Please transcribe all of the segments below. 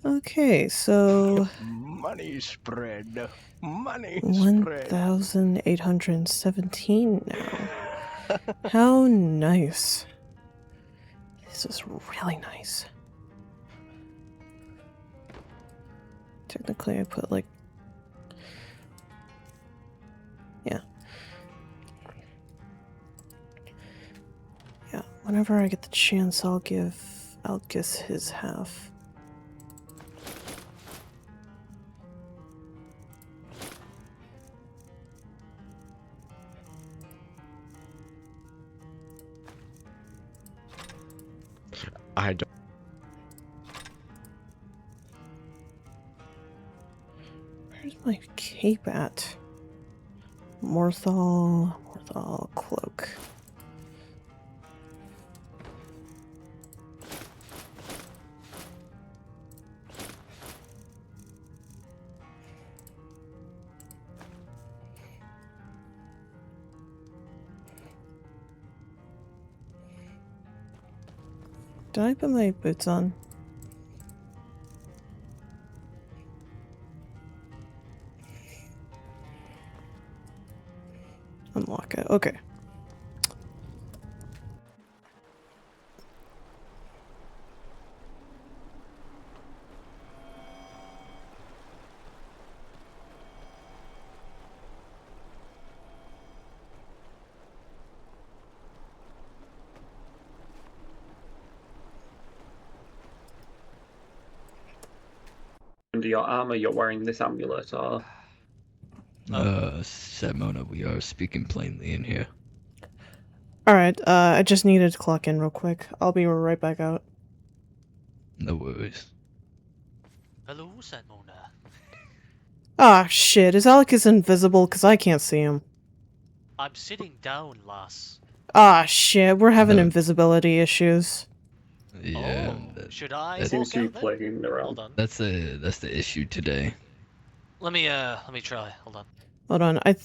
Okay, so Money spread. Money spread. 1,817 now. How nice. This is really nice. Technically, I put like... Yeah. Yeah, whenever I get the chance, I'll guess his half. I don't. Where's my cape at? Morthal cloak. Did I put my boots on? Unlock it. Okay. Under your armor, you're wearing this amulet, or... Simona, we are speaking plainly in here. Alright, I just needed to clock in real quick. I'll be right back out. No worries. Hello, Simona. Ah, shit. Is Alec invisible? Because I can't see him. I'm sitting down, lass. Ah, shit. We're having No. invisibility issues. Yeah. Oh, should I It seems walk to be out then? plaguing around. Hold on. That's the issue today. Let me try. Hold on. Hold on. I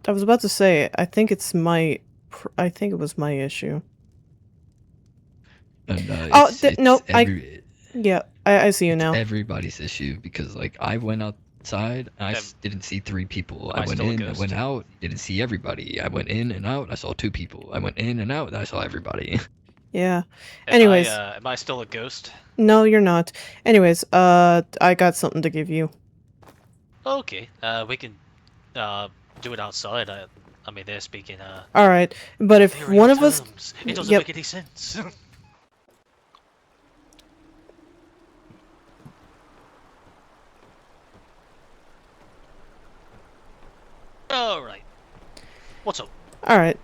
was about to say, I think it's my... I think it was my issue. No, Oh, it's no, it's I see you now. everybody's issue because like I went outside, I didn't see 3 people. I went in, I went out, didn't see everybody. I went in and out, I saw 2 people. I went in and out, and I saw everybody. Yeah. Anyways. Am I still a ghost? No, you're not. Anyways, I got something to give you. Okay. We can do it outside. I mean, they're speaking. All right, but if one of us, it doesn't make any sense. All right. What's up? All right.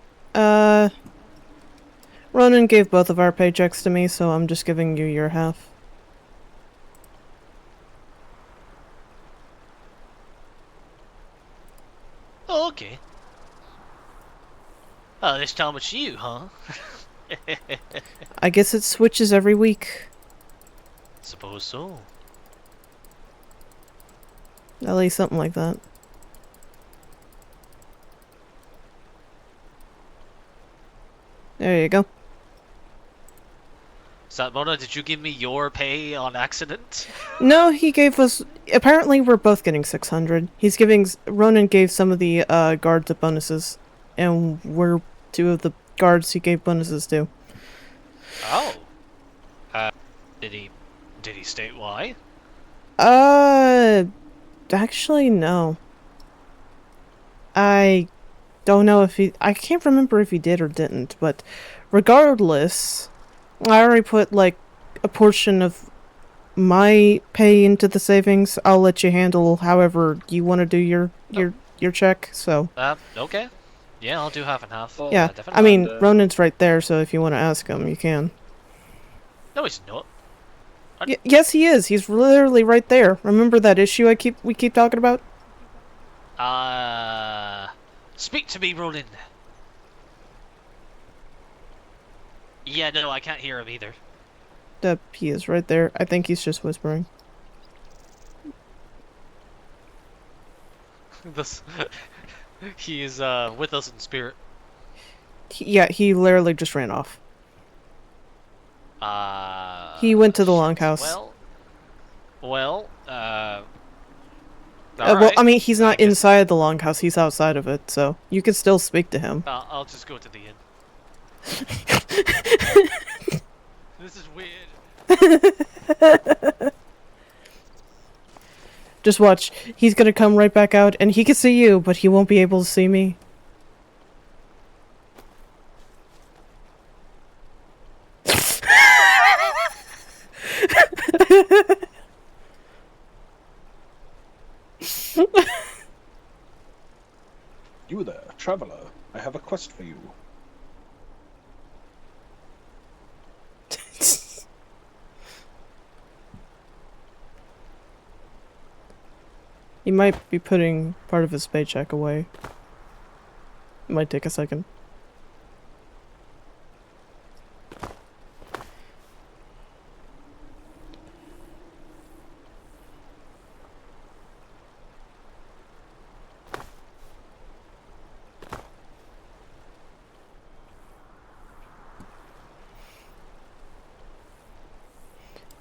Ronan gave both of our paychecks to me, so I'm just giving you your half. Oh, okay. Oh, this time it's you, huh? I guess it switches every week. Suppose so. At least something like that. There you go. Satmona, did you give me your pay on accident? No, he gave us... Apparently we're both getting 600. He's giving... Ronan gave some of the guards the bonuses. And we're 2 of the guards he gave bonuses to. Oh. Did he state why? Actually, no. I don't know if he... I can't remember if he did or didn't, but regardless, I already put, like, a portion of my pay into the savings. I'll let you handle however you want to do your check, so... Okay. Yeah, I'll do half and half. Yeah, definitely. I mean, Ronan's right there, so if you want to ask him, you can. No, he's not. Yes, he is. He's literally right there. Remember that issue we keep talking about? Speak to me, Ronan. Yeah, no, I can't hear him either. He is right there. I think he's just whispering. He is with us in spirit. He literally just ran off. He went to the longhouse. Well, Well, Well, alright. I mean, he's I not guess inside the longhouse, he's outside of it, so you can still speak to him. I'll just go to the inn. This is weird. Just watch. He's gonna come right back out, and he can see you, but he won't be able to see me. You there, traveler. I have a quest for you. He might be putting part of his paycheck away. It might take a second.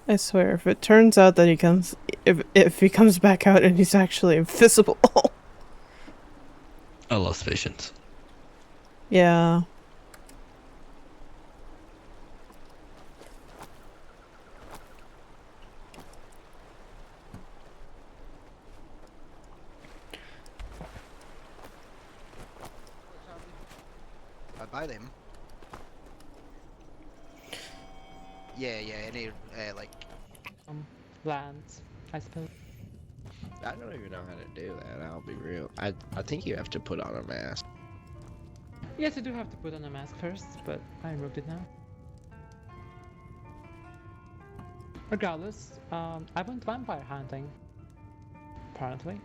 I swear, if it turns out that he comes, if he comes back out and he's actually invisible, I lost patience. yeah. Buy them. Yeah, any like lands, I suppose. I don't even know how to do that. I'll be real. I think you have to put on a mask. Yes, you do have to put on a mask first, but I removed it now. Regardless, I went vampire hunting. Apparently.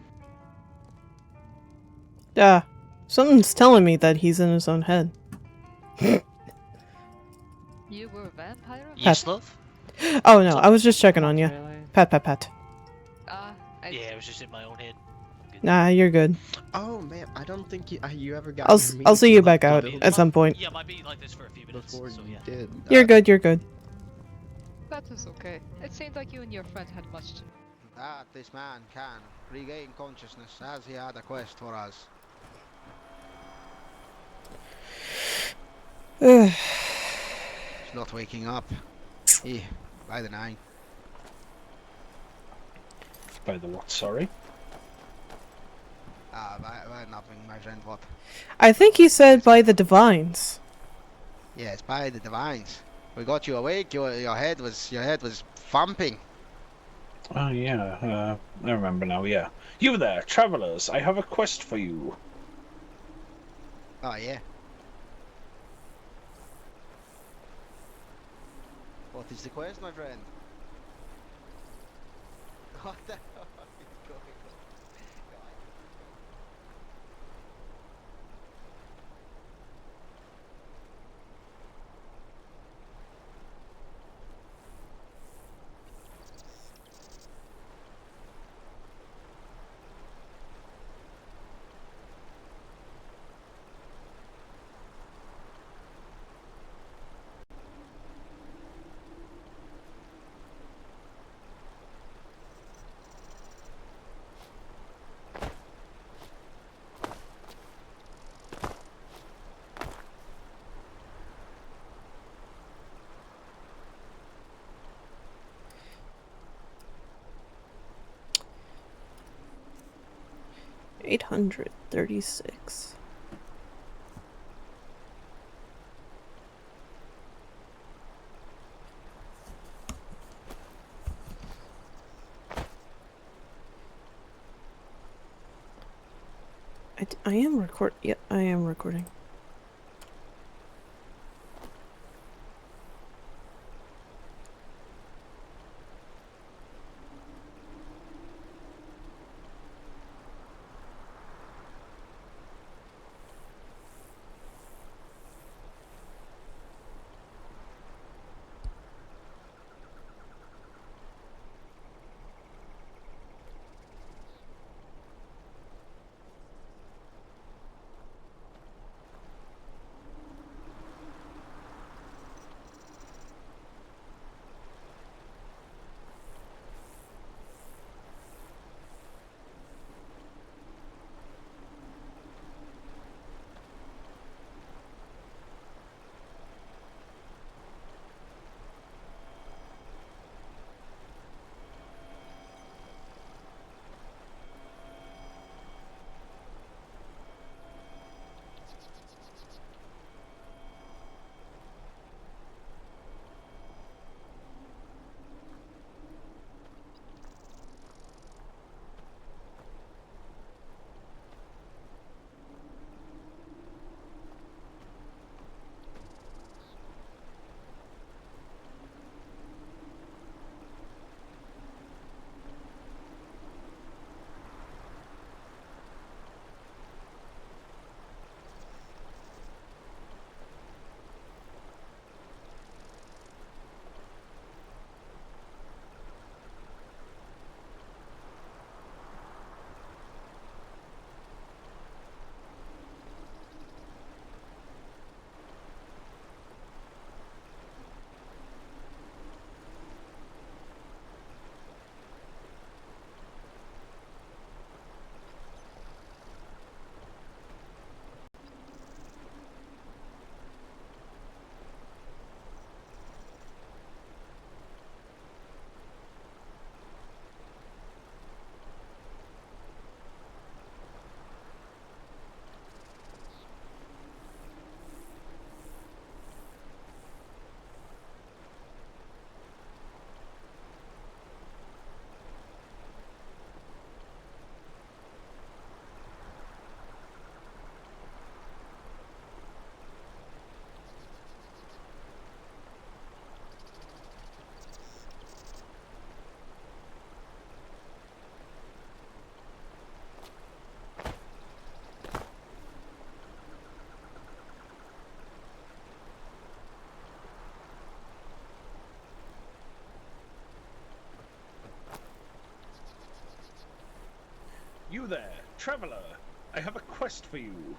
Yeah. Something's telling me that he's in his own head. You were a vampire? Yes, love? Oh no, I was just checking on you. Really. Pat, pat, pat. Yeah, I was just in my own head. Good. Nah, you're good. Oh man, I don't think you ever got. I'll your I'll meat see you left back out the at some point. Yeah, might be like this for a few minutes. before So you yeah. did. You're good, you're good. That is okay. It seemed like you and your friend had much to... that this man can regain consciousness as he had a quest for us. He's not waking up. By the 9. By the what, sorry? By nothing, my friend, what? I think he said by the divines. Yes, by the divines. We got you awake, your head was thumping. Oh yeah, I remember now, yeah. You there, travelers, I have a quest for you. Oh yeah. What is the quest, my friend? What the hell is going on? $836. I am Yep, I am recording. You there, traveler. I have a quest for you.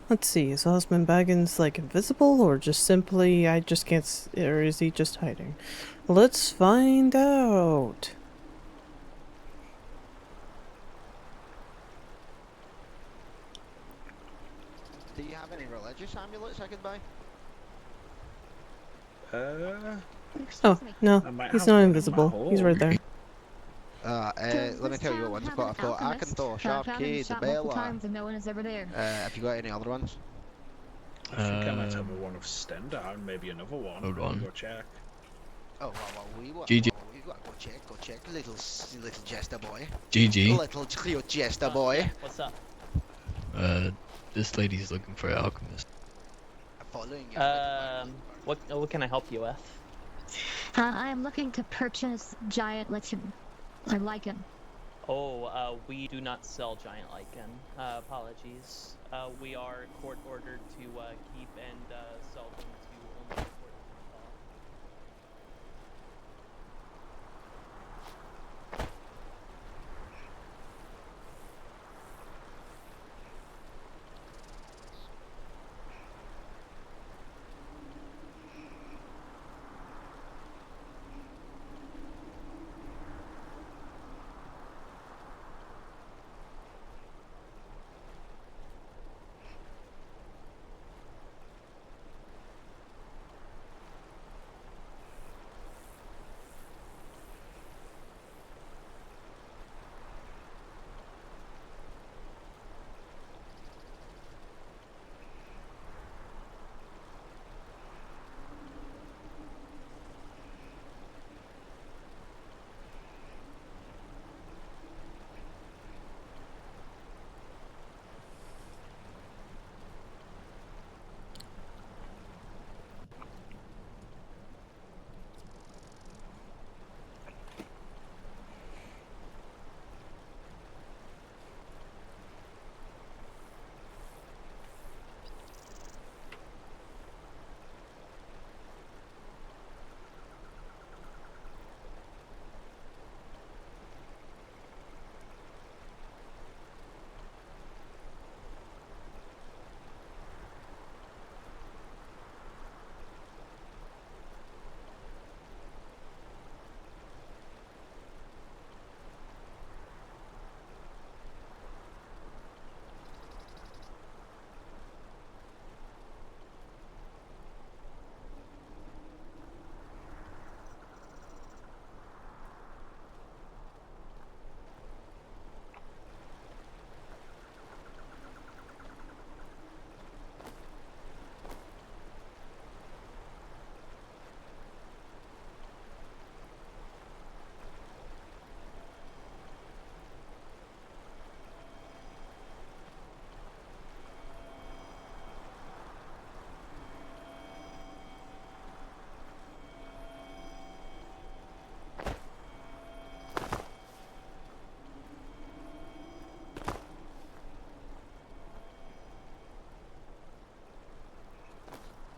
Let's see, is Osmond Baggins like invisible or just simply I just can't or is he just hiding? Let's find out. Do you have any religious amulets I could buy? Oh, no, I might he's have not one in my invisible. He's right there. Let me tell you what ones I've got. I've got Akanthor, Sharpcade, Bella. No one is ever there. Have you got any other ones? I think I might have a one of Stendar and maybe another one. Hold on. Go check. Oh, well, we got GG. we got go check, little jester boy. GG. Little jester boy. What's up? This lady's looking for an alchemist. I'm following you. What can I help you with? I am looking to purchase giant lichen. Oh, we do not sell giant lichen. Apologies. We are court ordered to keep and sell them to only court.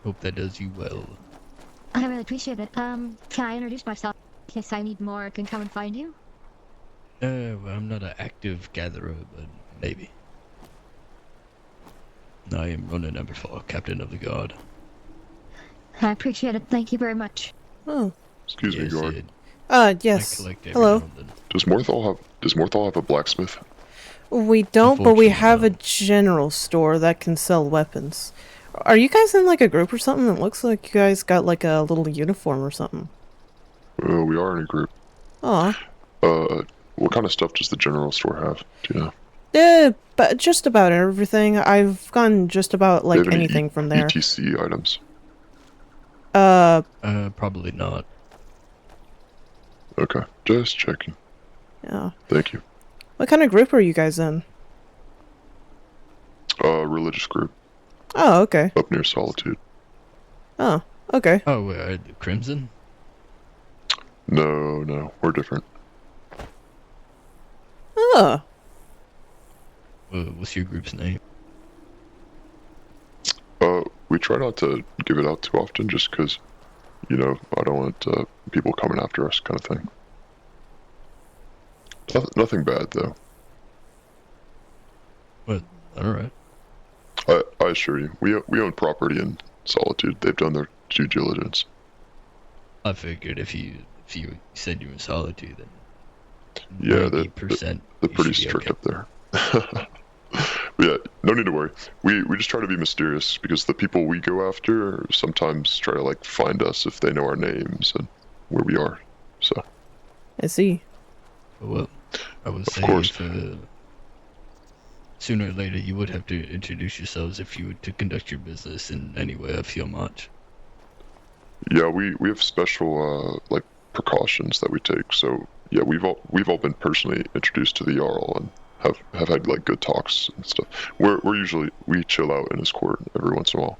Hope that does you well. I really appreciate it. Can I introduce myself in case I need more? I can come and find you. Well, I'm not an active gatherer, but maybe. I am running number 4, Captain of the Guard. I appreciate it. Thank you very much. Oh. Excuse me, Yes, guard. Ed. Yes. I collect every Hello. now and then. Does Morthal have a blacksmith? We don't, but we Unfortunately, have a no. general store that can sell weapons. Are you guys in like a group or something? It looks like you guys got like a little uniform or something. We are in a group. Aw. What kind of stuff does the general store have? Do you know? But just about everything. I've gotten just about Do they like have any anything from there. ETC items? Probably not. Okay, just checking. Yeah. Thank you. What kind of group are you guys in? Religious group Oh, okay. up near Solitude. Oh, okay. Oh, the Crimson? No, we're different. Oh. What's your group's name? We try not to give it out too often just because You know, I don't want people coming after us, kind of thing. Nothing bad though. But all right. I assure you, we own property in Solitude. They've done their due diligence. I figured if you said you were in Solitude, then Yeah, 90% they're pretty should be strict okay. up there. Yeah, no need to worry. We just try to be mysterious because the people we go after sometimes try to like find us if they know our names and where we are. So. I see. Well, I would say course. if sooner or later you would have to introduce yourselves if you were to conduct your business in any way of your much. Yeah, we have special like precautions that we take. So yeah, we've all been personally introduced to the Jarl and have had like good talks and stuff. We chill out in his court every once in a while,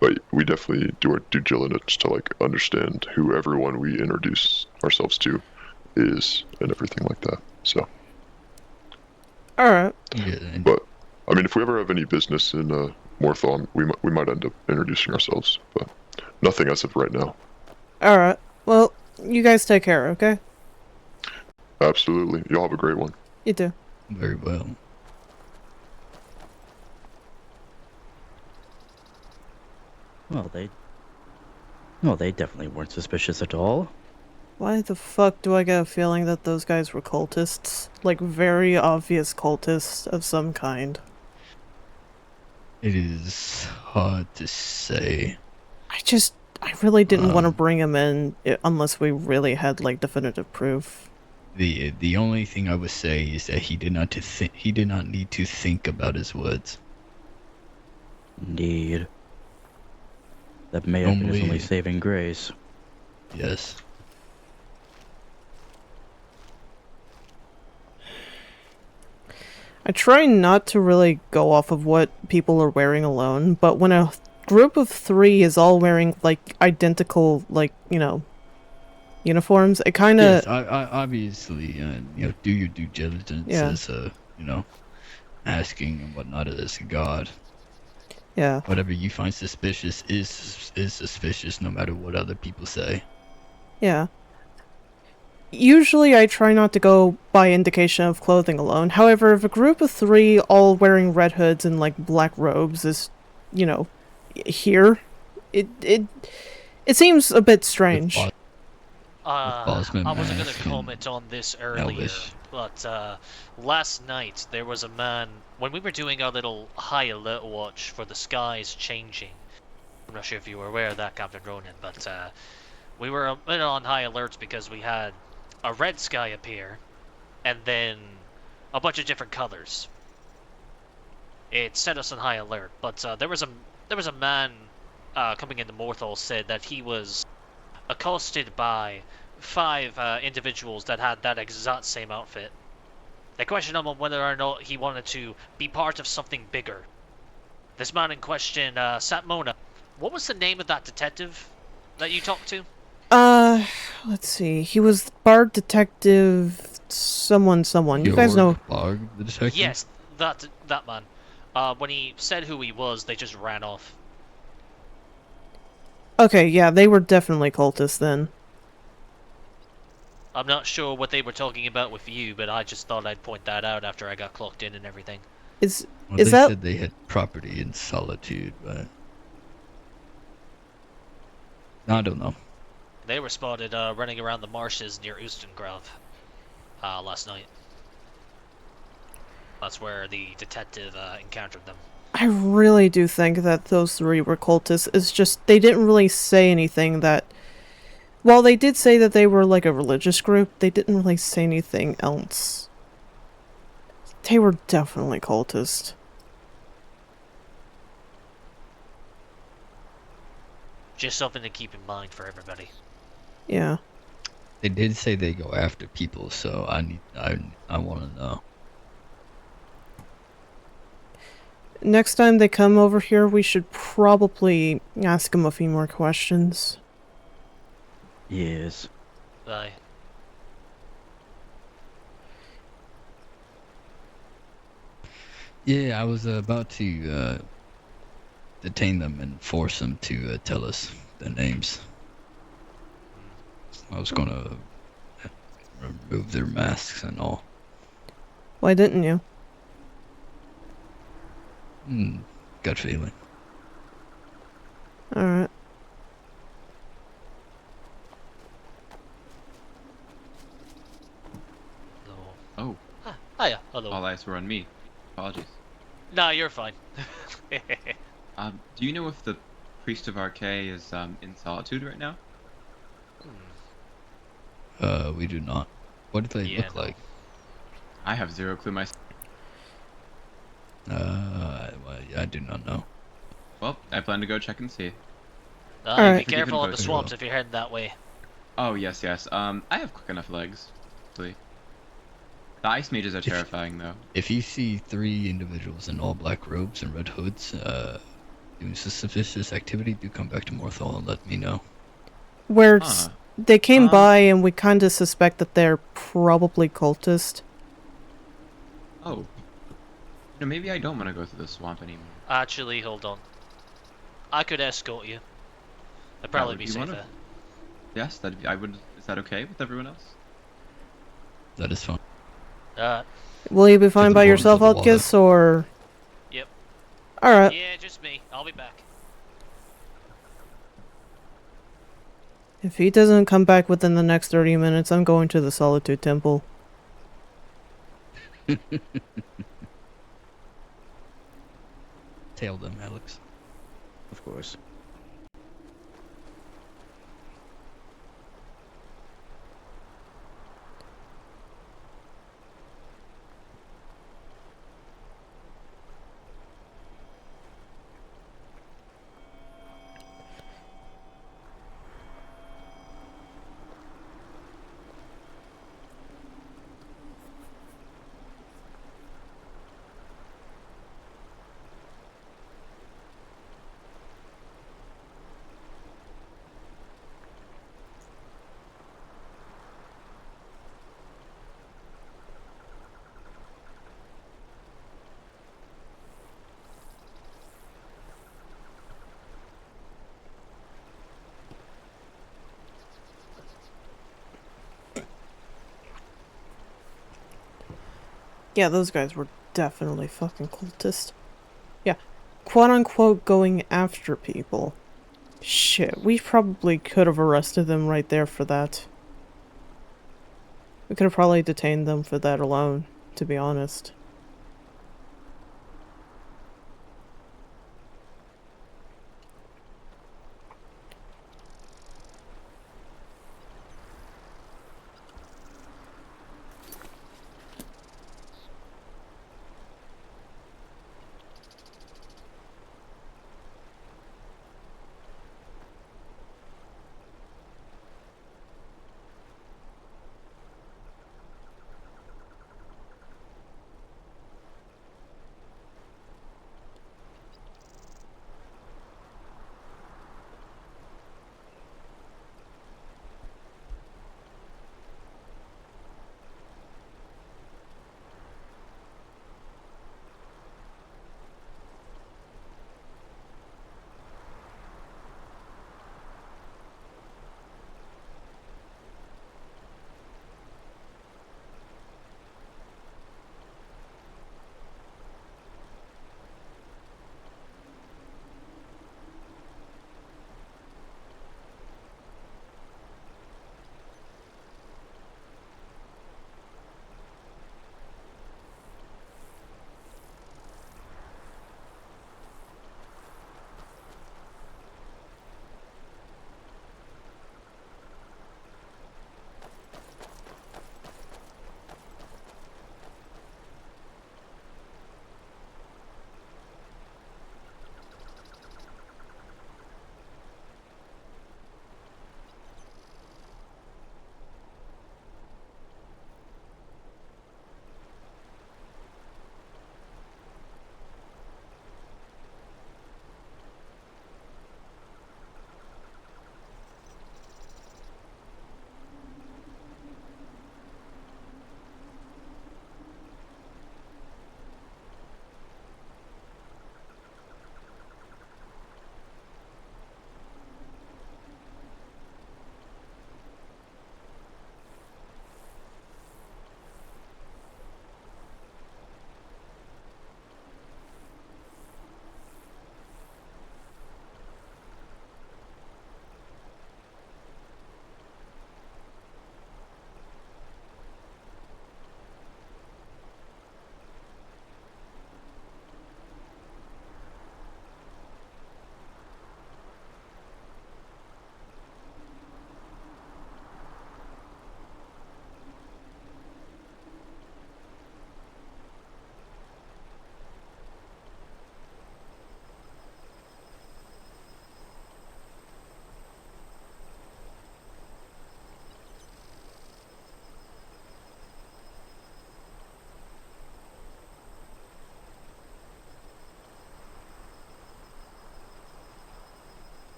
but we definitely do our due diligence to like understand who everyone we introduce ourselves to is and everything like that. So. All right. Yeah. But I mean, if we ever have any business in Morthal, we might end up introducing ourselves, but nothing as of right now. All right. Well, you guys take care, okay? Absolutely. Y'all have a great one. You too. Very well. Well, they definitely weren't suspicious at all. Why the fuck do I get a feeling that those guys were cultists? Like, very obvious cultists of some kind. It is hard to say. I really didn't want to bring him in unless we really had, like, definitive proof. The only thing I would say is that he did not need to think about his words. Indeed. That may have been his only saving grace. Yes. I try not to really go off of what people are wearing alone, but when a group of 3 is all wearing, like, identical, like, you know, uniforms, it kind of... Yes, I obviously, you know, do your due diligence as, you know, asking and whatnot as a god. Yeah. Whatever you find suspicious is suspicious no matter what other people say. Yeah. Usually I try not to go by indication of clothing alone. However, if a group of 3 all wearing red hoods and like black robes is, you know, here, it seems a bit strange. I wasn't going to comment on this earlier, but last night there was a man, when we were doing our little high alert watch for the skies changing, I'm not sure if you were aware of that, Captain Ronan, but we were a bit on high alert because we had a red sky appear, and then a bunch of different colors. It set us on high alert, but there was a man coming into Morthal said that he was accosted by 5 individuals that had that exact same outfit. They questioned him on whether or not he wanted to be part of something bigger. This man in question, Satmona, what was the name of that detective that you talked to? Let's see. He was Bard Detective someone. You guys know... Bard the detective? Yes, that man. When he said who he was, they just ran off. Okay, yeah, they were definitely cultists then. I'm not sure what they were talking about with you, but I just thought I'd point that out after I got clocked in and everything. Well, they said they had property in Solitude, but I don't know. They were spotted running around the marshes near Ustengrove last night. That's where the detective encountered them. I really do think that those 3 were cultists. It's just they didn't really say anything that... While they did say that they were like a religious group, they didn't really say anything else. They were definitely cultists. Just something to keep in mind for everybody. Yeah. They did say they go after people, so I want to know. Next time they come over here, we should probably ask them a few more questions. Yes. Aye. Yeah, I was about to detain them and force them to tell us their names. I was gonna remove their masks and all. Why didn't you? Gut feeling. Alright. Oh. Hiya, hello. All eyes were on me. Apologies. No, you're fine. Do you know if the Priest of RK is in solitude right now? We do not. What do they look like? I have zero clue myself. I do not know. Well, I plan to go check and see. Be careful on the swamps if you're heading that way. Oh, yes, yes. I have quick enough legs. The ice mages are terrifying, though. If you see 3 individuals in all black robes and red hoods doing suspicious activity, do come back to Morthal and let me know. They came by and we kind of suspect that they're probably cultist. Oh. Maybe I don't want to go through the swamp anymore. Actually, hold on. I could escort you. That'd probably be safer. Yes, I would. Is that okay with everyone else? That is fine. Will you be fine by yourself, Altkiss, or...? Yep. Alright. Yeah, just me. I'll be back. If he doesn't come back within the next 30 minutes, I'm going to the Solitude Temple. Tail them, Alex. Of course. Yeah, those guys were definitely fucking cultist. Yeah, quote-unquote going after people. Shit, we probably could have arrested them right there for that. We could have probably detained them for that alone, to be honest.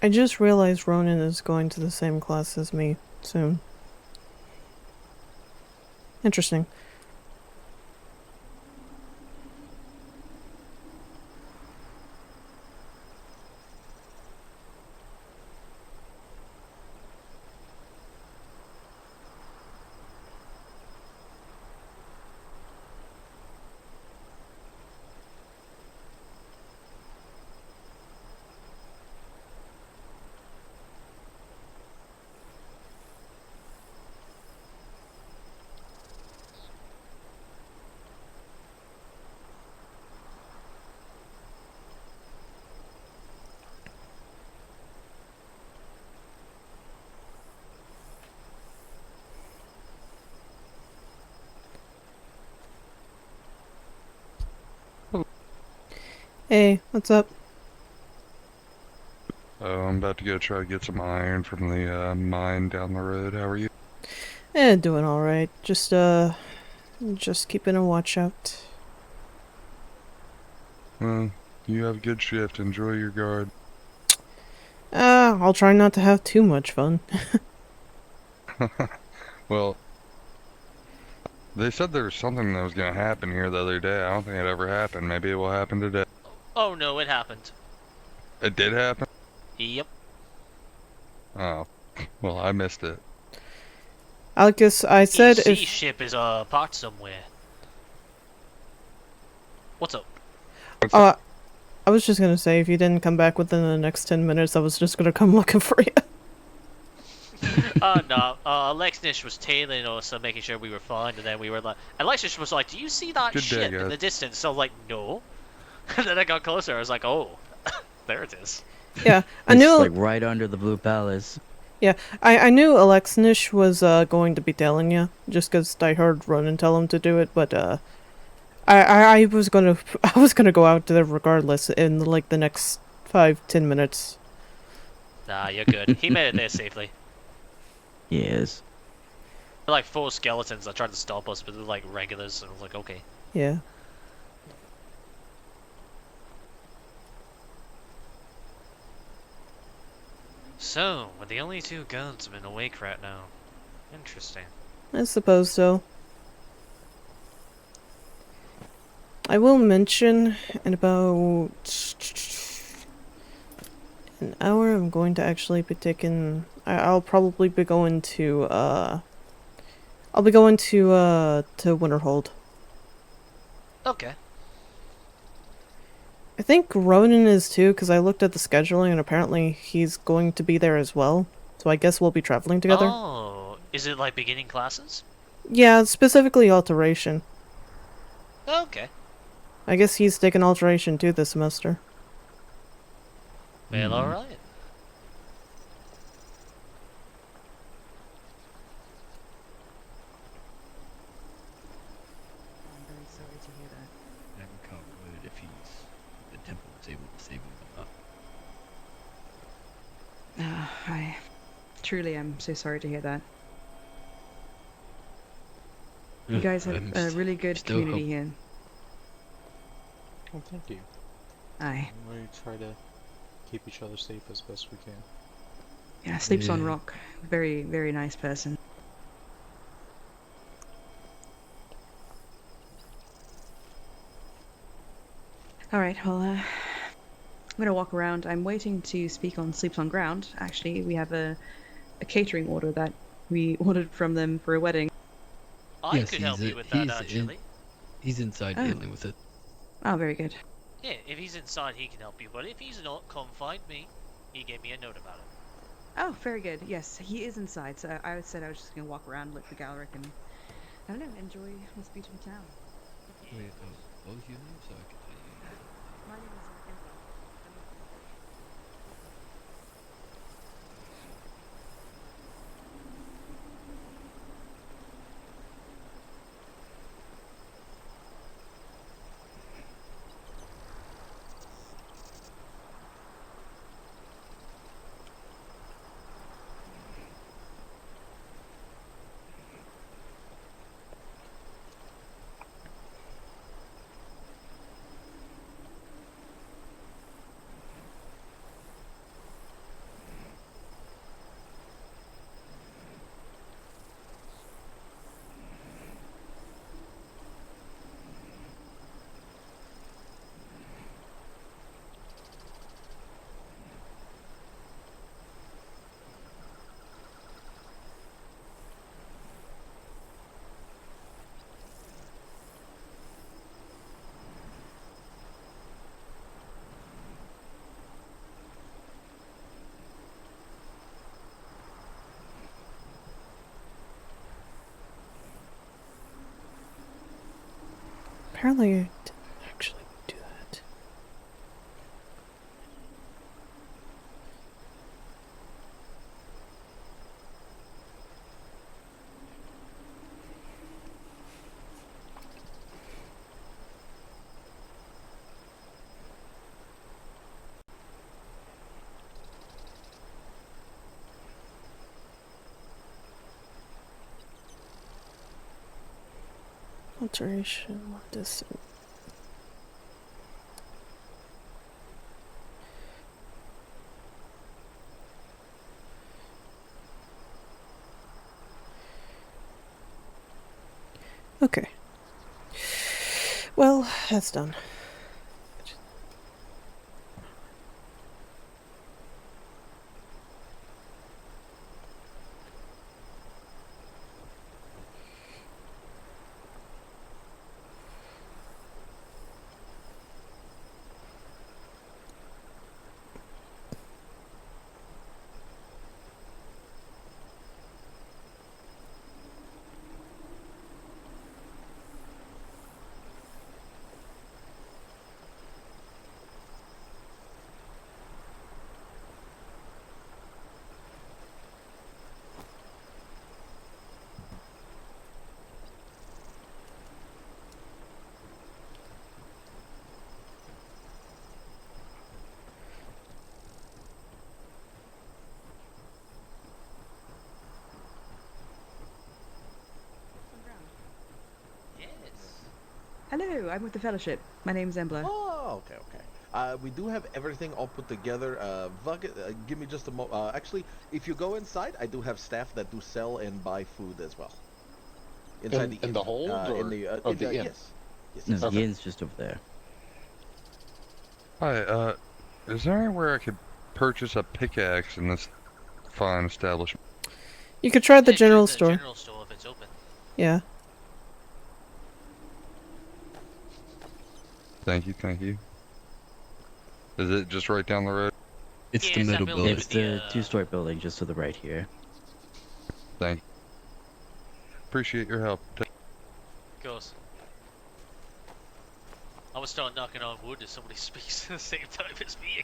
I just realized Ronan is going to the same class as me soon. Interesting. Hey, what's up? Oh, I'm about to go try to get some iron from the mine down the road. How are you? Doing alright. Just keeping a watch out. Well, you have a good shift. Enjoy your guard. I'll try not to have too much fun. Well, they said there was something that was going to happen here the other day. I don't think it ever happened. Maybe it will happen today. Oh no, it happened. It did happen? Yep. Oh, well, I missed it. Alcus, I said EC if... ship is parked somewhere. What's up? I was just gonna say, if you didn't come back within the next 10 minutes, I was just gonna come looking for you. No. Alexis was tailing us and making sure we were fine, and then we were like... Alexis was like, do you see that Good day, ship in guys. the distance? So I was like, no. And then I got closer, I was like, oh. There it is. Yeah, I It's knew... like right under the Blue Palace. Yeah, I knew Alexnish was going to be tailing you, just because I heard Ronan tell him to do it, but I was gonna go out there regardless in like the next 5-10 minutes. Nah, you're good. He made it there safely. Yes. There were like 4 skeletons that tried to stop us, but they're like regulars, and I was like, okay. Yeah. So, we're the only 2 guardsmen awake right now. Interesting. I suppose so. I will mention in about an hour I'm going to actually be taking... I'll probably be going to, I'll be going to Winterhold. Okay. I think Ronan is too, because I looked at the scheduling and apparently he's going to be there as well. So I guess we'll be traveling together. Oh, is it like beginning classes? Yeah, specifically Alteration. Okay. I guess he's taking Alteration too this semester. Well, alright. I'm very sorry to hear that. Never caught wood if the temple was able to save him or not. I truly am so sorry to hear that. You guys have a really good community here. Well, thank you. Aye. We try to keep each other safe as best we can. Yeah, sleeps on rock. Very, very nice person. Alright, well, I'm gonna walk around. I'm waiting to speak on Sleeps on Ground. Actually, we have a catering order that we ordered from them for a wedding. I could help you with that, actually. He's inside dealing with it. Oh, very good. Yeah, if he's inside, he can help you, but if he's not, come find me. He gave me a note about it. Oh, very good. Yes, he is inside, so I said I was just gonna walk around, look the Galric, and, I don't know, enjoy this beautiful town. Wait, what was your name so I could tell you? My name is Emperor. Apparently I didn't actually do that. Alteration, what is it? Okay. Well, that's done. Hello, I'm with the Fellowship. My name's Embla. Oh, okay, okay. We do have everything all put together. Give me just a mo. Actually, if you go inside, I do have staff that do sell and buy food as well. Inside the inn. In the hold or in the of the inn? yes. Yes. No, yes. the inn's just over there. Hi, is there anywhere I could purchase a pickaxe in this fine establishment? You could try the Yeah, general the store. general store if it's open. Yeah. Thank you, thank you. Is it just right down the road? It's Yeah, the it's that middle building building. It's with the, the two-story building just to the right here. Thank you. Appreciate your help. Goes. I would start knocking on wood if somebody speaks at the same time as me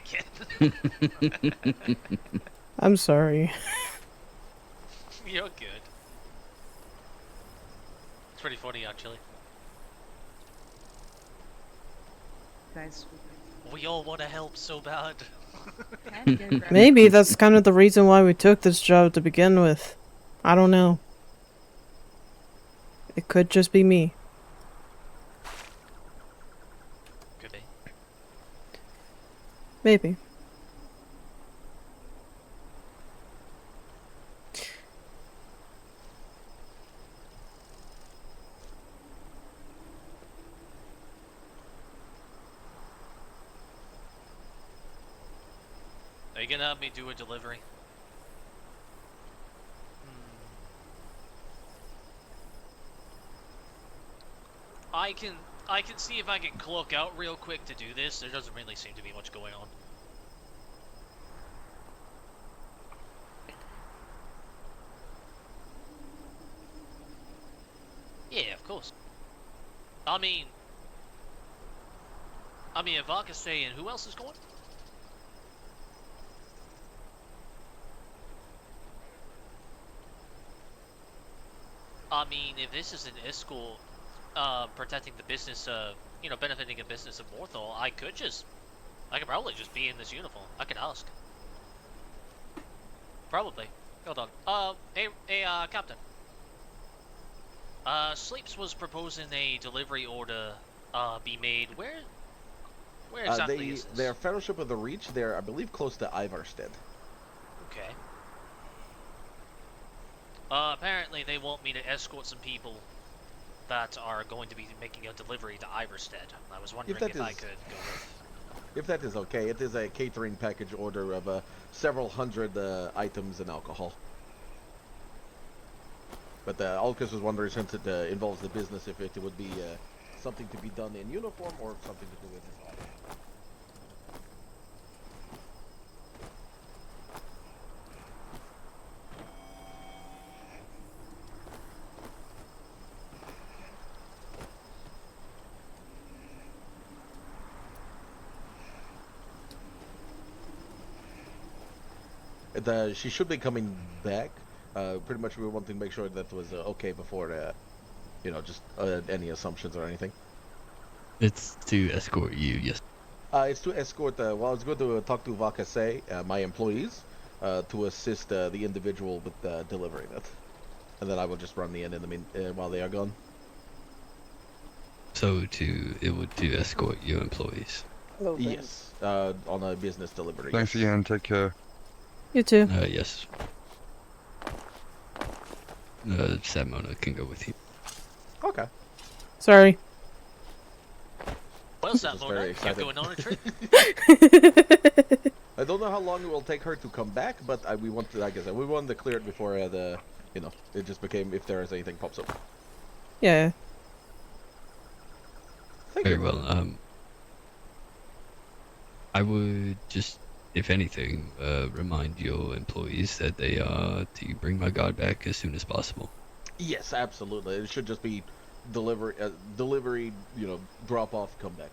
again. I'm sorry. You're good. It's pretty funny, actually. Guys, We all want to help so bad. Maybe that's kind of the reason why we took this job to begin with. I don't know. It could just be me. Could be. Maybe. Are you gonna have me do a delivery? I can see if I can clock out real quick to do this. There doesn't really seem to be much going on. Yeah, of course. I mean, if Vodka's saying, who else is going? I mean, if this is an escort, protecting the business of, benefiting a business of Morthal, I could probably just be in this uniform. I could ask. Probably. Hold on. Hey, Captain. Sleeps was proposing a delivery order, be made. Where exactly is this? They're Fellowship of the Reach. They're, I believe, close to Ivarstead. Okay. Apparently they want me to escort some people that are going to be making a delivery to Ivarstead. I was wondering if I could go with. If that is okay, it is a catering package order of several hundred items and alcohol. But Alcus was wondering, since it involves the business, if it would be something to be done in uniform or something to do with his office. She should be coming back. Pretty much we want to make sure that was okay before, just any assumptions or anything. It's to escort you, yes. It's to escort, well, it's going to talk to Vakase, my employees, to assist the individual with delivering it. And then I will just run the inn in the while they are gone. So it would to escort your employees. Hello, yes, on a business delivery. Thanks yes. again. Take care. You too. Yes. Samona can go with you. Okay. Sorry. Well, Samona, you're going on a trip. I don't know how long it will take her to come back, but we want to, like I said, we wanted to clear it before it just became, if there is anything pops up. Yeah. Very well. I would just, if anything, remind your employees that they are to bring my guard back as soon as possible. Yes, absolutely. It should just be delivery, drop off, come back.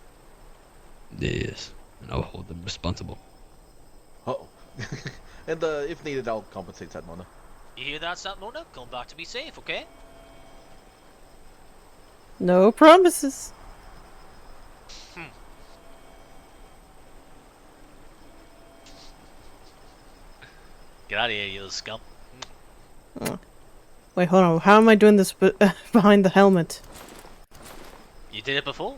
Yes, and I'll hold them responsible. Oh, and if needed, I'll compensate Satmona. You hear that, Satmona? Come back to be safe, okay? No promises. Get out of here, you little scum. Oh. Wait, hold on. How am I doing this behind the helmet? You did it before.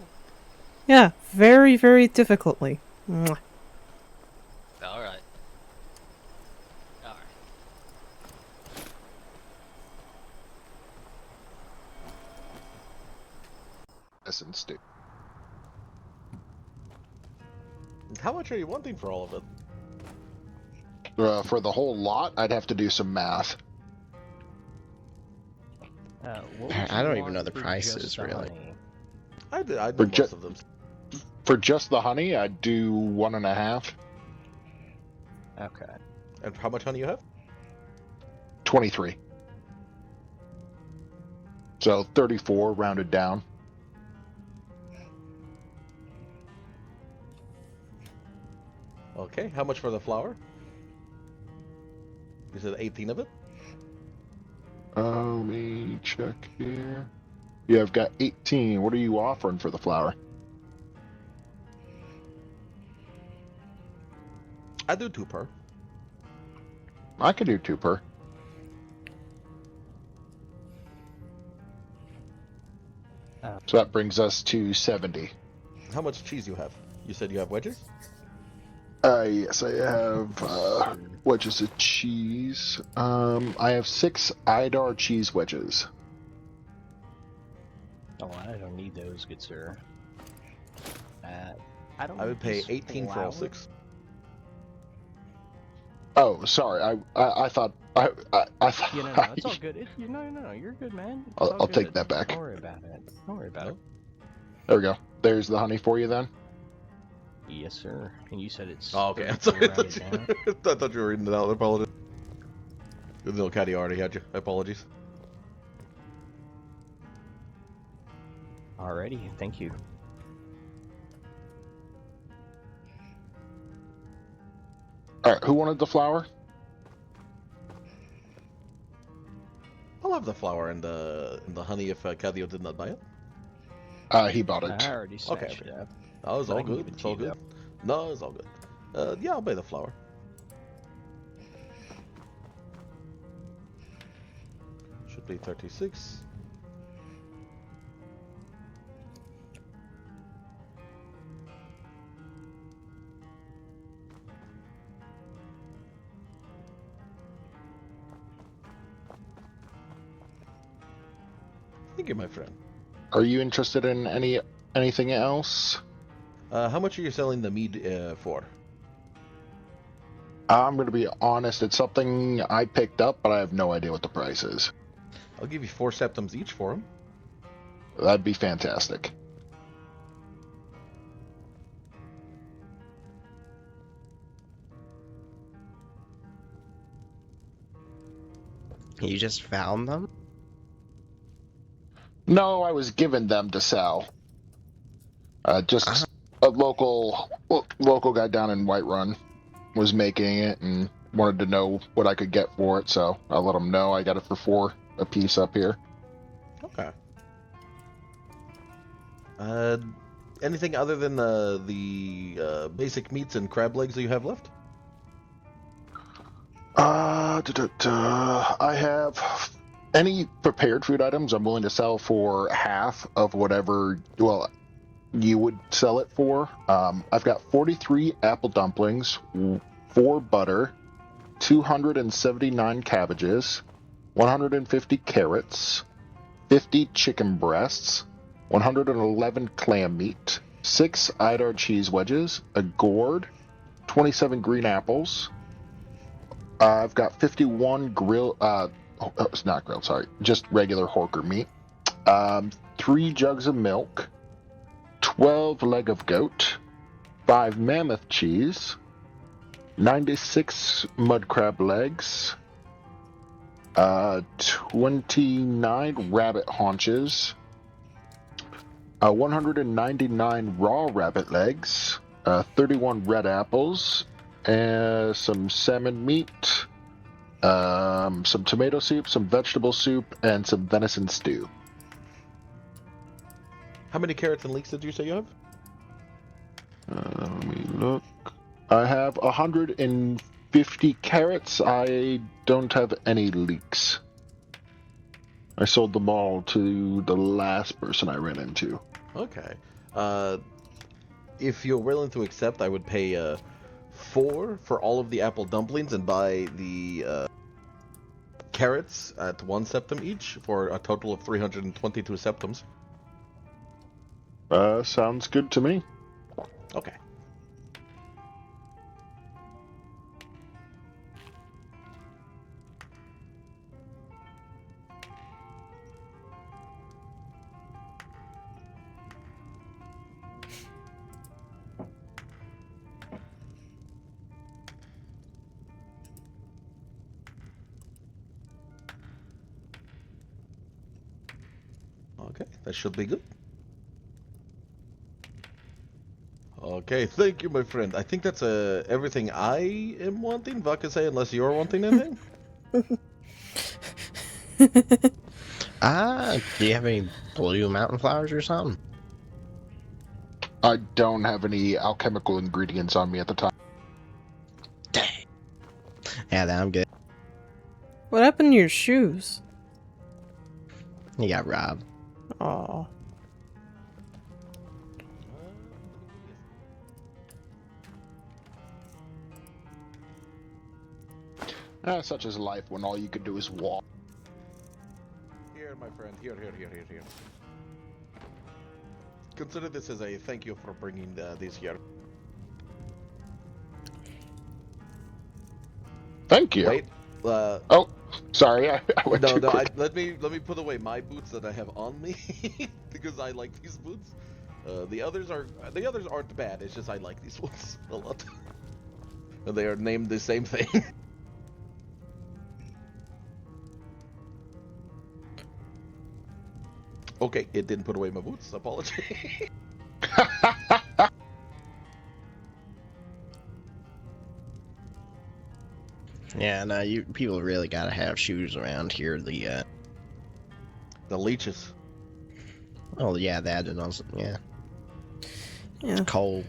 Yeah, very, very difficultly. Mwah. Alright. Essence, dude. How much are you wanting for all of it? For the whole lot, I'd have to do some math. I don't even know the prices, really. I know For most of them. For just the honey, I'd do 1.5. Okay. And how much honey you have? 23. So 34 rounded down. Okay, how much for the flour? You said 18 of it? Let me check here. Yeah, I've got 18. What are you offering for the flour? I do 2 per. I could do 2 per. So that brings us to 70. How much cheese you have? You said you have wedges? Yes, I have wedges of cheese. I have 6 Idar cheese wedges. Oh, I don't need those, good sir. I would pay 18 for all 6. Oh, sorry. I thought I thought. Yeah, no, it's all good. No, you're good, man. I'll take that back. Don't worry about it. Don't worry about it. There we go. There's the honey for you then. Yes, sir. And you said it's. Oh, okay. I thought you were reading it out. I apologize. The little catty already had you. Apologies. Alrighty, thank you. All right. Who wanted the flour? I'll have the flour and the honey if Cadio did not buy it. He bought it. I already snatched it up. Oh, it's But I all can good. give it It's to all you, good. No, it's all good. Yeah, I'll buy the flour. Should be 36. Thank you, my friend. Are you interested in anything else? How much are you selling the mead for? I'm going to be honest. It's something I picked up, but I have no idea what the price is. I'll give you 4 septums each for them. That'd be fantastic. You just found them? No, I was given them to sell. Just a local guy down in Whiterun was making it, and wanted to know what I could get for it, so I let them know I got it for 4 a piece up here. Okay. Anything other than the basic meats and crab legs that you have left? I have any prepared food items I'm willing to sell for half of whatever, well, you would sell it for. I've got 43 apple dumplings, 4 butter, 279 cabbages, 150 carrots, 50 chicken breasts, 111 clam meat, 6 Idar cheese wedges, a gourd, 27 green apples. I've got 51 it's not grilled, sorry, just regular Horker meat. 3 jugs of milk, 12 leg of goat, 5 mammoth cheese, 96 mud crab legs, 29 rabbit haunches, 199 raw rabbit legs, 31 red apples, some salmon meat, some tomato soup, some vegetable soup, and some venison stew. How many carrots and leeks did you say you have? Let me look. I have 150 carrots. I don't have any leeks. I sold them all to the last person I ran into. Okay. If you're willing to accept, I would pay 4 for all of the apple dumplings and buy the carrots at 1 septum each for a total of 322 septums. Sounds good to me. Okay. Okay, that should be good. Okay, thank you, my friend. I think that's everything I am wanting, Vakase, unless you're wanting anything? Do you have any blue mountain flowers or something? I don't have any alchemical ingredients on me at the time. Dang. Yeah, then I'm good. What happened to your shoes? You got robbed. Aw. Such is life when all you could do is walk. Here, my friend. Here. Consider this as a thank you for bringing these here. Thank you. Wait. Oh, sorry. I went too quick. Let me put away my boots that I have on me because I like these boots. The others aren't bad. It's just I like these ones a lot. And they are named the same thing. Okay, it didn't put away my boots. Apology. Yeah, no, people really gotta have shoes around here. The leeches. Oh yeah, that and also yeah. Yeah. It's cold.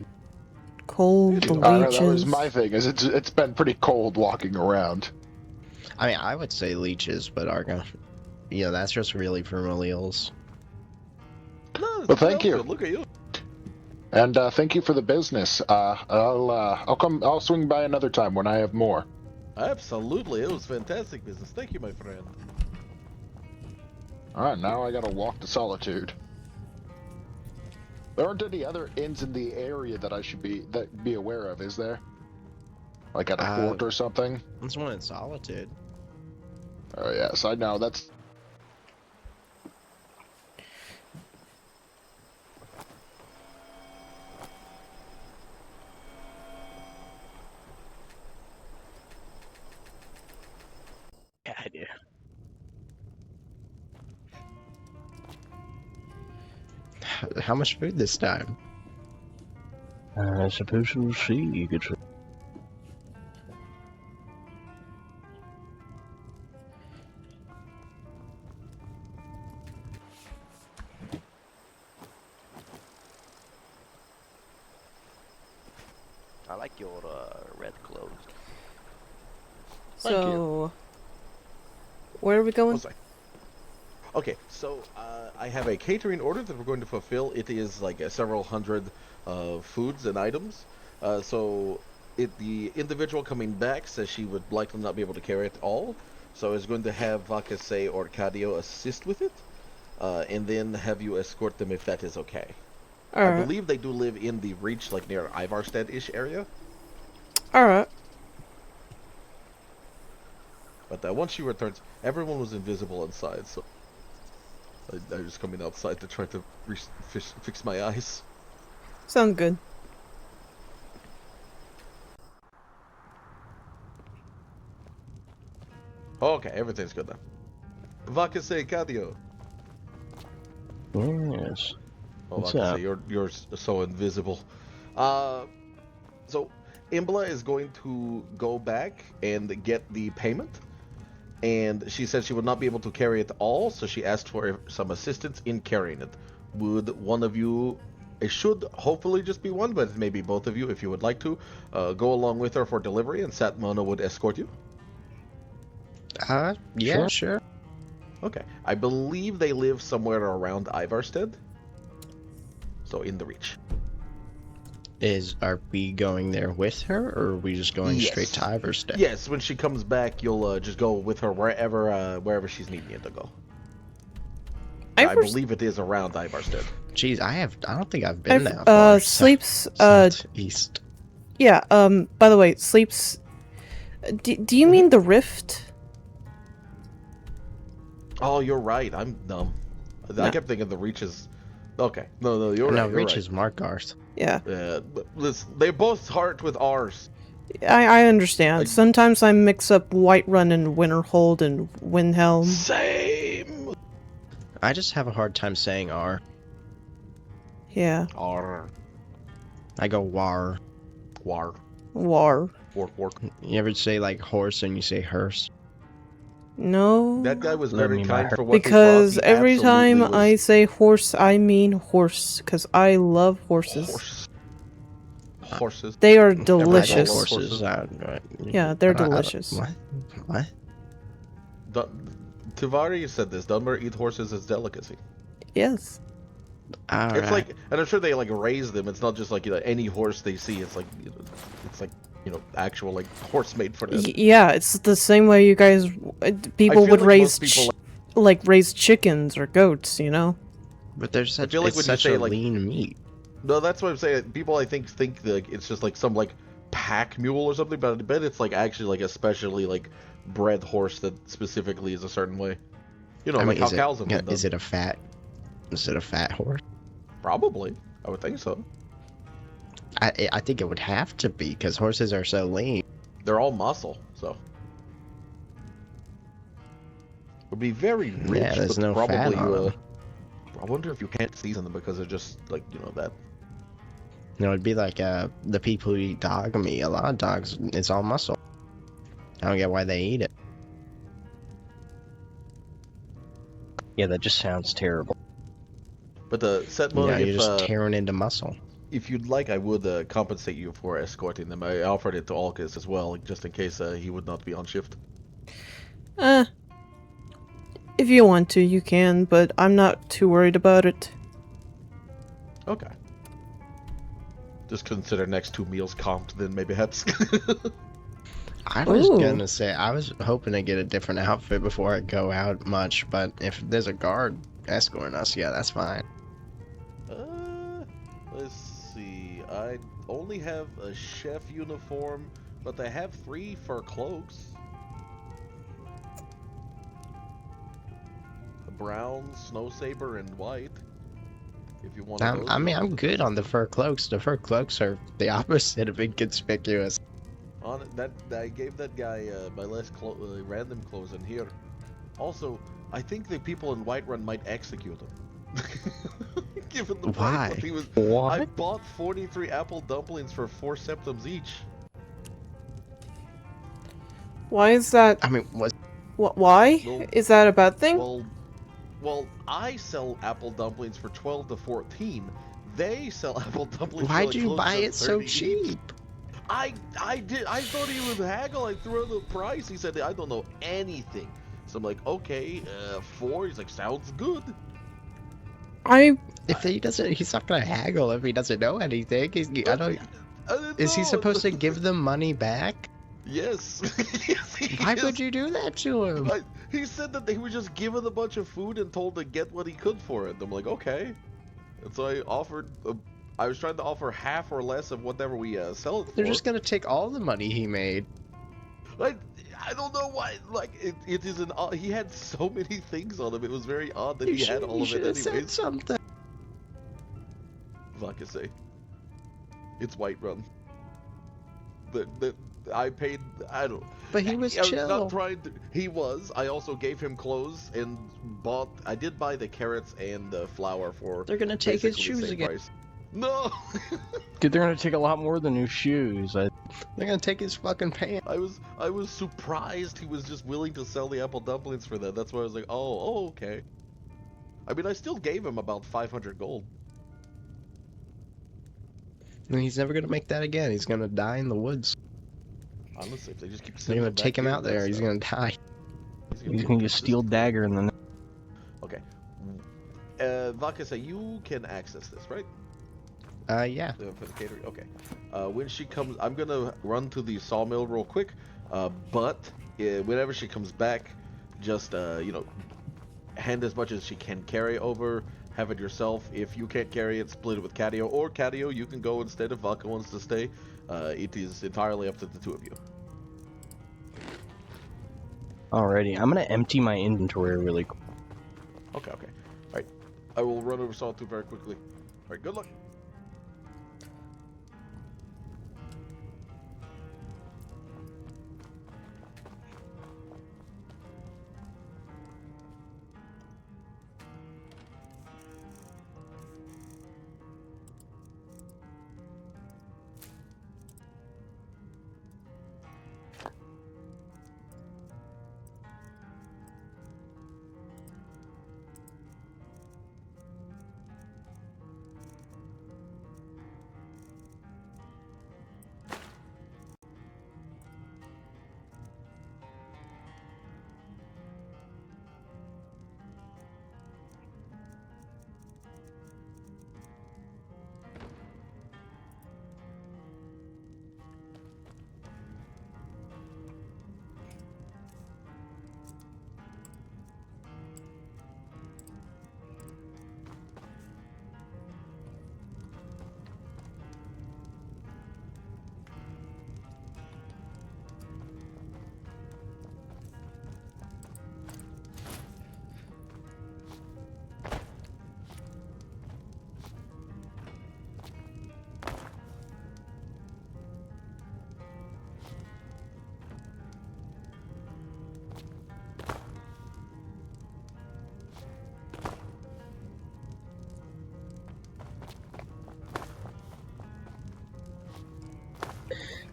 Cold, the leeches. That was my thing. Is it's been pretty cold walking around. I mean, I would say leeches, but that's just really for maleals. No, well, thank you. Look at you. And thank you for the business. I'll swing by another time when I have more. Absolutely, it was fantastic business. Thank you, my friend. Alright, now I gotta walk to Solitude. There aren't any other inns in the area that I should be aware of, is there? Like at a fort or something? There's one in Solitude. Oh yes, I know. That's... Yeah, I do. How much food this time? I suppose we'll see. You could. like your red clothes. Thank So, where are we going? Okay, so I have a catering order that we're going to fulfill. It is like several hundred foods and items. So the individual coming back says she would likely not be able to carry it all. So I was going to have Vakase or Cadio assist with it, and then have you escort them if that is okay. I Alright. believe they do live in the Reach, like near Ivarstead-ish area. Alright. But once she returns, everyone was invisible inside, so I was coming outside to try to fix my eyes. Sounds good. Okay, everything's good now. Vakase Cadio. Yes. Oh, What's Vakase, up? you're so invisible. So Imbla is going to go back and get the payment, and she said she would not be able to carry it all, so she asked for some assistance in carrying it. Would one of you, it should hopefully just be one, but maybe both of you, if you would like to, go along with her for delivery, and Satmona would escort you? Yeah, sure. Okay. I believe they live somewhere around Ivarstead. So in the Reach. Are we going there with her, or are we just going straight to Ivarstead? Yes, when she comes back, you'll just go with her wherever she's needing you to go. I believe it is around Ivarstead. Jeez, I don't think I've been that far. Sleeps, east. Yeah, by the way, Sleeps, do you mean the Rift? Oh, you're right. I'm dumb. I kept thinking the Reach is... Okay. No, you're right. No, you're Reach right. is Markarth. Yeah. But listen, they both start with R's. I understand. Sometimes I mix up Whiterun and Winterhold and Windhelm. Same! I just have a hard time saying R. Yeah. R. I go war. War. War. Work. You ever say like horse and you say hearse? No. That guy was Love very me, kind my for what Because he brought. He every time absolutely I was... say horse, I mean horse. Because I love horses. Horses. They are I like delicious. horses. Yeah, they're delicious. What? Tivari said this. Dunmer eat horses as delicacy. Yes. It's like, and I'm sure they like raise them. It's not just like any horse they see. It's like, it's like actual like horse made for them. Yeah, it's the same way you guys, people would like raise, most people like raise chickens or goats, you know. But there's such, I feel like it's when you such say a like lean meat. No, that's what I'm saying. People I think like it's just like some like pack mule or something, but I bet it's like actually like a specially like bred horse that specifically is a certain way. You know, like how cows have been done. Is it a fat horse? Probably. I would think so. I think it would have to be, because horses are so lean. They're all muscle, so. Would be very rich, Yeah, there's but no fat probably on them. I wonder if you can't season them because they're just like, that. It'd be like the people who eat dog meat. A lot of dogs, it's all muscle. I don't get why they eat it. Yeah, that just sounds terrible. But the set mode, Yeah, you're just tearing into muscle. If you'd like, I would compensate you for escorting them. I offered it to Alkis as well, just in case he would not be on shift. If you want to, you can, but I'm not too worried about it. Okay. Just consider next 2 meals comped, then maybe perhaps. I was gonna say, I was hoping to get a different outfit before I go out much, but if there's a guard escorting us, yeah, that's fine. Let's see. I only have a chef uniform, but I have 3 fur cloaks. A brown, snow saber, and white. If you want those. I mean, I'm good on the fur cloaks. The fur cloaks are the opposite of inconspicuous. On that, I gave that guy my last random clothes in here. Also, I think the people in Whiterun might execute him. Given the Why? price, he was. What? I bought 43 apple dumplings for 4 septums each. Why is that? I mean, what? Why? Well, is that a bad thing? Well, I sell apple dumplings for 12 to 14. They sell apple dumplings. Why'd for like you close buy to it so 30 each. cheap? I thought he would haggle. I threw the price. He said, I don't know anything. So I'm like, okay, 4. He's like, sounds good. If he doesn't, he's not gonna haggle if he doesn't know anything. I don't. Is he know. supposed to give them money back? Yes. Yes, Why would you do that to him? He said that he was just given a bunch of food and told to get what he could for it. I'm like, okay. And so I offered. I was trying to offer half or less of whatever we sell it for. They're just gonna take all the money he made. I don't know why. Like it is an. He had so many things on him. It was very odd that he had all of it anyways. Said something. Vakase. It's Whiterun. I paid. I don't. But he was chill. Not trying to, he was. I also gave him clothes and bought. I did buy the carrots and the flour for. They're gonna take his shoes again. Price. No. Dude, they're gonna take a lot more than new shoes. They're gonna take his fucking pants. I was surprised he was just willing to sell the apple dumplings for that. That's why I was like, oh, okay. I mean, I still gave him about 500 gold. And he's never gonna make that again. He's gonna die in the woods. Honestly, if they just keep. They're gonna take him out there. He's gonna die. He's gonna get steel dagger in the. Okay. Vakase, you can access this, right? Yeah. For the catering. Okay. When she comes, I'm gonna run to the sawmill real quick. But whenever she comes back, just hand as much as she can carry over. Have it yourself. If you can't carry it, split it with Catio. Or Catio, you can go instead if Vaka wants to stay. It is entirely up to the two of you. Alrighty, I'm gonna empty my inventory really quick. Okay. Alright. I will run over Sawtooth very quickly. Alright, good luck.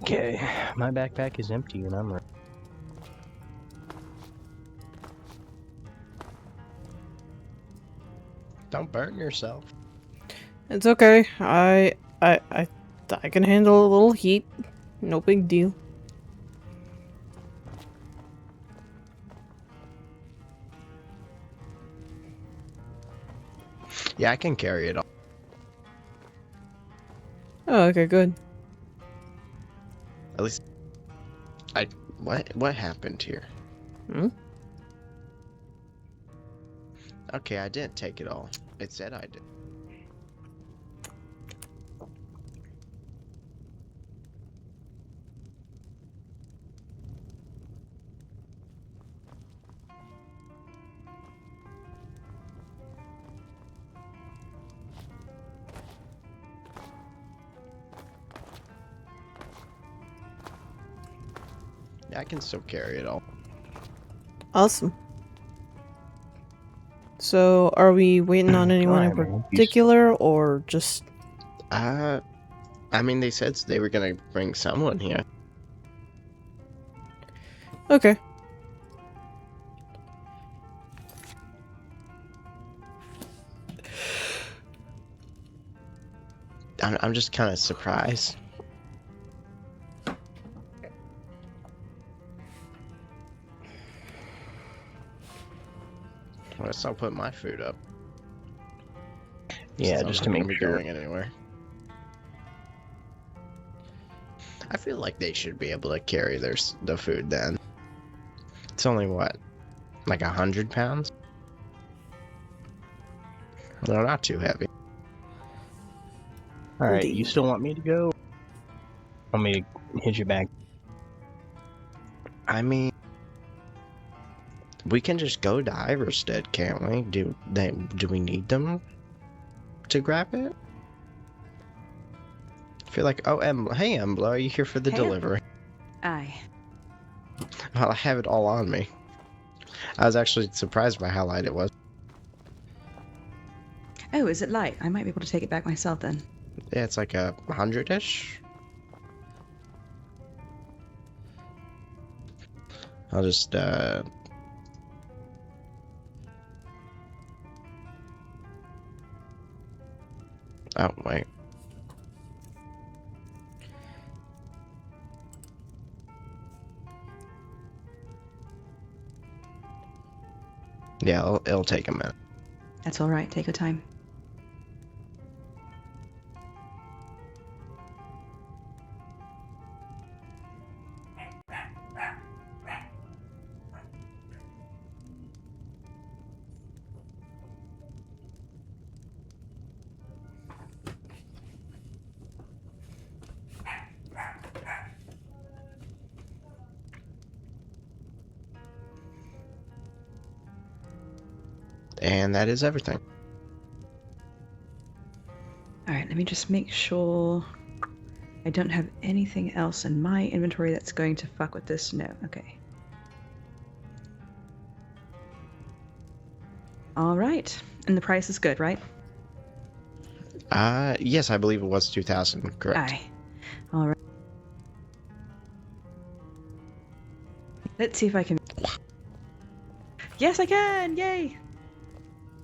Okay, my backpack is empty and I'm ready. Don't burn yourself. It's okay. I can handle a little heat. No big deal. Yeah, I can carry it all. Oh, okay, good. At least what happened here? Okay, I didn't take it all. It said I did. Yeah, I can still carry it all. Awesome. So, are we waiting on anyone in particular, or just... I mean, they said they were gonna bring someone here. Okay. I'm just kind of surprised. request, I'll put my food up. Yeah, Since just I'm to not make gonna be sure. going anywhere. I feel like they should be able to carry the food then. It's only what, like 100 pounds? They're not too heavy. Alright, you Indeed. still want me to go? Want me to hit you back? I mean, we can just go to Iverstead, can't we? Do we need them to grab it? I feel like, oh, hey, Embla, are you here for the Hey. delivery? Aye. Well, I have it all on me. I was actually surprised by how light it was. Oh, is it light? I might be able to take it back myself then. Yeah, it's like 100-ish. I'll just, oh, wait. Yeah, it'll take a minute. That's alright, take your time. And that is everything. Alright, let me just make sure I don't have anything else in my inventory that's going to fuck with this. No, okay. Alright, and the price is good, right? Yes, I believe it was 2,000, correct. Aye. Alright. Let's see if I can... Yes, I can! Yay!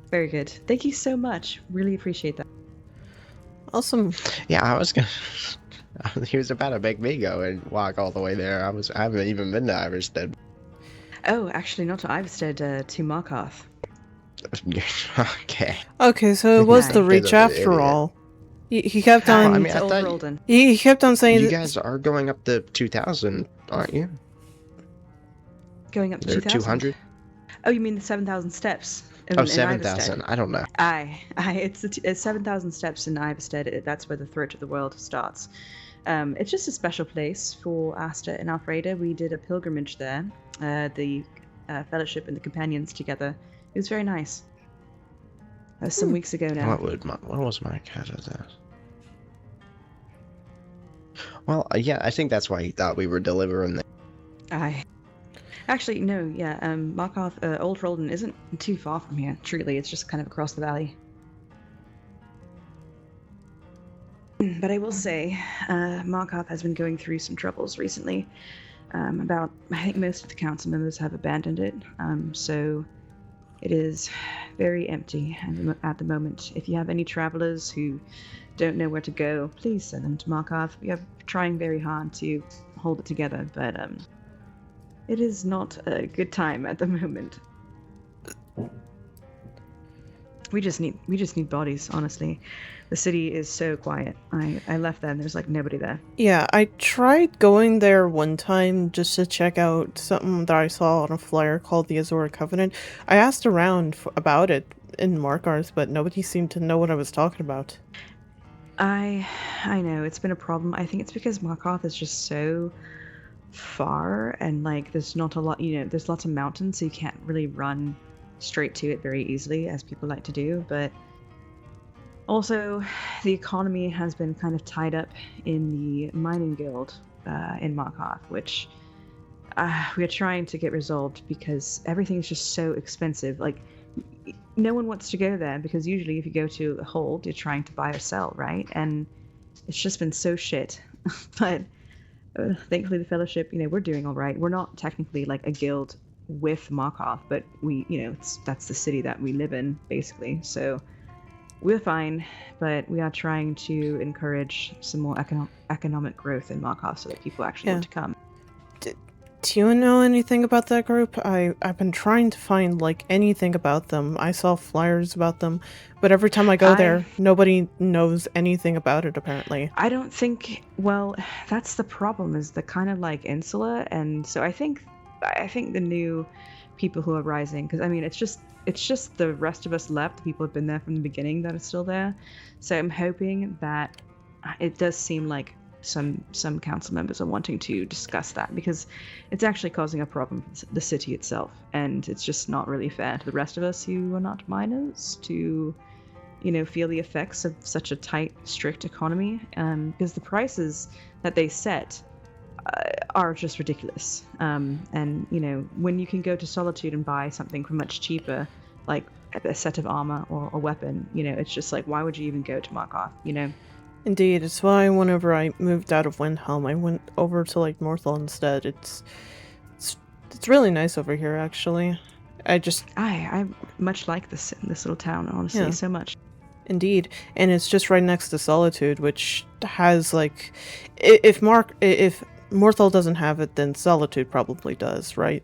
Very good. Thank you so much. Really appreciate that. Awesome. Yeah, I was gonna... He was about to make me go and walk all the way there. I haven't even been to Iverstead. Oh, actually not to Iverstead, to Markarth. Okay. Okay, so it was the Aye. reach after all. He kept on. Well, I mean, I Old thought Roldan. He kept on saying you that- guys are going up to 2,000, aren't you? Going up to They're 2,000? 200? Oh, you mean the 7,000 steps? Oh, 7,000. I don't know. Aye. It's 7,000 steps in Iverstead. That's where the throat of the world starts. It's just a special place for Asta and Alfreda. We did a pilgrimage there, the Fellowship and the Companions together. It was very nice. That was some weeks ago now. What was my cat of that? Well, yeah, I think that's why he thought we were delivering the... Aye. Actually, no, yeah, Markarth, Old Roldan isn't too far from here, truly. It's just kind of across the valley. But I will say, Markarth has been going through some troubles recently. I think most of the council members have abandoned it, so it is very empty at the moment. If you have any travelers who don't know where to go, please send them to Markarth. We are trying very hard to hold it together, but it is not a good time at the moment. We just need bodies, honestly. The city is so quiet. I left there and there's like nobody there. Yeah, I tried going there one time just to check out something that I saw on a flyer called the Azora Covenant. I asked around about it in Markarth, but nobody seemed to know what I was talking about. I know, it's been a problem. I think it's because Markarth is just so far and like there's not a lot, there's lots of mountains, so you can't really run straight to it very easily as people like to do, but also the economy has been kind of tied up in the mining guild in Markarth, which we are trying to get resolved because everything is just so expensive. Like, no one wants to go there because usually if you go to a hold, you're trying to buy or sell, right? And it's just been so shit. But thankfully the Fellowship, we're doing all right. We're not technically like a guild with Markarth, but we, that's the city that we live in, basically. So we're fine, but we are trying to encourage some more economic growth in Markarth so that people actually want to come. Do you know anything about that group? I've been trying to find, like, anything about them. I saw flyers about them, but every time I go there, nobody knows anything about it, apparently. I don't think, well, that's the problem, is the kind of, like, insular, and so I think the new people who are rising, because, I mean, it's just the rest of us left, the people who've been there from the beginning that are still there, so I'm hoping that it does seem like some council members are wanting to discuss that, because it's actually causing a problem for the city itself, and it's just not really fair to the rest of us who are not miners to, you know, feel the effects of such a tight, strict economy, because the prices that they set are just ridiculous. And, you know, when you can go to Solitude and buy something for much cheaper, like a set of armor or a weapon, you know, it's just like, why would you even go to Markarth, you know? Indeed, it's why whenever I moved out of Windhelm, I went over to, like, Morthal instead. It's really nice over here, actually. I much like this little town, honestly, so much. Indeed, and it's just right next to Solitude, which has, like, if Morthal doesn't have it, then Solitude probably does, right?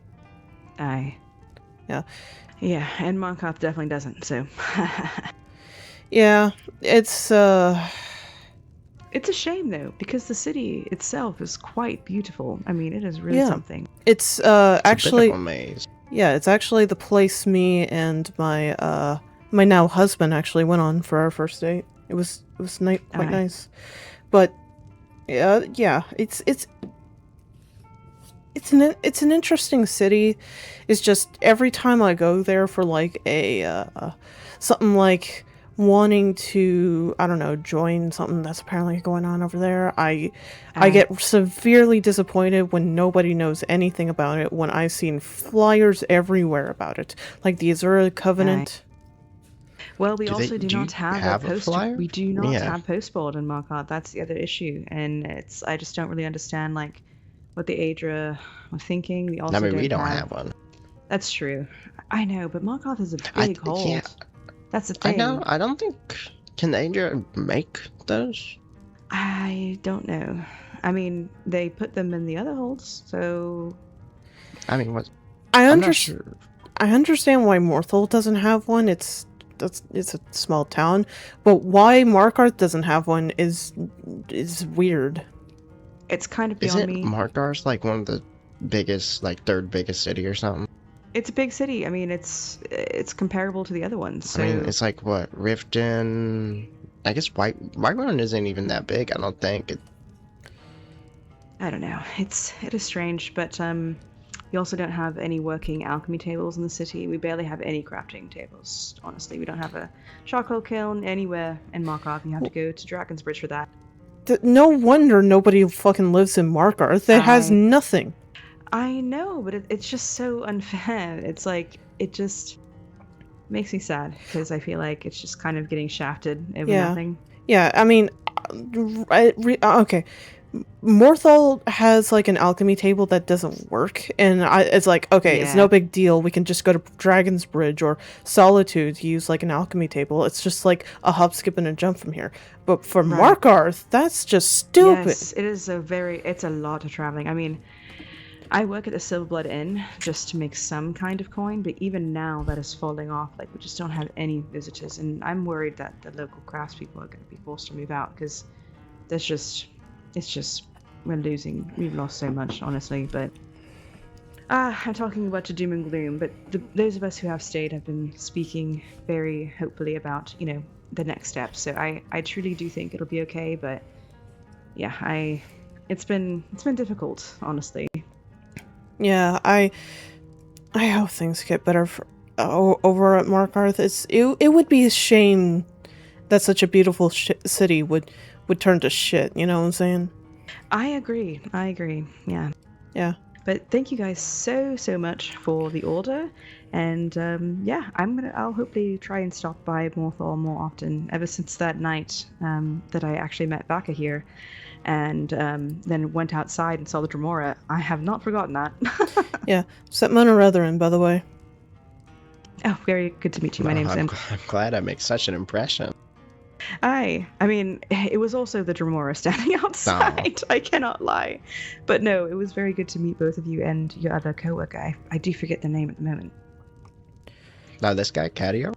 Aye. Yeah. Yeah, and Markarth definitely doesn't, so. Yeah, it's It's a shame, though, because the city itself is quite beautiful. I mean, it is really something. It's actually... It's a bit of a maze. Yeah, it's actually the place me and my now husband actually went on for our first date. It was quite nice. But yeah, it's an interesting city. It's just every time I go there for like a something like wanting to, I don't know, join something that's apparently going on over there, I get severely disappointed when nobody knows anything about it, when I've seen flyers everywhere about it, like the Azura Covenant. Well, we also do not have a flyer? We do not have postboard in Markarth. That's the other issue, and I just don't really understand like what the Aedra are thinking. We also we don't have one. That's true. I know, but Markarth is a big hold. Yeah. That's the thing. I know. I don't think... Can Aedra make those? I don't know. I mean, they put them in the other holds, so... I mean, what... I understand why Morthal doesn't have one. It's a small town, but why Markarth doesn't have one is weird. It's kind of beyond me. Isn't Markarth like one of the biggest, like third biggest city or something? It's a big city. I mean, it's comparable to the other ones. So... I mean, it's like what, Riften? I guess Whiterun isn't even that big. I don't think. I don't know. It is strange, but we also don't have any working alchemy tables in the city. We barely have any crafting tables. Honestly, we don't have a charcoal kiln anywhere in Markarth. You have to go to Dragon's Bridge for that. No wonder nobody fucking lives in Markarth. It has nothing. I know, but it's just so unfair. It's like, it just makes me sad, because I feel like it's just kind of getting shafted over nothing. Yeah, I mean, okay. Morthal has like an alchemy table that doesn't work, and it's like, okay, it's no big deal. We can just go to Dragon's Bridge or Solitude to use like an alchemy table. It's just like a hop, skip, and a jump from here. But for Markarth, that's just stupid. Yes, it is it's a lot of traveling. I mean, I work at the Silverblood Inn just to make some kind of coin, but even now that is falling off. Like, we just don't have any visitors, and I'm worried that the local craftspeople are going to be forced to move out, because we've lost so much, honestly. But I'm talking about to doom and gloom, but those of us who have stayed have been speaking very hopefully about, you know, the next steps. So I truly do think it'll be okay, but yeah, it's been difficult, honestly. Yeah, I hope things get better over at Markarth. It would be a shame that such a beautiful city would turn to shit, you know what I'm saying? I agree, yeah. Yeah. But thank you guys so much for the order, and yeah, I'll hopefully try and stop by Morthal more often, ever since that night that I actually met Baka here, and then went outside and saw the Dremora. I have not forgotten that. Yeah, Setmona Retherin, by the way. Oh, very good to meet you. My name's Em. I'm glad I make such an impression. I mean, it was also the Dremora standing outside. I cannot lie. But no, it was very good to meet both of you and your other coworker. I do forget the name at the moment. Now this guy, Cadio?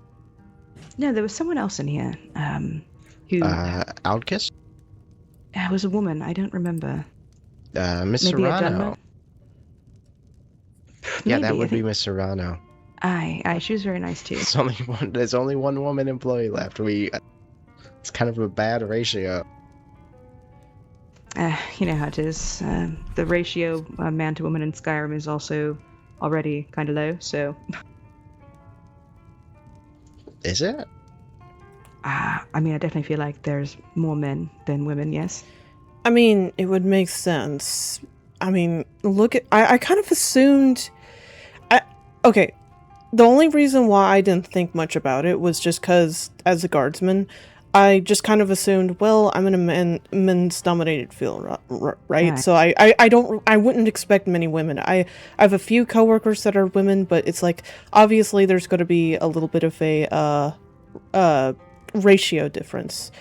No, there was someone else in here. Who? Outkiss? It was a woman. I don't remember. Miss Maybe a Serrano. Dunmer? Yeah, Maybe, that I would be think- Miss Serrano. Aye, she was very nice too. There's only one woman employee left. It's kind of a bad ratio. You know how it is. The ratio man to woman in Skyrim is also already kind of low, so. Is it? I mean, I definitely feel like there's more men than women, yes. I mean, it would make sense. I mean, I kind of assumed... Okay, the only reason why I didn't think much about it was just because, as a guardsman, I just kind of assumed, well, I'm in a men's dominated field, right? Right. So I wouldn't expect many women. I have a few coworkers that are women, but it's like, obviously there's going to be a little bit of a ratio difference.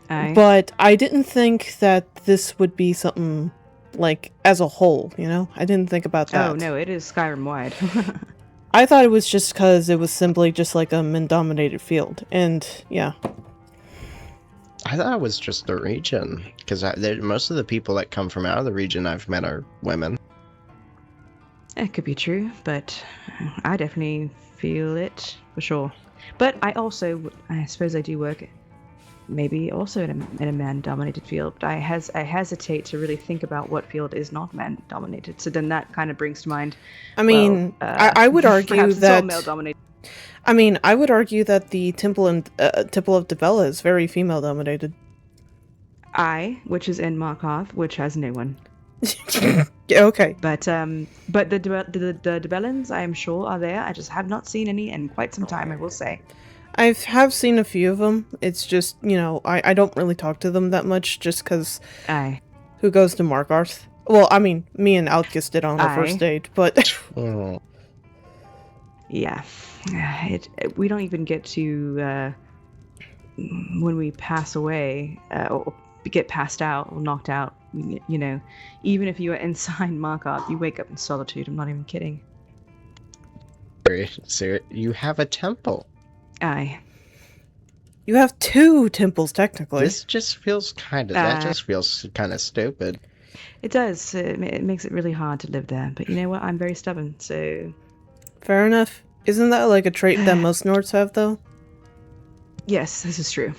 Aye. But I didn't think that this would be something, like, as a whole, you know? I didn't think about that. Oh, no, it is Skyrim-wide. I thought it was just because it was simply just like a men-dominated field, and yeah. I thought it was just the region, because most of the people that come from out of the region I've met are women. It could be true, but I definitely feel it for sure. But I suppose I do work maybe also in a man-dominated field, but I hesitate to really think about what field is not man-dominated. So then that kind of brings to mind. I mean, I would argue perhaps that. It's all male-dominated. I mean, I would argue that the Temple of Devella is very female-dominated. Which is in Markarth, which has no one. Yeah, okay. But the Debellans, I am sure, are there. I just have not seen any in quite some time, I will say. I have seen a few of them. It's just, you know, I don't really talk to them that much just because... Aye. Who goes to Markarth? Well, I mean, me and Alkis did on our first date, but... Yeah. We don't even get to... when we pass away, or get passed out or knocked out, you know, even if you are inside Markarth, you wake up in solitude. I'm not even kidding. So you have a temple. Aye. You have two temples, technically. This just feels that just feels kind of stupid. It does. It makes it really hard to live there. But you know what? I'm very stubborn, so... Fair enough. Isn't that like a trait that most Nords have, though? Yes, this is true.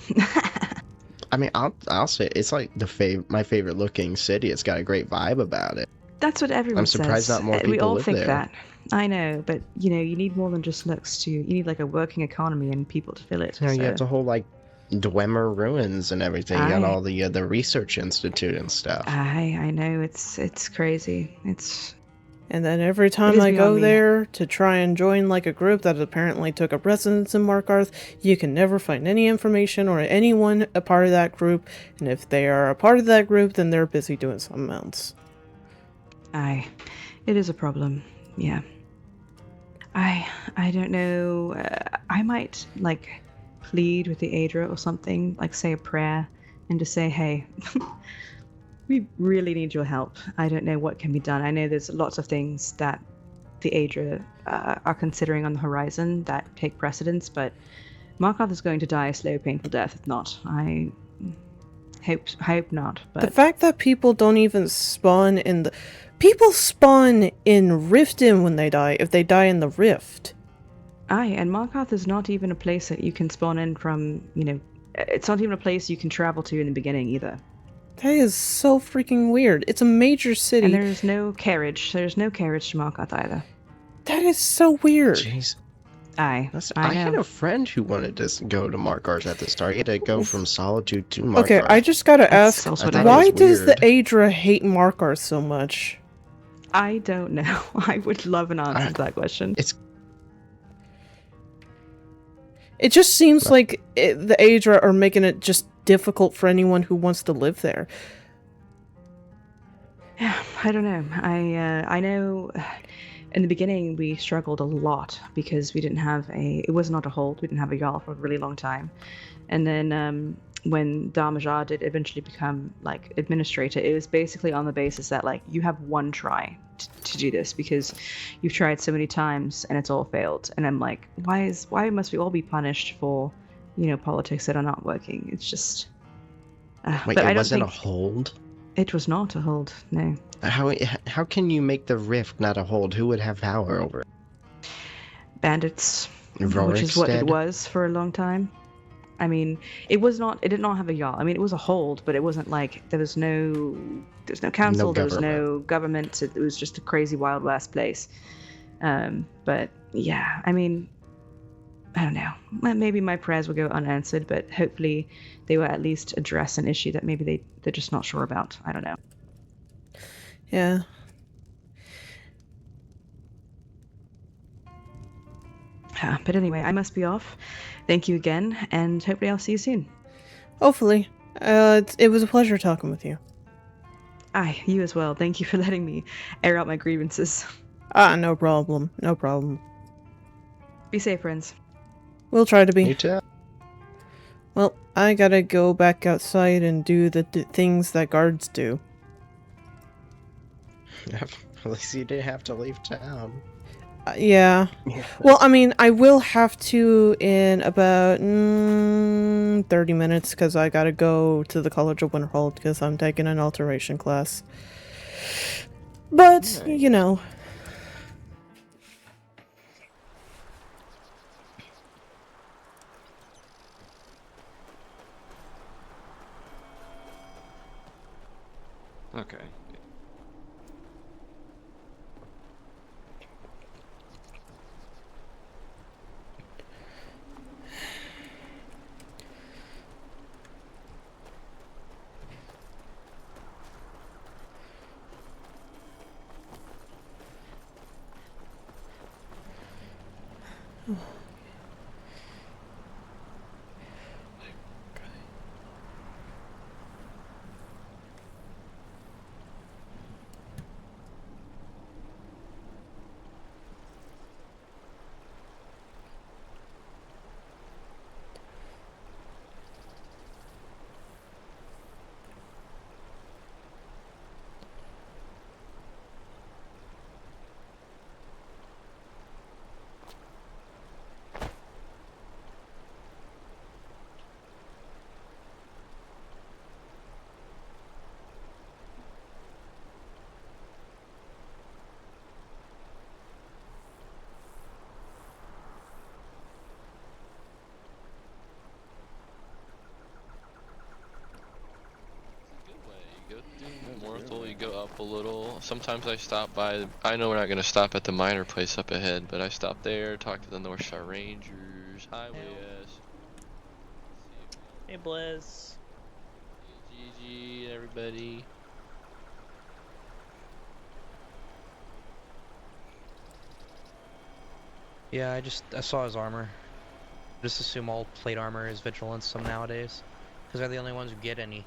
I mean, I'll say it's like my favorite looking city. It's got a great vibe about it. That's what everyone says. I'm surprised not more people We all live think there. that. I know, but you know, you need more than just looks you need like a working economy and people to fill it. You know, so. you have the whole like Dwemer ruins and everything. You got Aye. all the research institute and stuff. I know it's crazy. And then every It time is I go beyond me. there to try and join like a group that apparently took up residence in Markarth, you can never find any information or anyone a part of that group. And if they are a part of that group, then they're busy doing something else. Aye, it is a problem. Yeah. I don't know. I might like plead with the Aedra or something, like say a prayer, and just say, hey, we really need your help. I don't know what can be done. I know there's lots of things that the Aedra are considering on the horizon that take precedence, but Markarth is going to die a slow, painful death if not. I hope not. But The fact that people don't even spawn in the... People spawn in Riften when they die, if they die in the Rift. Aye, and Markarth is not even a place that you can spawn in from, you know, it's not even a place you can travel to in the beginning either. That is so freaking weird. It's a major city. And there's no carriage. There's no carriage to Markarth either. That is so weird. Jeez. Aye, I I had know. a friend who wanted to go to Markarth at the start. He had to go from Solitude to Markarth. Okay, I just gotta ask, also what I why thought. does the Weird. Aedra hate Markarth so much? I don't know. I would love an answer to that question. It just seems like the Aedra are making it just difficult for anyone who wants to live there. Yeah, I don't know. I know in the beginning we struggled a lot because we didn't have it was not a hold, we didn't have a Jarl for a really long time. And then when Damaja did eventually become like administrator, it was basically on the basis that like you have one try to do this because you've tried so many times and it's all failed. And I'm like, why must we all be punished for, you know, politics that are not working? It's just Wait, but it I don't wasn't a think hold? it was not a hold, no. How can you make the rift not a hold? Who would have power over it? Bandits, Rorik's which is what it dead? was for a long time. I mean, it did not have a Jarl. I mean, it was a hold, but it wasn't like there was no council, there was no government. It was just a crazy Wild West place. But yeah, I mean, I don't know. Maybe my prayers will go unanswered, but hopefully they will at least address an issue that maybe they're just not sure about. I don't know. Yeah. But anyway, I must be off. Thank you again, and hopefully I'll see you soon. Hopefully. It was a pleasure talking with you. Aye, you as well. Thank you for letting me air out my grievances. No problem. No problem. Be safe, friends. We'll try to be. You too. Well, I gotta go back outside and do the things that guards do. At least you didn't have to leave town. Yeah. Well, I mean, I will have to in about 30 minutes because I gotta go to the College of Winterhold because I'm taking an Alteration class. But, you know. Okay. Morthal, you go up a little. Sometimes I stop by. I know we're not gonna stop at the minor place up ahead, but I stop there, talk to the North Star Rangers. Hi, Wes. Hey, Blizz. GG, everybody. Yeah, I saw his armor. Just assume all plate armor is vigilance some nowadays, because they're the only ones who get any.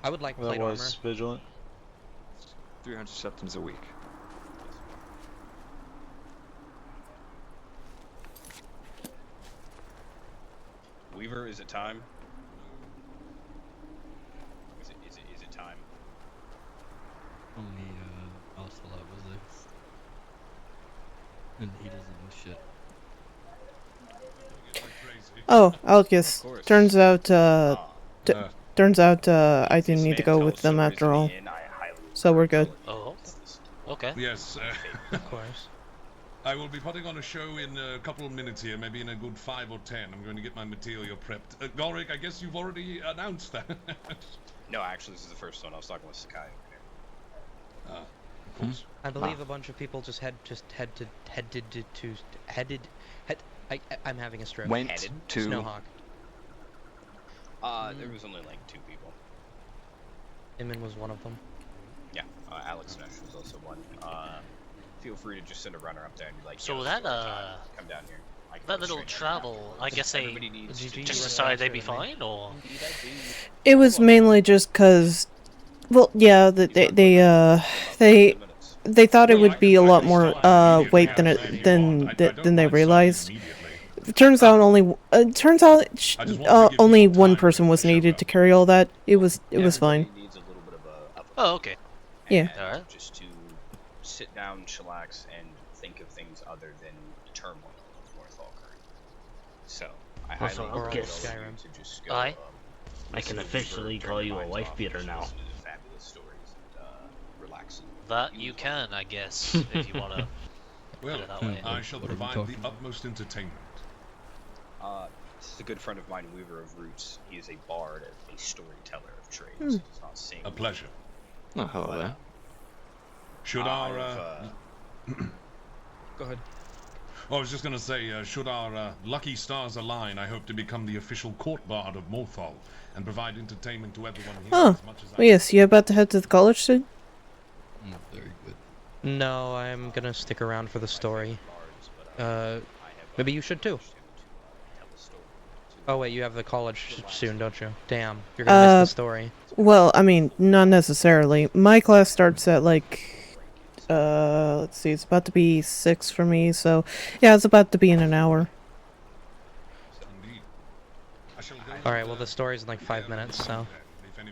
I would like plate armor. Vigilant. 300 septums a week. Weaver, is it time? Is it time? Only Ocelot was there. And he doesn't know shit. Oh, Alcus. Turns out, I didn't need to go with them after all. So we're good. Oh, okay. Yes, of course. I will be putting on a show in a couple of minutes here, maybe in a good 5 or 10. I'm going to get my material prepped. Golric, I guess you've already announced that. No, actually, this is the first one. I was talking with Sakai. Of course. I believe a bunch of people just I'm having a stroke. Went Headed to Snowhawk. There was only like 2 people. Imin was one of them. Yeah, Alex Nash was also one. Feel free to just send a runner up there and be like, So "Yo, that come down here." that little travel, I guess they just decided they'd be fine, or It was mainly just because, well, yeah, they they thought it would be a lot more weight than they realized. It turns out only only one person was needed to carry all that. It was fine. Oh, okay. Yeah. Alright. Just to sit down, chillax, and think of things other than the turmoil of Morthal currently. So, I highly Also, encourage okay. all of you to just go. Aye. I can officially call you a wife beater now. Listen to the fabulous stories and relax. That you can, I guess, if you wanna. Well, put it that way. I shall provide the utmost entertainment. This is a good friend of mine, Weaver of Roots. He is a bard, a storyteller of trades. Hmm. He's not sing. A pleasure. Oh, hello there. Should our Go ahead. I was just going to say, should our lucky stars align, I hope to become the official court bard of Morthal and provide entertainment to everyone here Oh, as much as I well, yes. You about to head to the college soon? Very good. No, I'm gonna stick around for the story. Maybe you should too. Oh wait, you have the college soon, don't you? Damn, you're gonna miss the story. Well, I mean, not necessarily. My class starts at like, let's see, it's about to be 6 for me, so yeah, it's about to be in an hour. Alright, well the story's in like 5 minutes, so.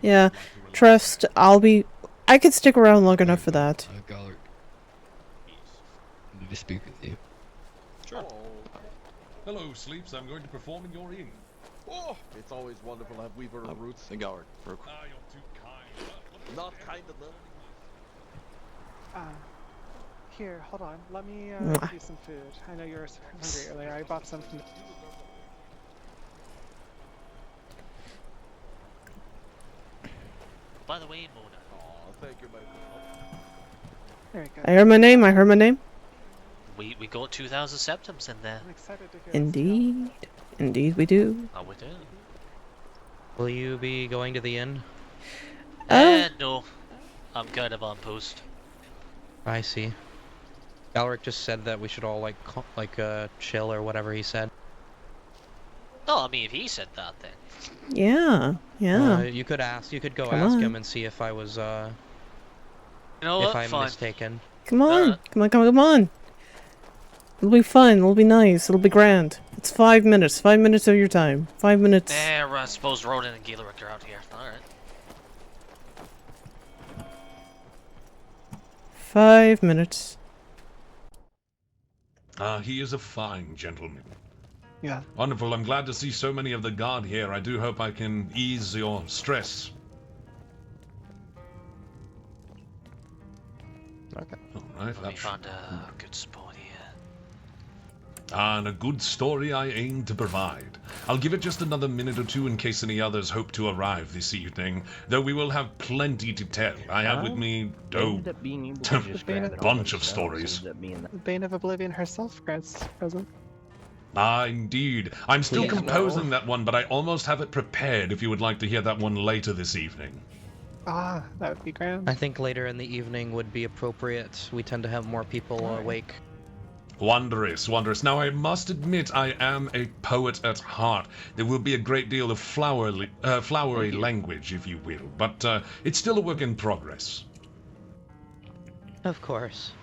Yeah, trust, I could stick around long enough for that. Gallard. I need to speak with you. Sure. Hello, Sleeps. I'm going to perform in your inn. Oh, it's always wonderful to have Weaver of Roots. Hey, Gallard. You're too kind. Not kind enough. Here, hold on. Let me Mwah. give you some food. I know you were hungry earlier. I bought some from. By the way, Mona. Oh, thank you, Michael. Very good. I heard my name. We got 2,000 septums in there. I'm excited to hear. Indeed. Indeed we do. Oh, we do. Will you be going to the inn? No. I'm kind of on post. I see. Alric just said that we should all chill or whatever he said. No, I mean if he said that, then. Yeah. You could ask. You could go Come ask on. him and see if I was You know if what? I'm Fine. mistaken. Come on. Come on. It'll be fun. It'll be nice. It'll be grand. It's 5 minutes. 5 minutes of your time. 5 minutes. I suppose Ronan and Gileric are out here. Alright. 5 minutes. He is a fine gentleman. Yeah. Wonderful. I'm glad to see so many of the guard here. I do hope I can ease your stress. Okay. Alright, We found a good spot here. And a good story I aim to provide. I'll give it just another minute or two in case any others hope to arrive this evening, though we will have plenty to tell. I have with me, a bunch of stories. The Bane of Oblivion herself grants present. Indeed. I'm still Please, composing no. that one, but I almost have it prepared if you would like to hear that one later this evening. That would be grand. I think later in the evening would be appropriate. We tend to have more people awake. Wondrous, wondrous. Now, I must admit I am a poet at heart. There will be a great deal of flowery language, if you will, but it's still a work in progress. Of course.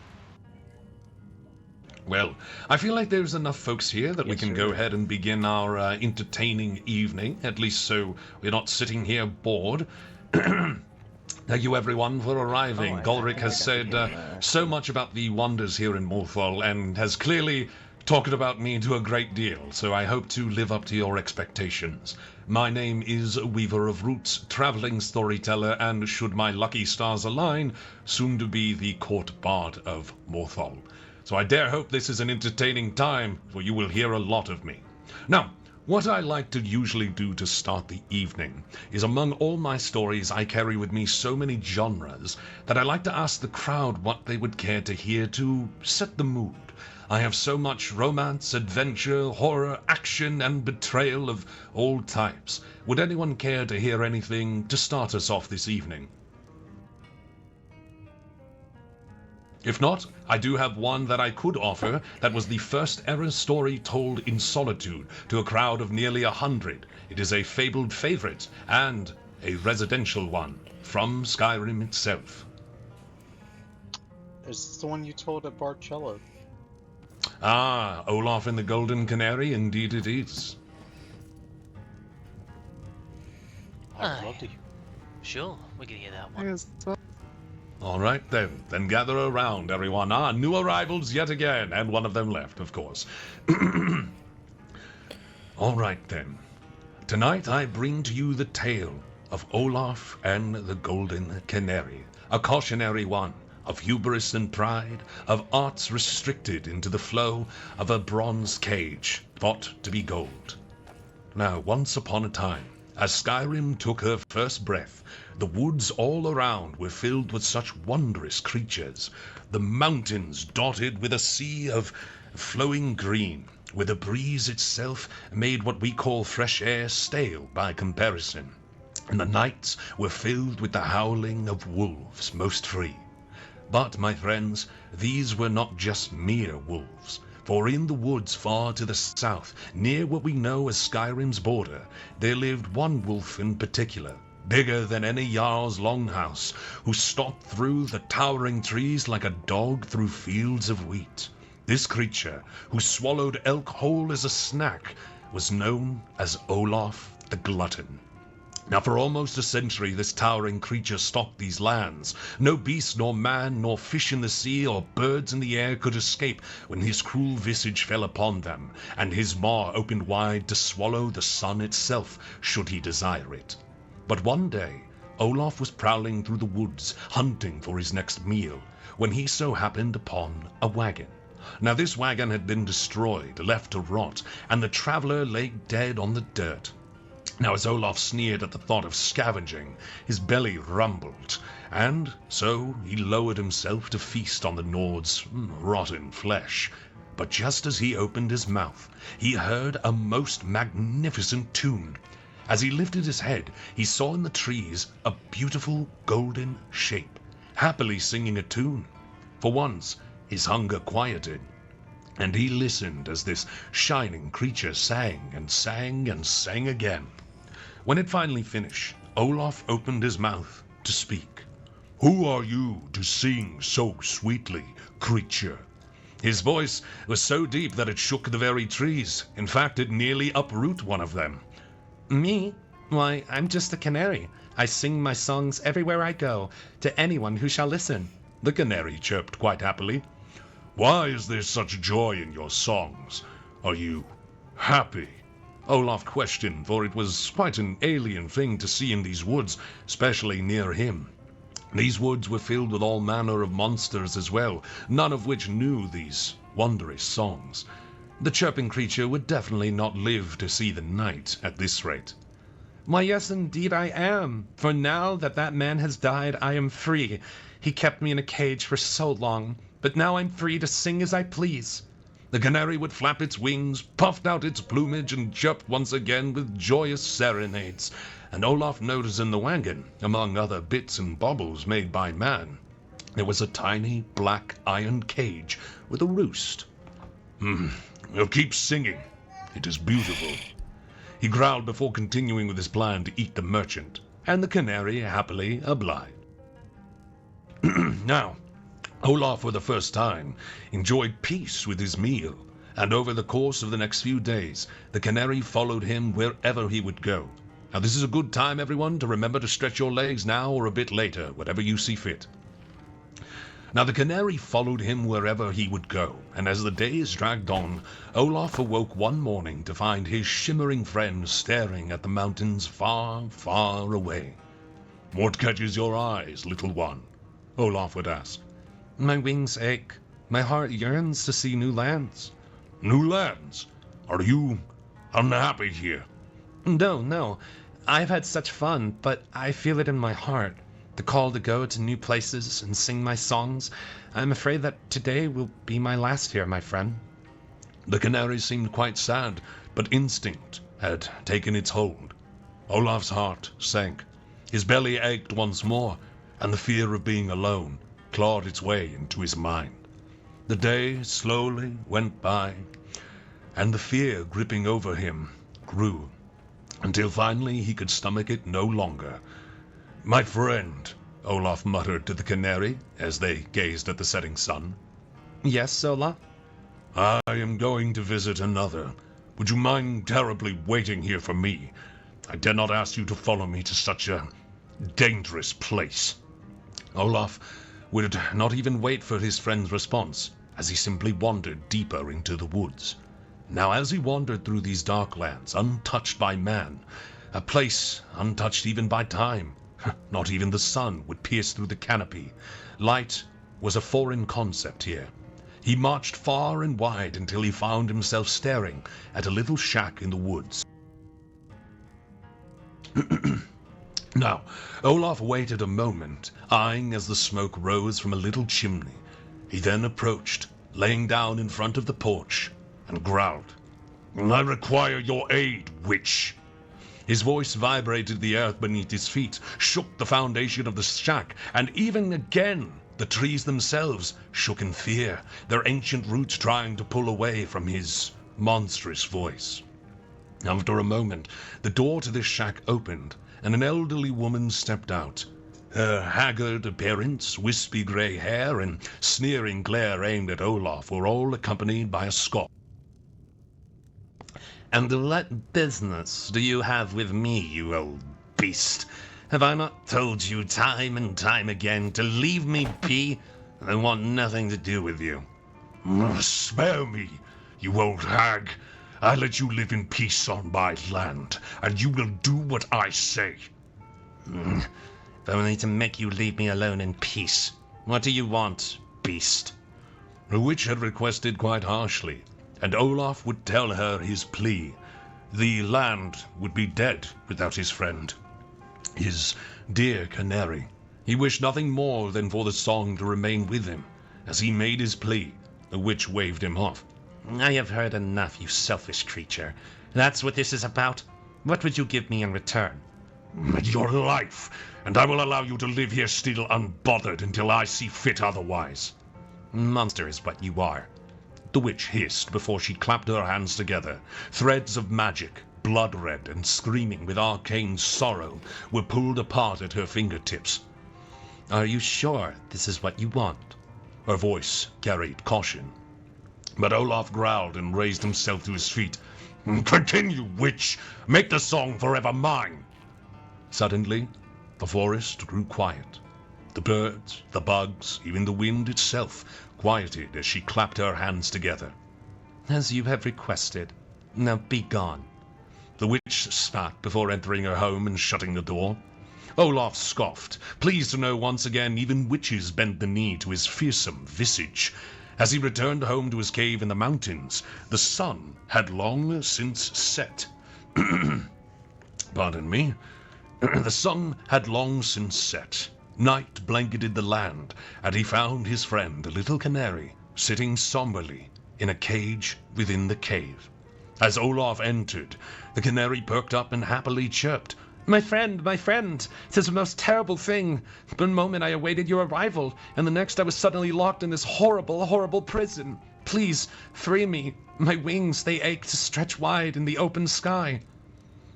Well, I feel like there's enough folks here that we can go ahead and begin our entertaining evening, at least so we're not sitting here bored. Thank you everyone for arriving. Golric has said so much about the wonders here in Morthal and has clearly talked about me to a great deal, so I hope to live up to your expectations. My name is Weaver of Roots, traveling storyteller, and should my lucky stars align, soon to be the court bard of Morthal. So I dare hope this is an entertaining time, for you will hear a lot of me. Now, what I like to usually do to start the evening is among all my stories I carry with me so many genres that I like to ask the crowd what they would care to hear to set the mood. I have so much romance, adventure, horror, action, and betrayal of all types. Would anyone care to hear anything to start us off this evening? If not, I do have one that I could offer that was the first ever story told in solitude to a crowd of nearly 100. It is a fabled favorite and a residential one from Skyrim itself. Is this the one you told at Barcello? Ah, Olaf and the Golden Canary, indeed it is. I would love to hear. Sure, we can hear that one. All right, then gather around, everyone. Ah, new arrivals yet again, and one of them left, of course. All right, then. Tonight I bring to you the tale of Olaf and the Golden Canary, a cautionary one of hubris and pride, of arts restricted into the flow of a bronze cage thought to be gold. Now, once upon a time, as Skyrim took her first breath, the woods all around were filled with such wondrous creatures, the mountains dotted with a sea of flowing green, where the breeze itself made what we call fresh air stale by comparison, and the nights were filled with the howling of wolves most free. But, my friends, these were not just mere wolves, for in the woods far to the south, near what we know as Skyrim's border, there lived one wolf in particular, bigger than any Jarl's longhouse, who stalked through the towering trees like a dog through fields of wheat. This creature, who swallowed elk whole as a snack, was known as Olaf the Glutton. Now for almost a century this towering creature stalked these lands. No beast nor man nor fish in the sea or birds in the air could escape when his cruel visage fell upon them, and his maw opened wide to swallow the sun itself, should he desire it. But one day Olaf was prowling through the woods, hunting for his next meal, when he so happened upon a wagon. Now this wagon had been destroyed, left to rot, and the traveler lay dead on the dirt. Now as Olaf sneered at the thought of scavenging, his belly rumbled, and so he lowered himself to feast on the Nord's rotten flesh. But just as he opened his mouth, he heard a most magnificent tune. As he lifted his head, he saw in the trees a beautiful golden shape, happily singing a tune. For once, his hunger quieted, and he listened as this shining creature sang and sang and sang again. When it finally finished, Olaf opened his mouth to speak. "Who are you to sing so sweetly, creature?" His voice was so deep that it shook the very trees. In fact, it nearly uprooted one of them. "Me? Why, I'm just a canary. I sing my songs everywhere I go, to anyone who shall listen," the canary chirped quite happily. "Why is there such joy in your songs? Are you happy?" Olaf questioned, for it was quite an alien thing to see in these woods, especially near him. These woods were filled with all manner of monsters as well, none of which knew these wondrous songs. The chirping creature would definitely not live to see the night at this rate. "Why, yes, indeed I am. For now that that man has died, I am free. He kept me in a cage for so long, but now I'm free to sing as I please." The canary would flap its wings, puffed out its plumage, and chirped once again with joyous serenades. And Olaf noticed in the wagon, among other bits and baubles made by man, there was a tiny black iron cage with a roost. "Well, keep singing. It is beautiful," he growled before continuing with his plan to eat the merchant, and the canary happily obliged. Now, Olaf, for the first time, enjoyed peace with his meal, and over the course of the next few days, the canary followed him wherever he would go. Now, this is a good time, everyone, to remember to stretch your legs now or a bit later, whatever you see fit. Now, the canary followed him wherever he would go, and as the days dragged on, Olaf awoke one morning to find his shimmering friend staring at the mountains far, far away. "What catches your eyes, little one?" Olaf would ask. "My wings ache. My heart yearns to see new lands." "New lands? Are you unhappy here?" No. I've had such fun, but I feel it in my heart. The call to go to new places and sing my songs. I'm afraid that today will be my last here, my friend." The canary seemed quite sad, but instinct had taken its hold. Olaf's heart sank. His belly ached once more, and the fear of being alone clawed its way into his mind. The day slowly went by, and the fear gripping over him grew, until finally he could stomach it no longer. "My friend, Olaf muttered to the canary as they gazed at the setting sun. Yes, Olaf? I am going to visit another. Would you mind terribly waiting here for me? I dare not ask you to follow me to such a dangerous place. Olaf would not even wait for his friend's response, as he simply wandered deeper into the woods. Now as he wandered through these dark lands, untouched by man, a place untouched even by time, not even the sun would pierce through the canopy. Light was a foreign concept here. He marched far and wide until he found himself staring at a little shack in the woods. Now, Olaf waited a moment, eyeing as the smoke rose from a little chimney. He then approached, laying down in front of the porch, and growled, "I require your aid, witch." His voice vibrated the earth beneath his feet, shook the foundation of the shack, and even again the trees themselves shook in fear, their ancient roots trying to pull away from his monstrous voice. After a moment, the door to this shack opened, and an elderly woman stepped out. Her haggard appearance, wispy grey hair, and sneering glare aimed at Olaf were all accompanied by a scoff. "And what business do you have with me, you old beast? Have I not told you time and time again to leave me be? I want nothing to do with you." "Spare me, you old hag. I let you live in peace on my land, and you will do what I say." "If only to make you leave me alone in peace. What do you want, beast?" The witch had requested quite harshly, and Olaf would tell her his plea. The land would be dead without his friend, his dear canary. He wished nothing more than for the song to remain with him. As he made his plea, the witch waved him off. "I have heard enough, you selfish creature. That's what this is about? What would you give me in return?" "Your life, and I will allow you to live here still unbothered until I see fit otherwise." "Monster is what you are," the witch hissed before she clapped her hands together. Threads of magic, blood red and screaming with arcane sorrow, were pulled apart at her fingertips. "Are you sure this is what you want?" Her voice carried caution. But Olaf growled and raised himself to his feet. "Continue, witch! Make the song forever mine!" Suddenly, the forest grew quiet. The birds, the bugs, even the wind itself quieted as she clapped her hands together. "As you have requested. Now be gone." The witch spat before entering her home and shutting the door. Olaf scoffed, pleased to know once again even witches bent the knee to his fearsome visage. As he returned home to his cave in the mountains, the sun had long since set. Pardon me. The sun had long since set. Night blanketed the land, and he found his friend, the little canary, sitting somberly in a cage within the cave. As Olaf entered, the canary perked up and happily chirped. My friend, 'tis a most terrible thing. One moment I awaited your arrival, and the next I was suddenly locked in this horrible, horrible prison. Please, free me. My wings, they ache to stretch wide in the open sky."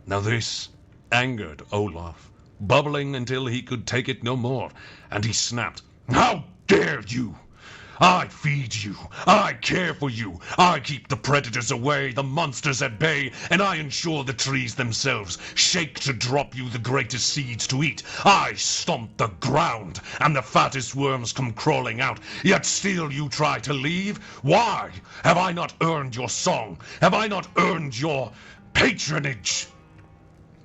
Now this angered Olaf, bubbling until he could take it no more, and he snapped, "How dare you! I feed you, I care for you, I keep the predators away, the monsters at bay, and I ensure the trees themselves shake to drop you the greatest seeds to eat. I stomp the ground, and the fattest worms come crawling out, yet still you try to leave? Why? Have I not earned your song? Have I not earned your patronage?"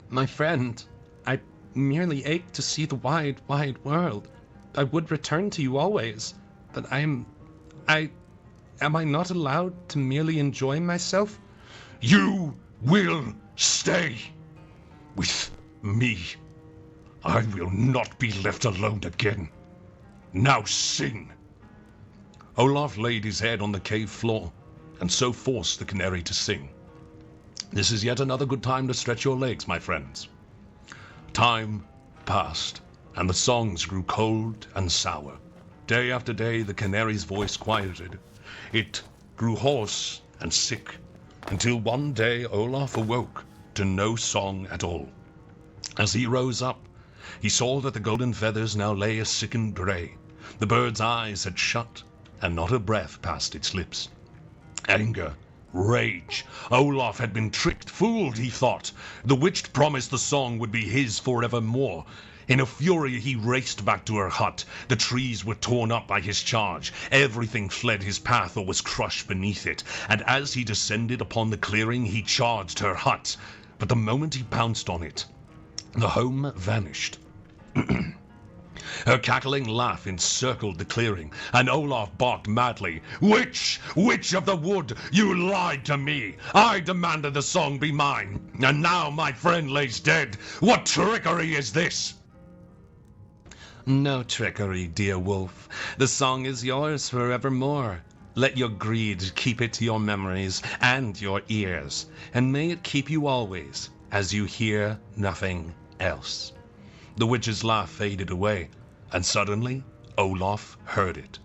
"My friend, I merely ache to see the wide, wide world. I would return to you always, but am I not allowed to merely enjoy myself?" "You will stay with me. I will not be left alone again. Now sing." Olaf laid his head on the cave floor, and so forced the canary to sing. This is yet another good time to stretch your legs, my friends. Time passed, and the songs grew cold and sour. Day after day, the canary's voice quieted. It grew hoarse and sick, until one day Olaf awoke to no song at all. As he rose up, He saw that the golden feathers now lay a sickened grey. The bird's eyes had shut, and not a breath passed its lips. Anger, rage. Olaf had been tricked, fooled, he thought. The witch promised the song would be his forevermore. In a fury he raced back to her hut. The trees were torn up by his charge. Everything fled his path or was crushed beneath it. And as he descended upon the clearing, he charged her hut. But the moment he pounced on it, the home vanished. Her cackling laugh encircled the clearing, and Olaf barked madly. Witch! Witch of the wood! You lied to me! I demanded the song be mine, and now my friend lays dead! What trickery is this? No trickery, dear wolf. The song is yours forevermore. Let your greed keep it to your memories and your ears, and may it keep you always, as you hear nothing else. The witch's laugh faded away, and suddenly Olaf heard it.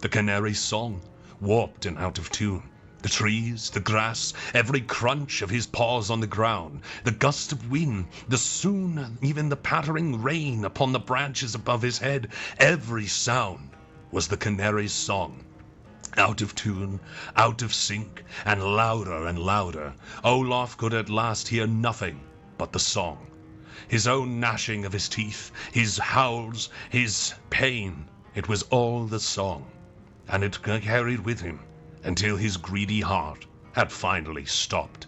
The canary's song, warped and out of tune. The trees, the grass, every crunch of his paws on the ground, the gust of wind, the soon even the pattering rain upon the branches above his head, every sound was the canary's song. Out of tune, out of sync, and louder, Olaf could at last hear nothing but the song. His own gnashing of his teeth, his howls, his pain, it was all the song, and it carried with him until his greedy heart had finally stopped.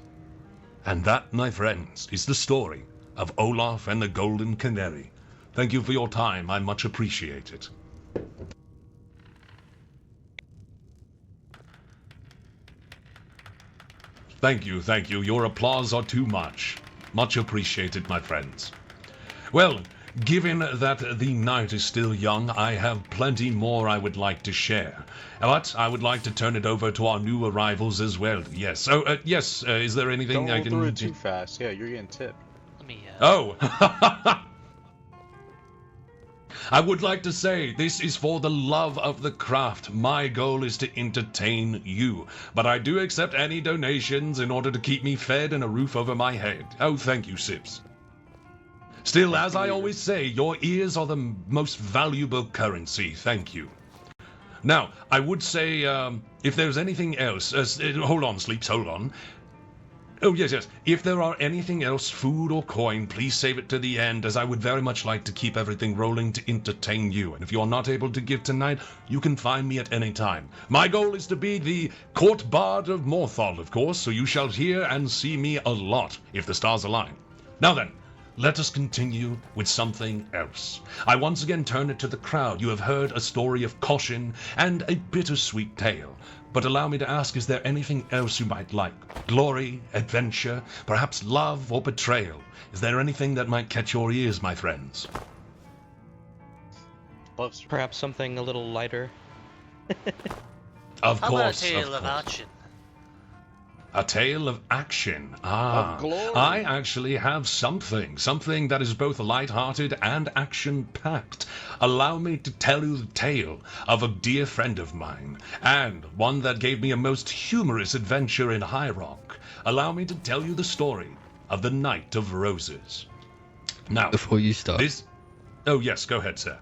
And that, my friends, is the story of Olaf and the Golden Canary. Thank you for your time, I much appreciate it. Thank you, your applause are too much. Much appreciated, my friends. Well, given that the night is still young, I have plenty more I would like to share. But I would like to turn it over to our new arrivals as well. Yes. Yes. Is there anything Don't I can do it too fast. Yeah, you're getting tipped. Let me. Oh. I would like to say this is for the love of the craft. My goal is to entertain you, but I do accept any donations in order to keep me fed and a roof over my head. Oh, thank you, Sips. Still, as I always say, your ears are the most valuable currency. Thank you. Now, I would say, if there's anything else... hold on, Sleeps, hold on. Oh, yes. If there are anything else, food or coin, please save it to the end, as I would very much like to keep everything rolling to entertain you. And if you are not able to give tonight, you can find me at any time. My goal is to be the court bard of Morthal, of course, so you shall hear and see me a lot, if the stars align. Now then, let us continue with something else. I once again turn it to the crowd. You have heard a story of caution and a bittersweet tale. But allow me to ask, is there anything else you might like? Glory, adventure, perhaps love or betrayal? Is there anything that might catch your ears, my friends? Perhaps something a little lighter. Of How about a course, tale of of course. action? A tale of action. Of glory. I actually have something that is both light-hearted and action-packed. Allow me to tell you the tale of a dear friend of mine, and one that gave me a most humorous adventure in High Rock. Allow me to tell you the story of the Knight of Roses. Now, before you start, oh yes, go ahead, sir.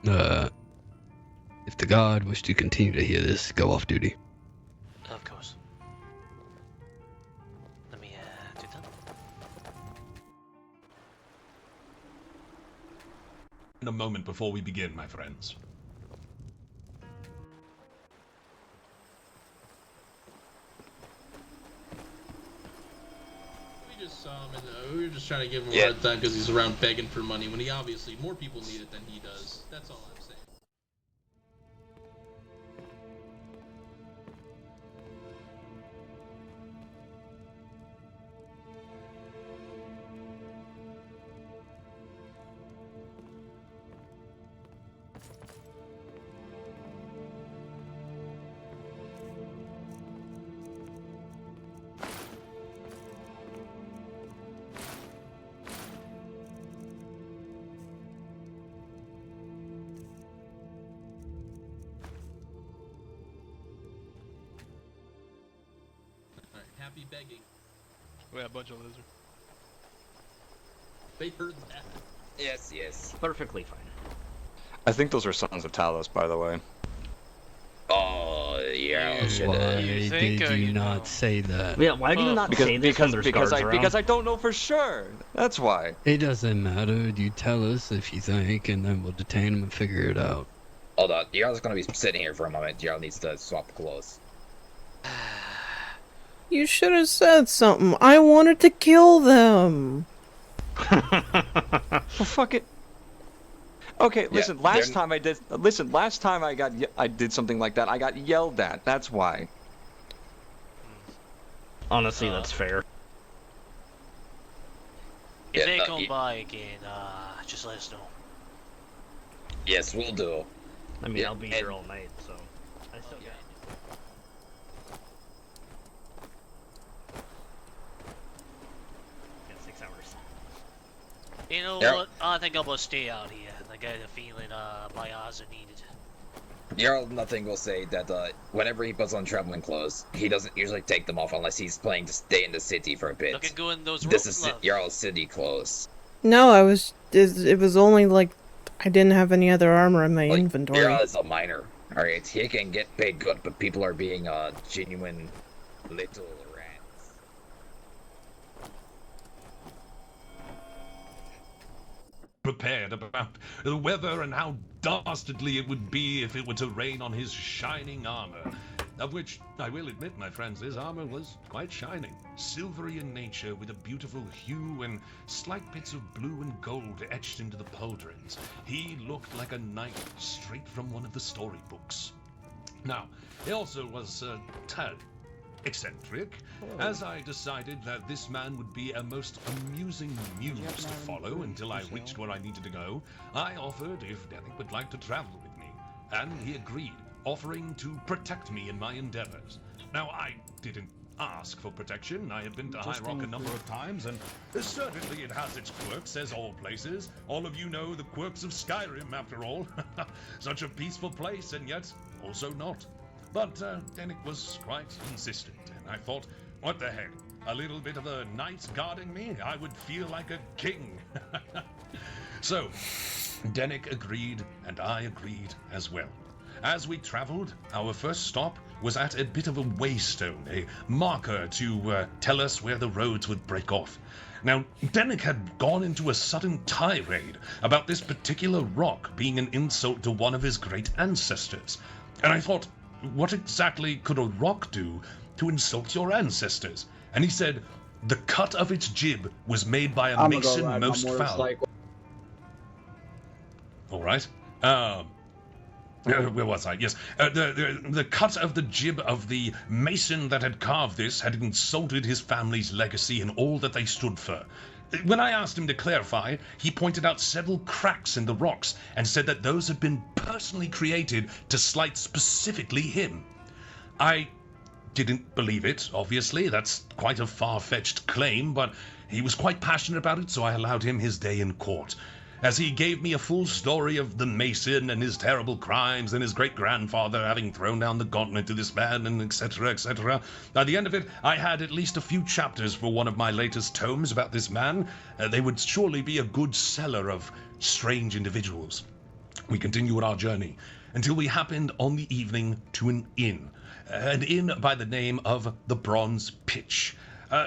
If the guard wish to continue to hear this, go off duty. Of course. Let me do that. In a moment before we begin, my friends. We just saw him, and we were just trying to give him a hard time because he's around begging for money when he obviously more people need it than he does. That's all I'm saying. Happy begging. We had a bunch of lizards. They heard that. Yes, yes. Perfectly fine. I think those are sons of Talos, by the way. Oh, yeah. Why did you not say that? Yeah, why do you not say this when there's guards around? Because I don't know for sure. That's why. It doesn't matter. You tell us if you think, and then we'll detain him and figure it out. Hold on, Jarl's gonna be sitting here for a moment. Jarl needs to swap clothes. You should have said something. I wanted to kill them. Well, fuck it. Okay, listen. Yeah, last time I did something like that. I got yelled at. That's why. Honestly, that's fair. If they come by again, just let us know. Yes, we'll do. I mean, I'll be here all night, so I still got. Got 6 hours. You know what? I think I'm gonna stay out here. I got a feeling my eyes are needed. Jarl nothing will say that whenever he puts on traveling clothes, he doesn't usually take them off unless he's planning to stay in the city for a bit. Looking good in those This robes, is Jarl's city clothes. No, it was only like I didn't have any other armor in my inventory. Jarl is a miner. Alright, he can get paid good, but people are being genuine little rats. Prepared about the weather and how dastardly it would be if it were to rain on his shining armor. Of which, I will admit, my friends, his armor was quite shining. Silvery in nature, with a beautiful hue and slight bits of blue and gold etched into the pauldrons. He looked like a knight straight from one of the storybooks. Now, he also was a tad eccentric, as I decided that this man would be a most amusing muse to follow until I reached where I needed to go. I offered if Derek would like to travel with me, and he agreed, offering to protect me in my endeavors. Now, I didn't ask for protection. I have been to High Rock a number of times, and certainly it has its quirks, as all places. All of you know the quirks of Skyrim, after all. Such a peaceful place, and yet also not. But Denick was quite insistent, and I thought, what the heck? A little bit of a knight guarding me? I would feel like a king. So, Denick agreed, and I agreed as well. As we traveled, our first stop was at a bit of a waystone, a marker to tell us where the roads would break off. Now, Denick had gone into a sudden tirade about this particular rock being an insult to one of his great ancestors. And I thought, what exactly could a rock do to insult your ancestors? And he said, the cut of its jib was made by a mason most foul. All right. Where was I? Yes. The cut of the jib of the mason that had carved this had insulted his family's legacy and all that they stood for. When I asked him to clarify, he pointed out several cracks in the rocks and said that those had been personally created to slight specifically him. I didn't believe it, obviously. That's quite a far-fetched claim, but he was quite passionate about it, so I allowed him his day in court. As he gave me a full story of the Mason and his terrible crimes and his great-grandfather having thrown down the gauntlet to this man and etc., etc. By the end of it, I had at least a few chapters for one of my latest tomes about this man. They would surely be a good seller of strange individuals. We continued our journey until we happened on the evening to an inn by the name of the Bronze Pitch.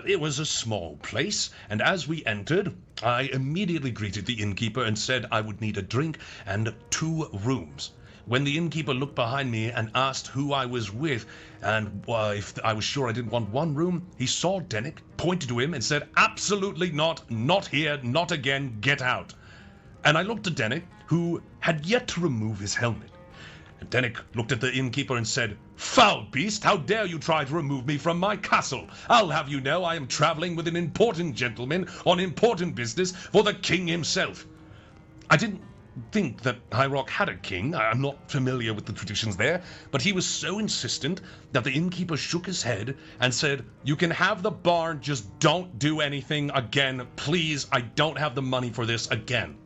It was a small place, and as we entered, I immediately greeted the innkeeper and said I would need a drink and 2 rooms. When the innkeeper looked behind me and asked who I was with, and if I was sure I didn't want 1 room, he saw Denick, pointed to him, and said, absolutely not here, not again, get out. And I looked at Denick, who had yet to remove his helmet. And Denick looked at the innkeeper and said, foul beast, how dare you try to remove me from my castle? I'll have you know I am traveling with an important gentleman on important business for the king himself. I didn't think that High Rock had a king. I'm not familiar with the traditions there, but he was so insistent that the innkeeper shook his head and said, you can have the barn, just don't do anything again. Please, I don't have the money for this again.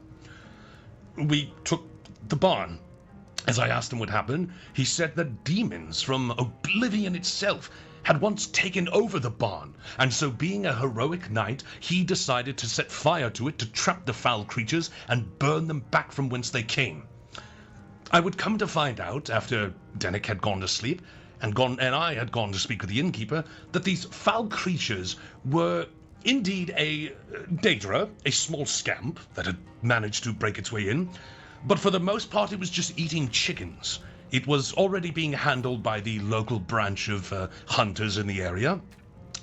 We took the barn. As I asked him what happened, he said that demons from Oblivion itself had once taken over the barn, and so being a heroic knight, he decided to set fire to it to trap the foul creatures and burn them back from whence they came. I would come to find out, after Dennick had gone to sleep, and I had gone to speak with the innkeeper, that these foul creatures were indeed a Daedra, a small scamp that had managed to break its way in, but for the most part it was just eating chickens. It was already being handled by the local branch of hunters in the area,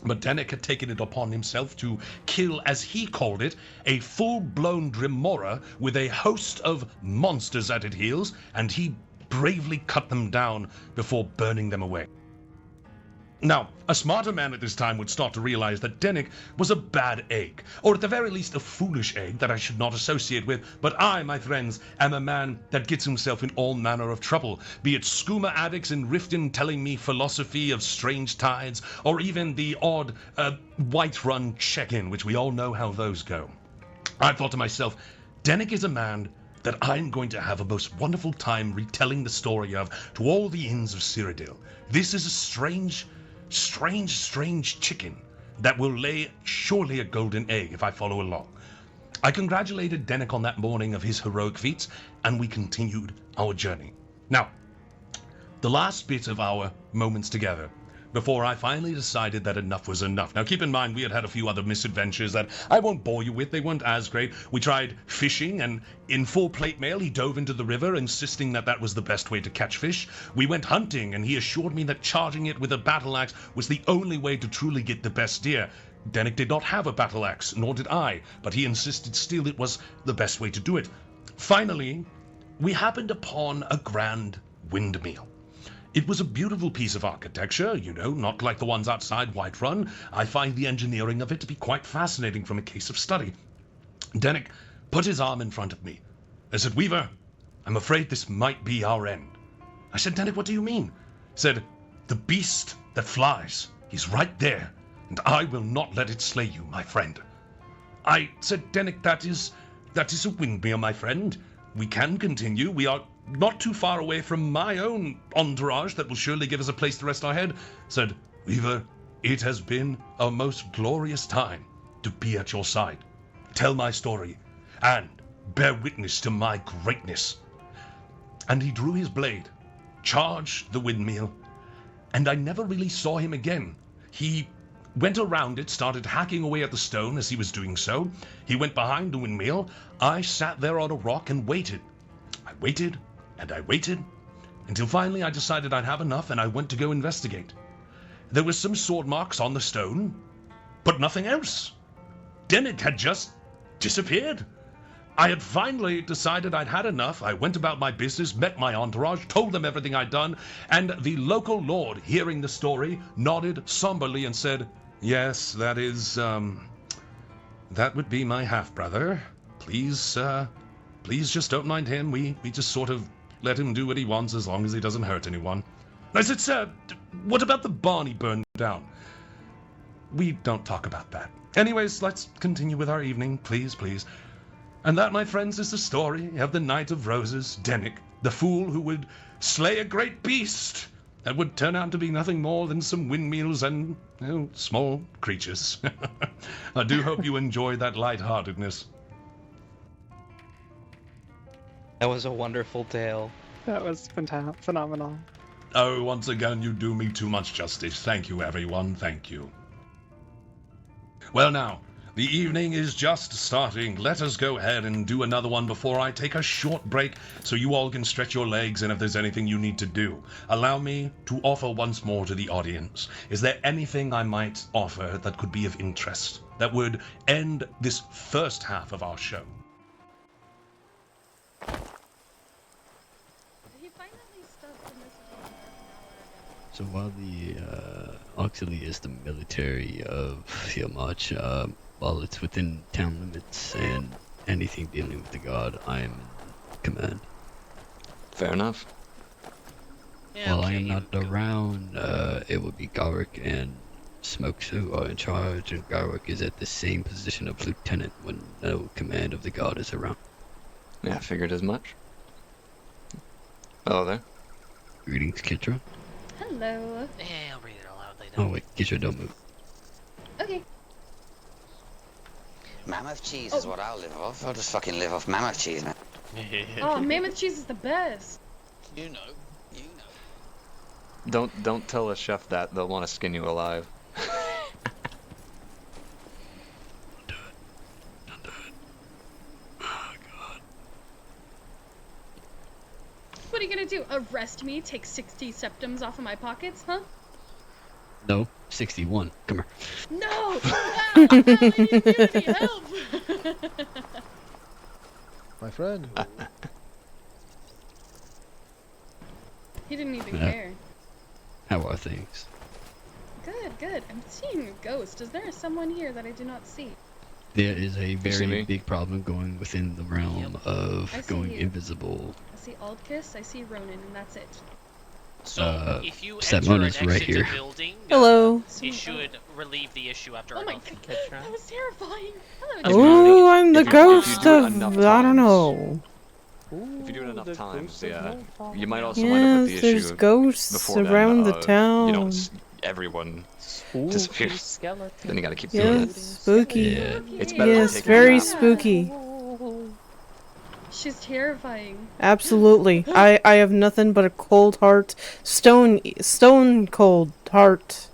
but Dennick had taken it upon himself to kill, as he called it, a full-blown Dremora with a host of monsters at its heels, and he bravely cut them down before burning them away. Now, a smarter man at this time would start to realize that Dennick was a bad egg, or at the very least a foolish egg that I should not associate with, but I, my friends, am a man that gets himself in all manner of trouble, be it skooma addicts in Riften telling me philosophy of strange tides, or even the odd Whiterun check-in, which we all know how those go. I thought to myself, Dennick is a man that I'm going to have a most wonderful time retelling the story of to all the inns of Cyrodiil. This is a strange chicken that will lay surely a golden egg if I follow along. I congratulated Dennick on that morning of his heroic feats, and we continued our journey. Now, the last bit of our moments together, before I finally decided that enough was enough. Now keep in mind, we had had a few other misadventures that I won't bore you with, they weren't as great. We tried fishing, and in full plate mail he dove into the river, insisting that that was the best way to catch fish. We went hunting, and he assured me that charging it with a battle axe was the only way to truly get the best deer. Dennick did not have a battle axe, nor did I, but he insisted still it was the best way to do it. Finally, we happened upon a grand windmill. It was a beautiful piece of architecture, you know, not like the ones outside Whiterun. I find the engineering of it to be quite fascinating from a case of study. Dennick put his arm in front of me and said, "Weaver, I'm afraid this might be our end." I said, "Dennick, what do you mean?" He said, "The beast that flies, he's right there, and I will not let it slay you, my friend." I said, "Dennick, that is a windmill, my friend. We can continue. We are not too far away from my own entourage that will surely give us a place to rest our head." Said, "Weaver, it has been a most glorious time to be at your side. Tell my story, and bear witness to my greatness." And he drew his blade, charged the windmill, and I never really saw him again. He went around it, started hacking away at the stone as he was doing so. He went behind the windmill. I sat there on a rock and waited. I waited, and I waited, until finally I decided I'd have enough, and I went to go investigate. There were some sword marks on the stone, but nothing else. Dennick had just disappeared. I had finally decided I'd had enough. I went about my business, met my entourage, told them everything I'd done, and the local lord, hearing the story, nodded somberly and said, "Yes, that is, that would be my half-brother. Please just don't mind him. We just sort of let him do what he wants as long as he doesn't hurt anyone." And I said, "Sir, what about the barn he burned down?" "We don't talk about that. Anyways, let's continue with our evening, please." And that, my friends, is the story of the Knight of Roses, Dennick, the fool who would slay a great beast that would turn out to be nothing more than some windmills and, small creatures. I do hope you enjoy that lightheartedness. That was a wonderful tale. That was phenomenal. Oh, once again, you do me too much justice. Thank you, everyone. Thank you. Well, now, the evening is just starting. Let us go ahead and do another one before I take a short break so you all can stretch your legs and if there's anything you need to do. Allow me to offer once more to the audience. Is there anything I might offer that could be of interest that would end this first half of our show? So while the auxiliary is the military of Tiamat, while it's within town limits and anything dealing with the god, I am in command. Fair enough. Yeah, while I am not around, it would be Garrick and Smokes who are in charge, and Garrick is at the same position of lieutenant when no command of the god is around. Yeah, I figured as much. Hello there. Greetings, Kitra. Hello. Yeah, I'll read it aloud then. Oh wait, get your don't move. Okay. Mammoth cheese is what I'll live off. I'll just fucking live off mammoth cheese, man. Oh, mammoth cheese is the best. You know. Don't tell a chef that. They'll want to skin you alive. What are you gonna do? Arrest me? Take 60 septums off of my pockets? Huh? No, 61. Come here. No! I need help! My friend. He didn't even care. How are things? Good, good. I'm seeing a ghost. Is there someone here that I do not see? There is a see very me? big problem going within the realm of I see going you. invisible. I see Aldkiss, I see Ronan, and that's it. So, if you enter Samona's and right exit here. a building, Hello. it should relieve the issue after Oh a my month. god, that was terrifying. Hello, Oh, I'm the if you ghost do it of enough I don't times- know. If you do it enough times, yeah, you might also wind up with the Yes, issue. there's ghosts before around then, the town. You know, everyone disappears. Skeleton. Then you gotta keep doing Yeah, it. spooky. Yeah. It's better than Yes, taking a very nap. spooky. She's terrifying. Absolutely. I have nothing but a cold heart, stone cold heart,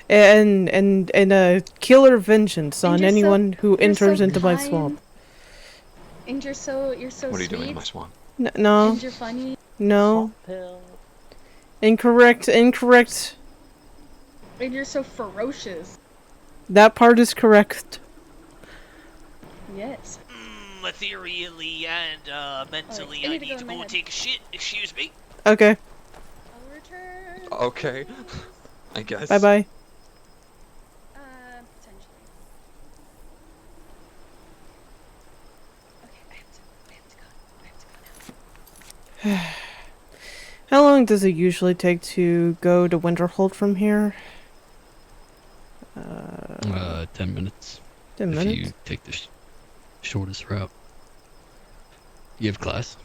and a killer vengeance And on you're so- anyone who you're enters so into my kind. swamp. And you're so What are you sweet. doing, my swan? No, And you're funny. no, Pill. incorrect. And you're so ferocious. That part is correct. Yes. Ethereally and mentally, I I need to need go to in my go and head. take a shit. Excuse me. Okay. I'll return. Okay. I guess. Bye bye. Potentially. Okay, I have to go. How long does it usually take to go to Winterhold from here? 10 minutes. 10 if minutes? you take the shortest route. You have class?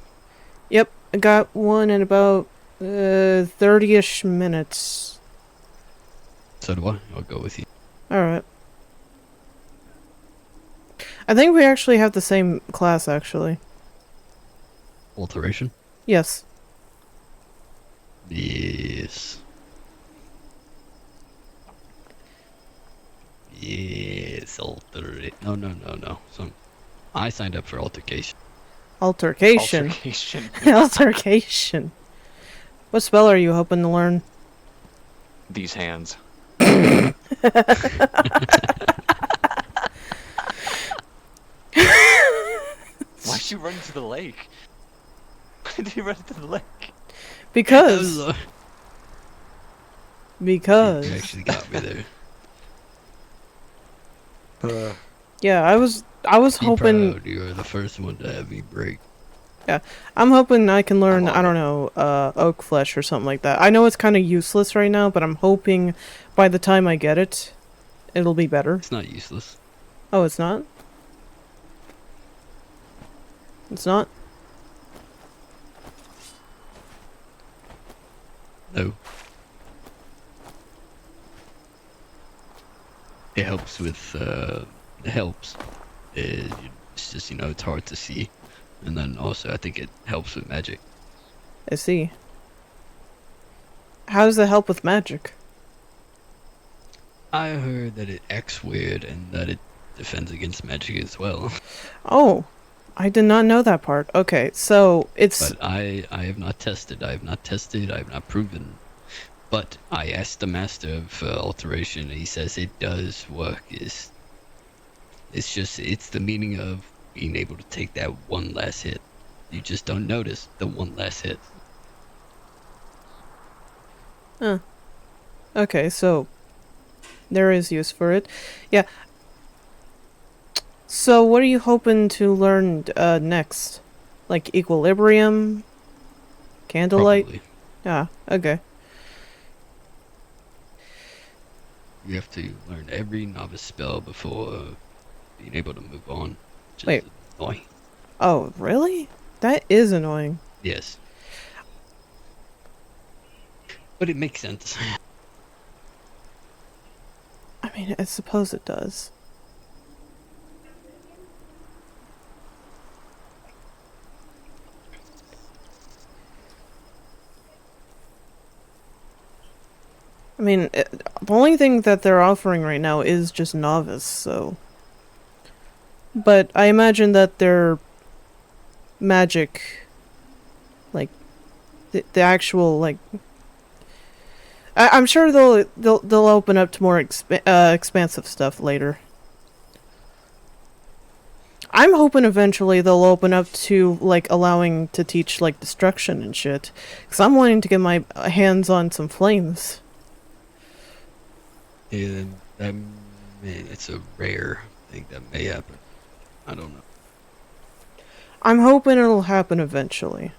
Yep, I got one in about 30-ish minutes. So do I. I'll go with you. Alright. I think we actually have the same class, actually. Alteration? Yes. Yes. Yes, alterate. No. I signed up for altercation. Altercation. Altercation. Altercation. What spell are you hoping to learn? These hands. Why'd you run to the lake? Why did you run to the lake? Because. You Because. actually got me there. Yeah, I was Be hoping. proud, you're the first one to have me break. Yeah, I'm hoping I can learn, I don't know, oak flesh or something like that. I know it's kind of useless right now, but I'm hoping by the time I get it, it'll be better. It's not useless. Oh, it's not? It's not? No. It helps with, it helps. It's just, it's hard to see. And then also, I think it helps with magic. I see. How does that help with magic? I heard that it acts weird and that it defends against magic as well. Oh, I did not know that part. Okay, so it's... But I have not tested. I have not proven. But I asked the master of alteration, and he says it does work. It's the meaning of being able to take that one last hit. You just don't notice the one last hit. Huh. Okay, so there is use for it. Yeah. So what are you hoping to learn next? Like equilibrium? Candlelight? Probably. Yeah, okay. You have to learn every novice spell before being able to move on. Which is Wait. annoying. Oh, really? That is annoying. Yes. But it makes sense. mean, I suppose it does. I mean, the only thing that they're offering right now is just novice, so... But I imagine that their magic, like, the actual, like... I'm sure they'll open up to more expansive stuff later. I'm hoping eventually they'll open up to, like, allowing to teach, like, destruction and shit. Because I'm wanting to get my hands on some flames. Yeah, it's a rare thing that may happen. I don't know. I'm hoping it'll happen eventually.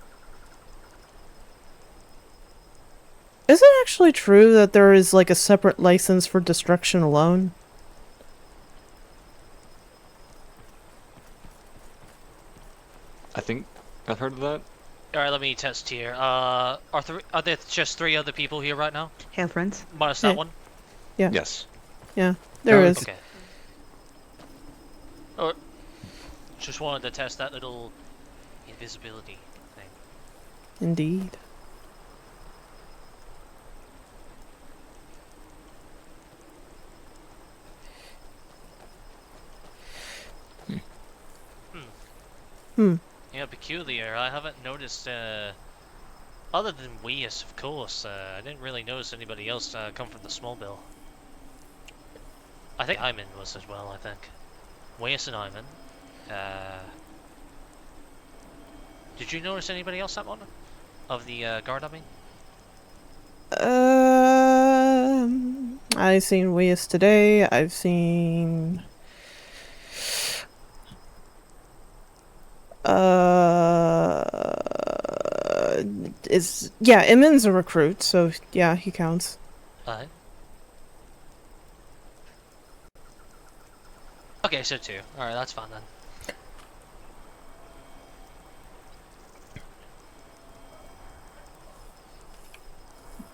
Is it actually true that there is, like, a separate license for destruction alone? I think I've heard of that. Alright, let me test here. Are there just 3 other people here right now? Hail, friends. Minus that Yeah. one? Yeah. Yes. Yeah, there is. Okay. Oh, just wanted to test that little invisibility thing. Indeed. Yeah, peculiar. I haven't noticed, other than Weus, of course, I didn't really notice anybody else come from the small bill. I think Iman was as well, I think. Weus and Iman. Did you notice anybody else that one? Of the guard, I mean? I've seen Weus today. I've seen... Yeah, Emin's a recruit, so yeah, he counts. Alright. Okay, so 2. Alright, that's fine then.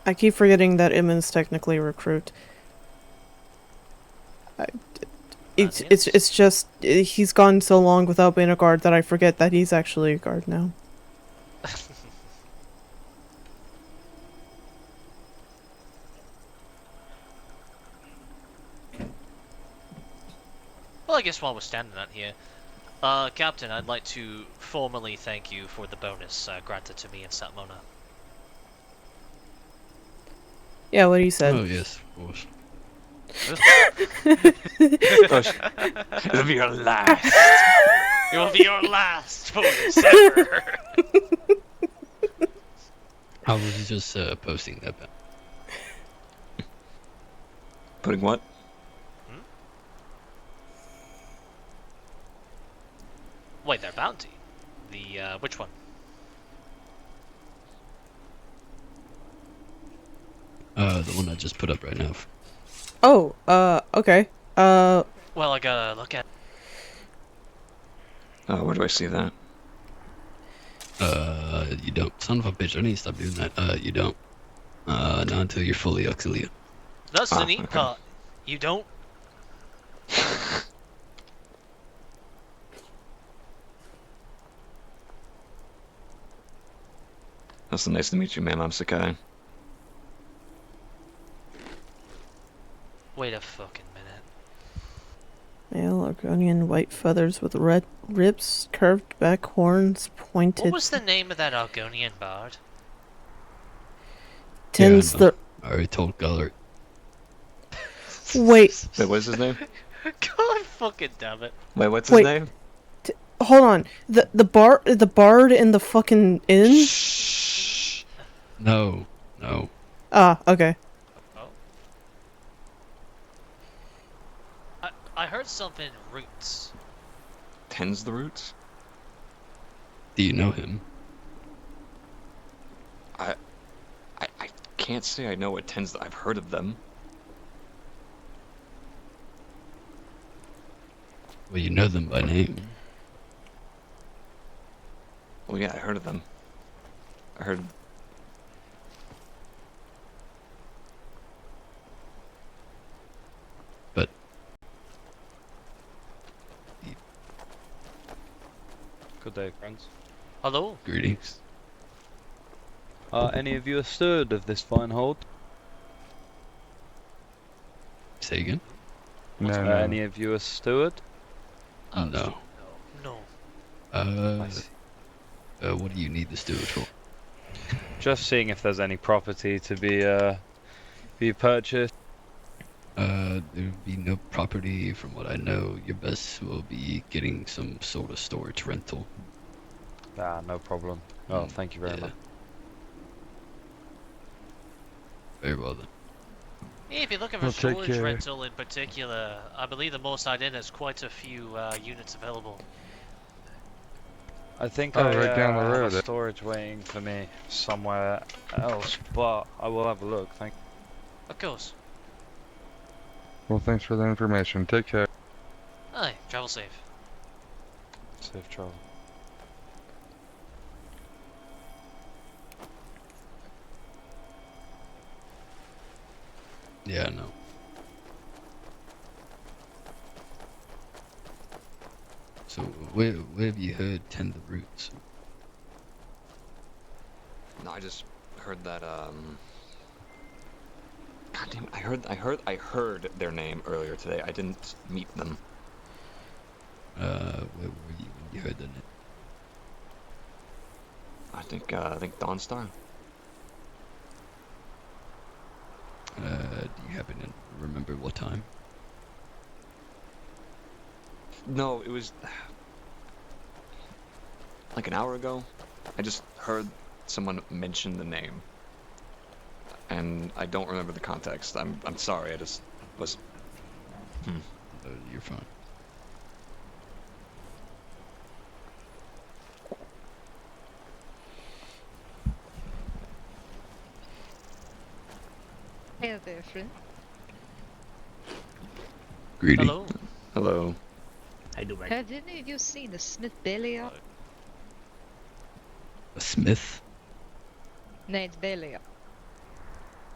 I keep forgetting that Emin's technically a recruit. It's just he's gone so long without being a guard that I forget that he's actually a guard now. Well, I guess while we're standing out here, Captain, I'd like to formally thank you for the bonus granted to me and Satmona. Yeah, what he said. Oh yes, of course. It'll be your last. It will be your last bonus ever. I was just posting that back. Putting what? Wait, their bounty? The, which one? The one I just put up right now. Oh, okay. Well, I gotta look at... Where do I see that? You don't. Son of a bitch, I need to stop doing that. You don't. Not until you're fully auxilia. That's the neat part. You don't? That's nice to meet you, ma'am. I'm Sakai. Wait a fucking minute. Male Argonian, white feathers with red ribs, curved back horns, pointed... What was the name of that Argonian bard? Tends the... I already told Gullert. Wait. Wait, what's his name? God fucking damn it. Wait, what's his name? Hold on. The bard in the fucking inn? No. Ah, okay. I heard something roots. Tends the roots? Do you know him? I can't say I know what tends. I've heard of them. Well, you know them by name. Well, yeah, I heard of them. I heard. Good day, friends. Hello. Greetings. Any of you a steward of this fine hold? Say again? No, any of you a steward? No. No. What do you need the steward for? Just seeing if there's any property to be purchased. There'll be no property from what I know. Your best will be getting some sort of storage rental. Ah, no problem. Oh, thank you very much. Very well then. If you're looking for Well, take storage care. rental in particular, I believe the most I'd in has quite a few units available. I think Oh, I right down the have road. a storage waiting for me somewhere else, but I will have a look, thank you. Of course. Well, thanks for the information. Take care. Aye, travel safe. Safe travel. Yeah, I know. So, where have you heard tend the roots? No, I just heard that. God damn it! I heard their name earlier today. I didn't meet them. Where were you when you heard the name? I think Dawnstar. Do you happen to remember what time? No, it was like an hour ago. I just heard someone mention the name, and I don't remember the context. I'm sorry. I just was. You're fine. Hey there, friend. Greeting. Hello. Hello. I do. Have any of you seen the Smith Belia? A smith? Named Belia.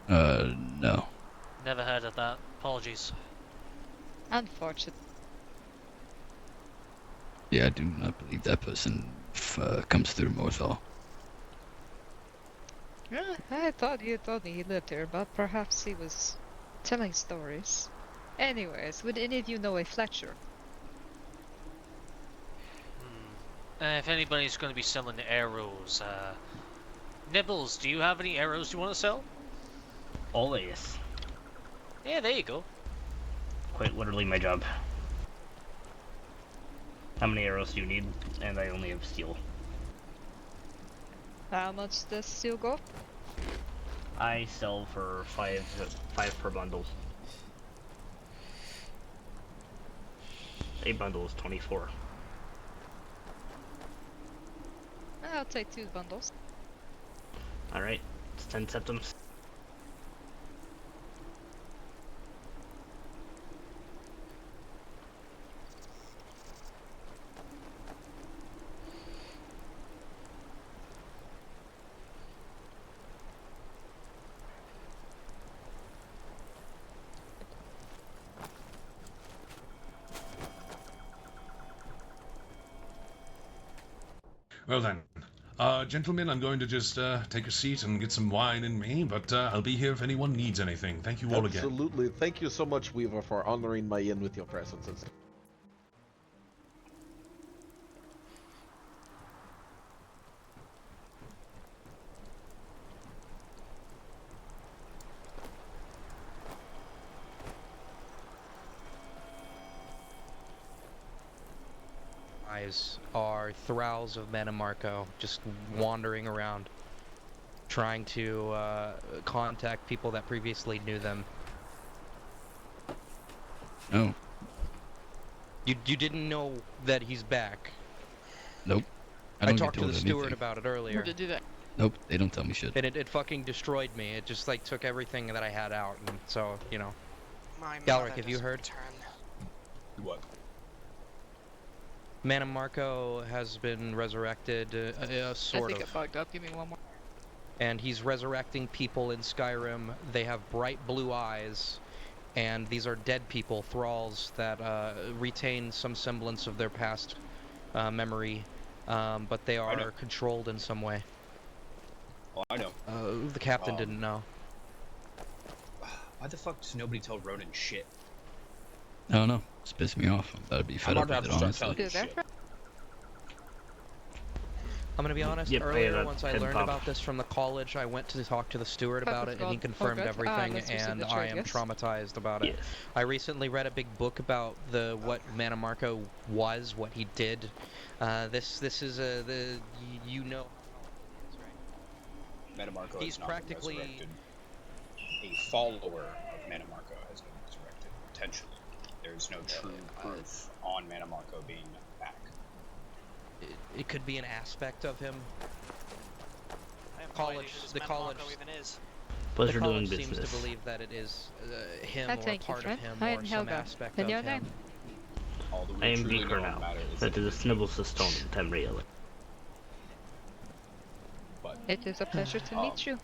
No. Never heard of that. Apologies. Unfortunate. Yeah, I do not believe that person comes through Morthal. I thought you told me he lived here, but perhaps he was telling stories. Anyways, would any of you know a Fletcher? If anybody's going to be selling arrows, Nibbles, do you have any arrows you want to sell? Always. Yeah, there you go. Quite literally my job. How many arrows do you need? And I only have steel. How much does steel go? I sell for five per bundle. A bundle is 24. I'll take 2 bundles. Alright, it's 10 septums. Well then, gentlemen, I'm going to just take a seat and get some wine in me, but I'll be here if anyone needs anything. Thank you all again. Absolutely. Thank you so much, Weaver, for honoring my inn with your presence. Are thralls of Manamarco, just wandering around, trying to contact people that previously knew them. No. You didn't know that he's back. Nope. I don't get talked to told the steward anything. about it earlier. to do that? Nope, they don't tell me shit. And it fucking destroyed me. It just like took everything that I had out, and so you know. Galric, have you heard? What? Manamarco has been resurrected, sort I think of. I bugged up. Give me one more. And he's resurrecting people in Skyrim. They have bright blue eyes, and these are dead people, thralls, that retain some semblance of their past memory, but they are controlled in some way. Oh, I know. The captain didn't know. Why the fuck does nobody tell Ronan shit? I don't know. It's pissed me off. I'm about to be fed up with it, honestly. I'm gonna be honest, Yep, earlier once I head learned pop. about this from the college, I went to talk to the steward about it, and he confirmed everything, and I am traumatized about it. Yes. I recently read a big book about what Manamarco was, what he did. This is you know Manamarco he's has not practically been resurrected. A follower of Manamarco has been resurrected, potentially. There is no true proof on Manamarco being back. it could be an aspect of him. The college even is. Pleasure the college doing seems business. to believe that it is him I or thank you, part friend. of him I or am some Helga. aspect And of your him. name? All that we I am truly Beaker know now. matter is That that is a Snibble Stone in Tamriel. But It is a pleasure to meet you.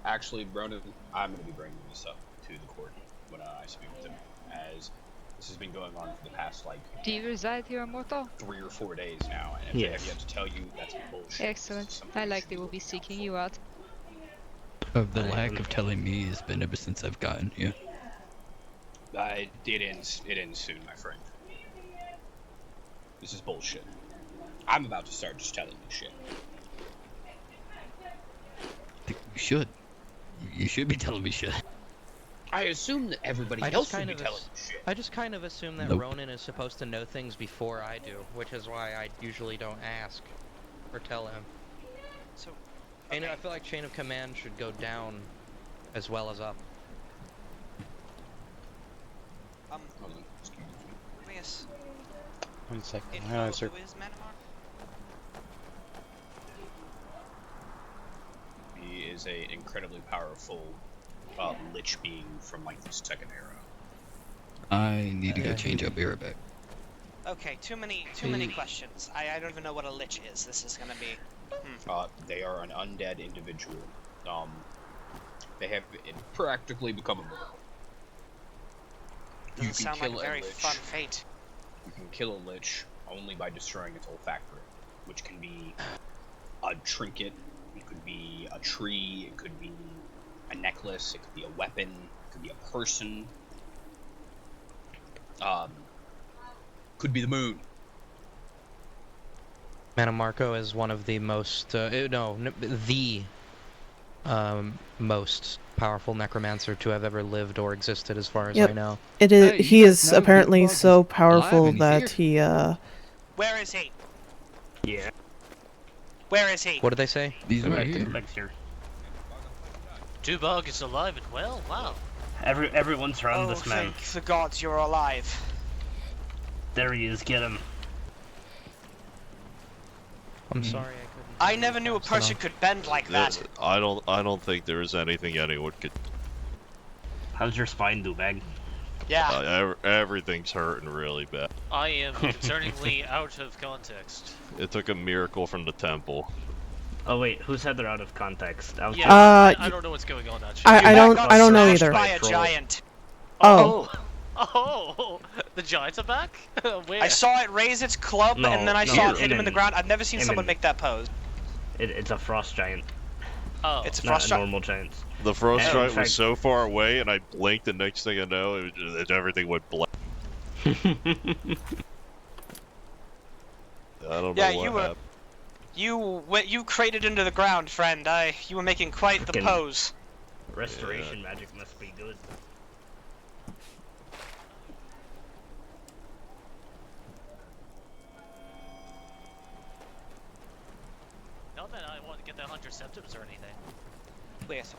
actually, Ronan, I'm going to be bringing this up to the court when I speak with him, as this has been going on for the past, like, Do you reside here in Morthal? 3 or 4 days now, and if they have yet to tell you, that's bullshit. Excellent. I likely will be seeking you out. The lack of telling me has been ever since I've gotten here. It ends soon, my friend. This is bullshit. I'm about to start just telling you shit. You should. You should be telling me shit. I assume that everybody else would be telling you shit. I just kind of assume that Nope. Ronan is supposed to know things before I do, which is why I usually don't ask or tell him. So, and I feel like chain of command should go down as well as up. Hold on. Excuse me. Yes. 1 second. Info, Sir. who is Manamar? He is a incredibly powerful lich being from like the second era. I need to go change up here back. Okay, too many questions. I don't even know what a lich is. This is gonna be. They are an undead individual. They have practically become immortal. Doesn't sound like a very fun fate. You can kill a lich only by destroying its olfactory, which can be a trinket, it could be a tree, it could be a necklace, it could be a weapon, it could be a person. Could be the moon. Manamarco is one of the most, the most powerful necromancer to have ever lived or existed, as far as I know. It is. He is apparently so powerful that he. Where is he? Yeah. Where is he? What did they say? He's right here. Dubog is alive and well. Wow. Everyone's around Oh, this man. thank the gods you're alive. There he is. Get him. I'm sorry I couldn't. I never knew a person could bend like that. I don't think there is anything anyone could. How's your spine, Dubag? Yeah. Everything's hurting really bad. I am concerningly out of context. It took a miracle from the temple. Oh wait, who said they're out of context? Yeah, I don't know what's going on actually. I don't know either. By a giant. Oh. Oh, the giants are back? Where? I saw it raise its club, No, and then I no, saw it hit him in Eamon. the ground. I've never seen someone Eamon. make that pose. It's a frost giant. Oh. It's a Not frost a giant. normal giant. The frost And in giant was fact- so far away, and I blinked. The next thing I know, everything went black. I don't know Yeah, what happened. you crated into the ground, friend. You were making quite the Frickin' pose. Restoration magic must be good. Not that I want to get the hunter septums or anything. Yes.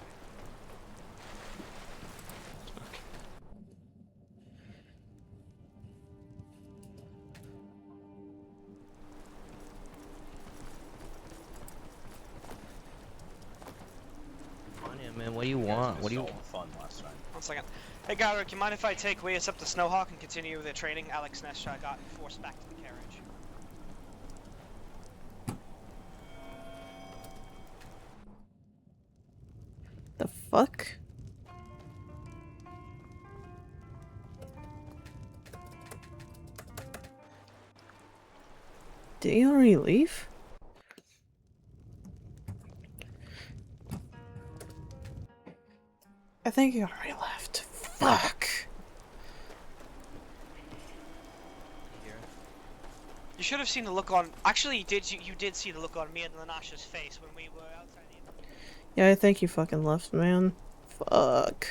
Come on in, man. What do you want? What do you? Fun last night. 1 second. Hey, Gyro, you mind if I take Weas up to Snowhawk and continue the training Alex Ness got forced back to the carriage? The fuck? Did he already leave? I think he already left. Fuck. You should have seen the look on. Actually, you did see the look on me and Lanash's face when we were outside the. Yeah, I think he fucking left, man. Fuck.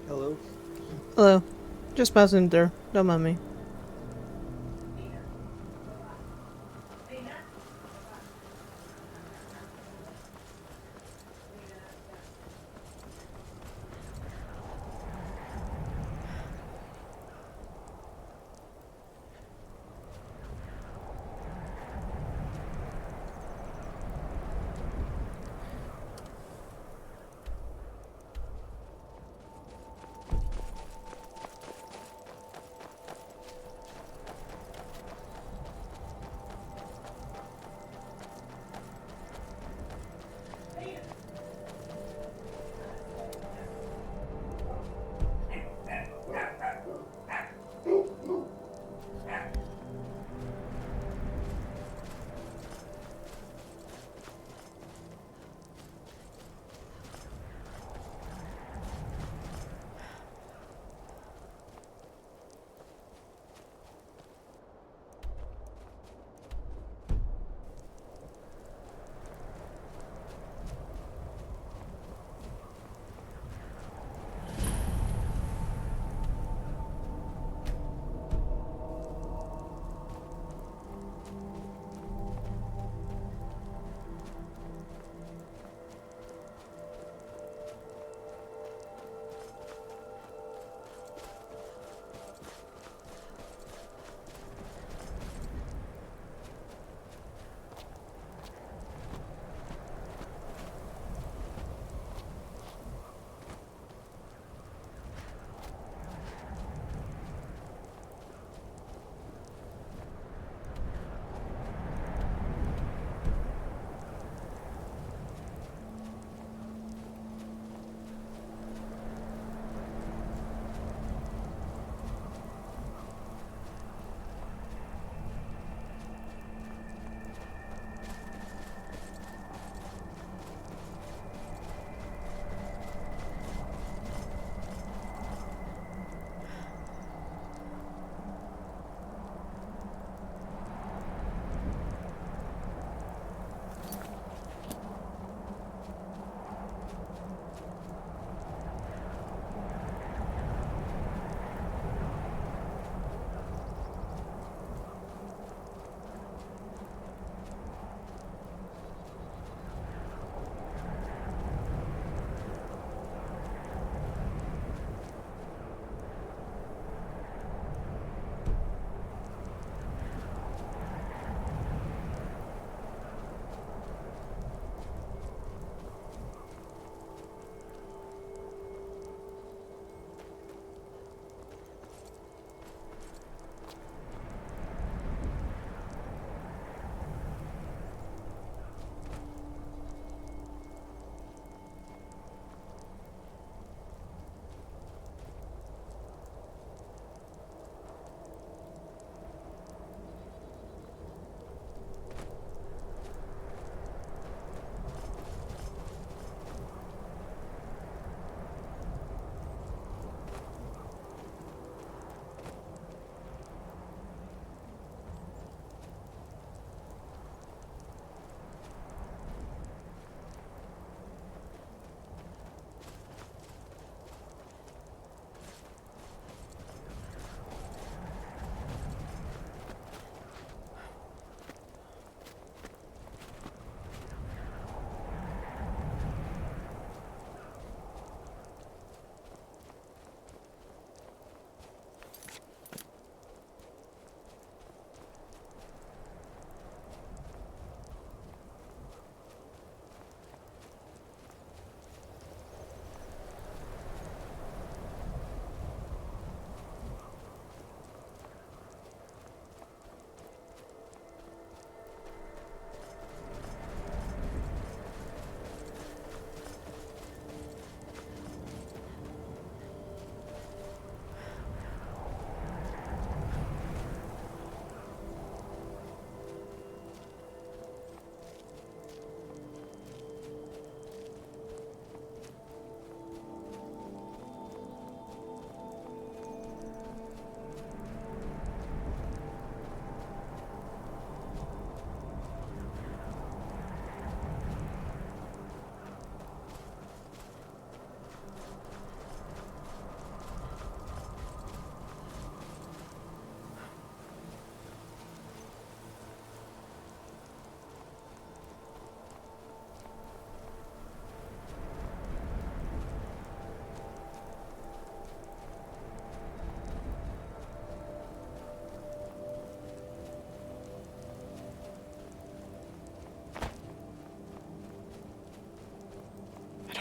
Hello. Hello. Just passing there. Don't mind me.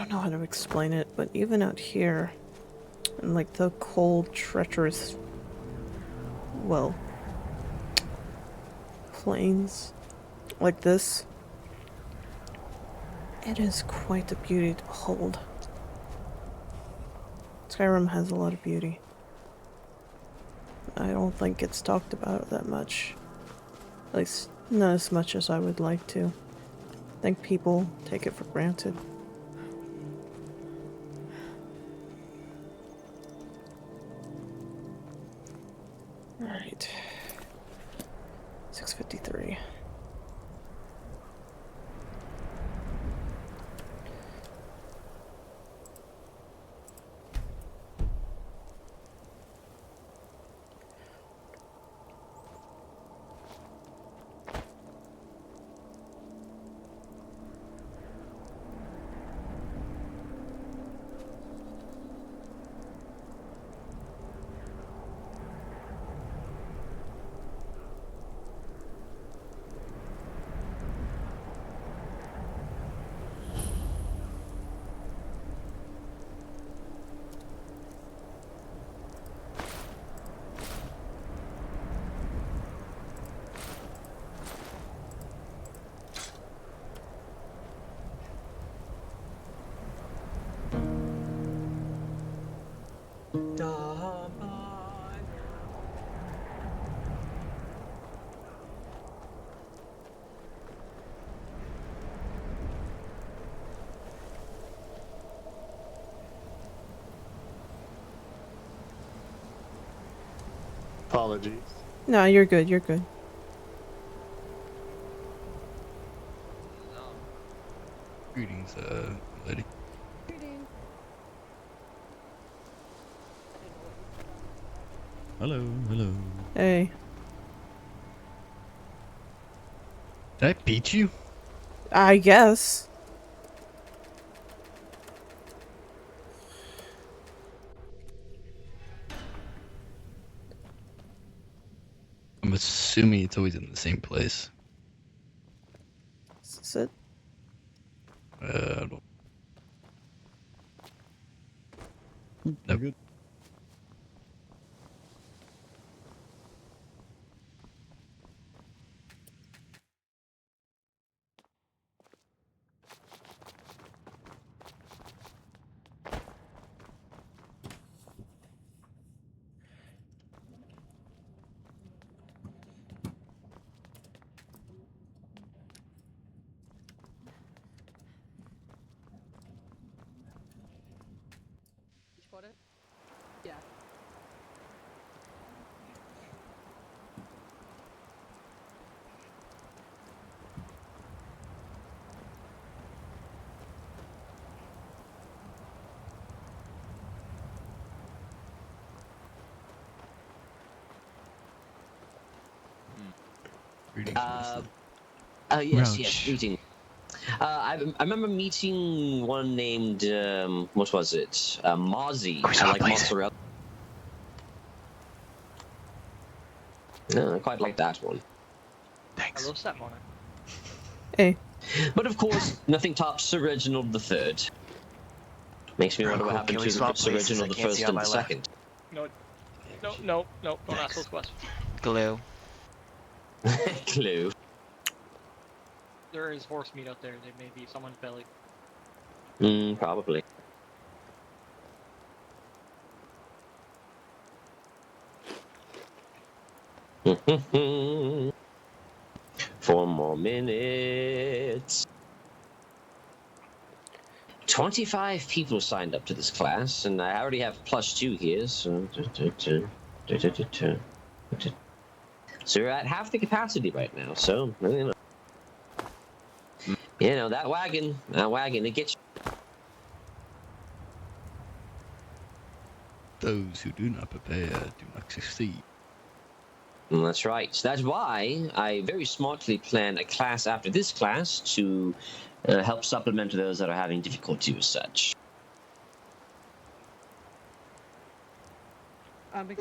don't know how to explain it, but even out here, in like the cold, treacherous, well, plains like this, it is quite a beauty to behold. Skyrim has a lot of beauty. I don't think it's talked about that much. At least, not as much as I would like to. I think people take it for granted. Alright. 6:53. Apologies. No, you're good, you're good. Greetings, lady. Hello, hello. Hey. Did I beat you? I guess. I'm assuming it's always in the same place. Is it? I don't. Nope. Good. Yeah. Yes, yes, greeting. I remember meeting one named, what was it? Mozzie. I like mozzarella. No, I quite like that one. Thanks. Hello, stepmother. Hey. But of course, nothing tops Sir Reginald III. Makes me wonder what happened to Sir Reginald the First and the Second. No, don't ask those questions. Glue. Glue. There is horse meat out there. They may be someone's belly. Probably. Four more minutes. 25 people signed up to this class, and I already have +2 here, so... So we're at half the capacity right now, so, you know, that wagon, it gets you. Those who do not prepare do not succeed. That's right. So that's why I very smartly planned a class after this class to help supplement those that are having difficulty with such.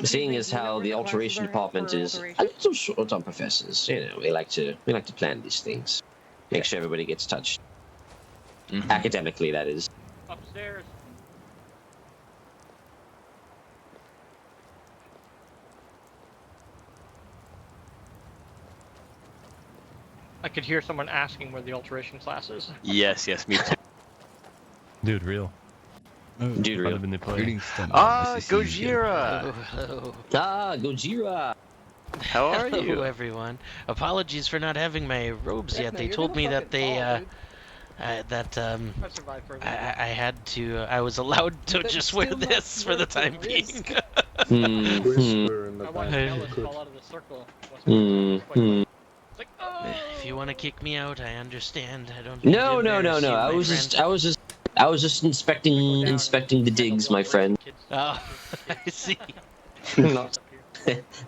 Seeing as how the alteration department is a little short on professors, you know, we like to plan these things, make sure everybody gets touched. Academically, that is. Upstairs. I could hear someone asking where the alteration class is. Yes, me too. Dude, real. Dude, real. Been the player. Greetings, Stomach. Ah, Nice to see you again. Gojira! Hello. Ah, Gojira! How are Hello, you? everyone. Apologies for not having my robes Heck yet. no, They you're told gonna me that fucking they, fall, dude. I survived for a I had to, I was allowed to That's just wear still not this for the worth the time being. risk. Whisper in the I watched back. Ellis fall out of the circle. It's like, oh! If you want to kick me out, I understand. I don't. No. mean to embarrass you, I my was friend. inspecting the digs, my friend. Oh, I see. Not-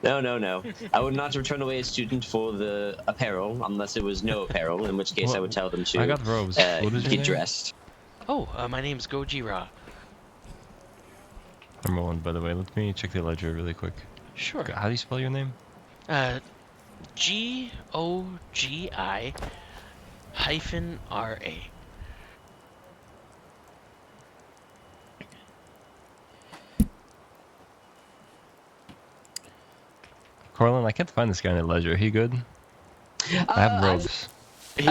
no. I would not return away a student for the apparel unless it was no apparel, in which case I would tell them to I got robes. What is your get name? dressed. Oh, my name's Gojira. Number one, by the way. Let me check the ledger really quick. Sure. How do you spell your name? Gogi hyphen RA. Corlin, I can't find this guy in the ledger. He good? I have robes. He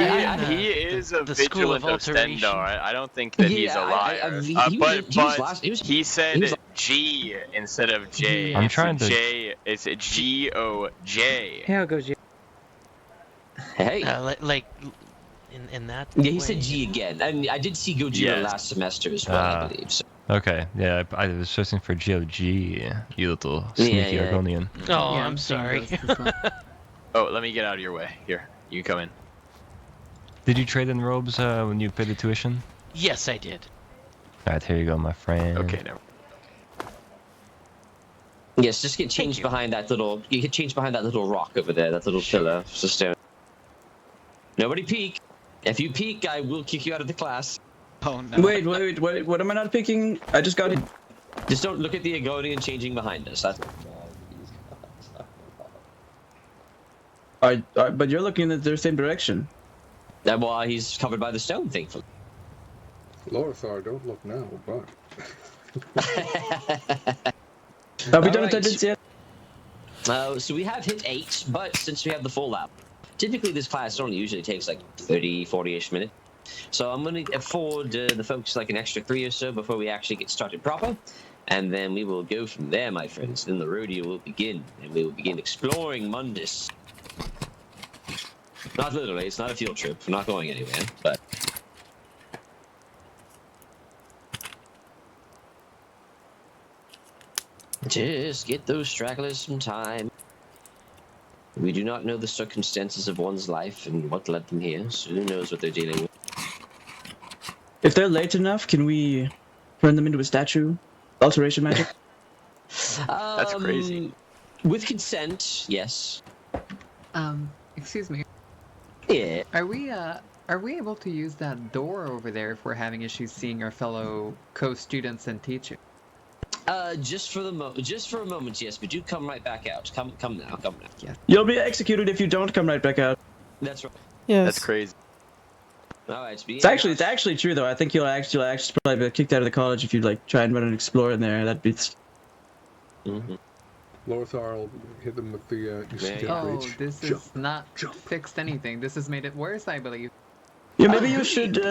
is a the School of vigilant Alteration. Ostendar. I don't think that he's a liar. He said G instead of J. I'm It's trying to- J. It's a G-O-J. Here goes you. Hey. Like in that. Yeah, he way. said G again, and I did see Gojira Yes. last semester as well, I believe. So. Okay, yeah, I was searching for G-O-G, you little sneaky Yeah. Argonian. Oh, Yeah, I'm sorry. Oh, let me get out of your way. Here, you come in. Did you trade in robes when you paid the tuition? Yes, I did. Alright, here you go, my friend. Okay, never. Yes, just get changed behind that little. You get changed behind that little rock over there, that little pillar. Just stone. Nobody peek. If you peek, I will kick you out of the class. Oh no. Wait, what am I not picking? I just got it. Just don't look at the Agonian changing behind us. That's... But you're looking in the same direction. That's why he's covered by the stone, thankfully. Lorthar, don't look now, but... Have we done attendance yet? So we have hit 8, but since we have the full lap, typically this class only usually takes like 30, 40-ish minutes. So I'm going to afford the folks like an extra 3 or so before we actually get started proper. And then we will go from there, my friends. Then the rodeo will begin, and we will begin exploring Mundus. Not literally, it's not a field trip. We're not going anywhere, but... Just get those stragglers some time. We do not know the circumstances of one's life and what led them here, so who knows what they're dealing with. If they're late enough, can we turn them into a statue? Alteration magic? That's crazy. With consent, yes. Excuse me. Yeah. Are we able to use that door over there if we're having issues seeing our fellow co-students and teachers? Just for a moment, yes, but do come right back out. Come now. Yeah. You'll be executed if you don't come right back out. That's right. Yes. That's crazy. Alright, It's actually true though. I think you'll actually probably be kicked out of the college if you like try and run and explore in there. That'd be. Lorthar will hit them with the escape reach. This Jump. is not fixed anything. This has made it worse, I believe. Yeah, maybe you should.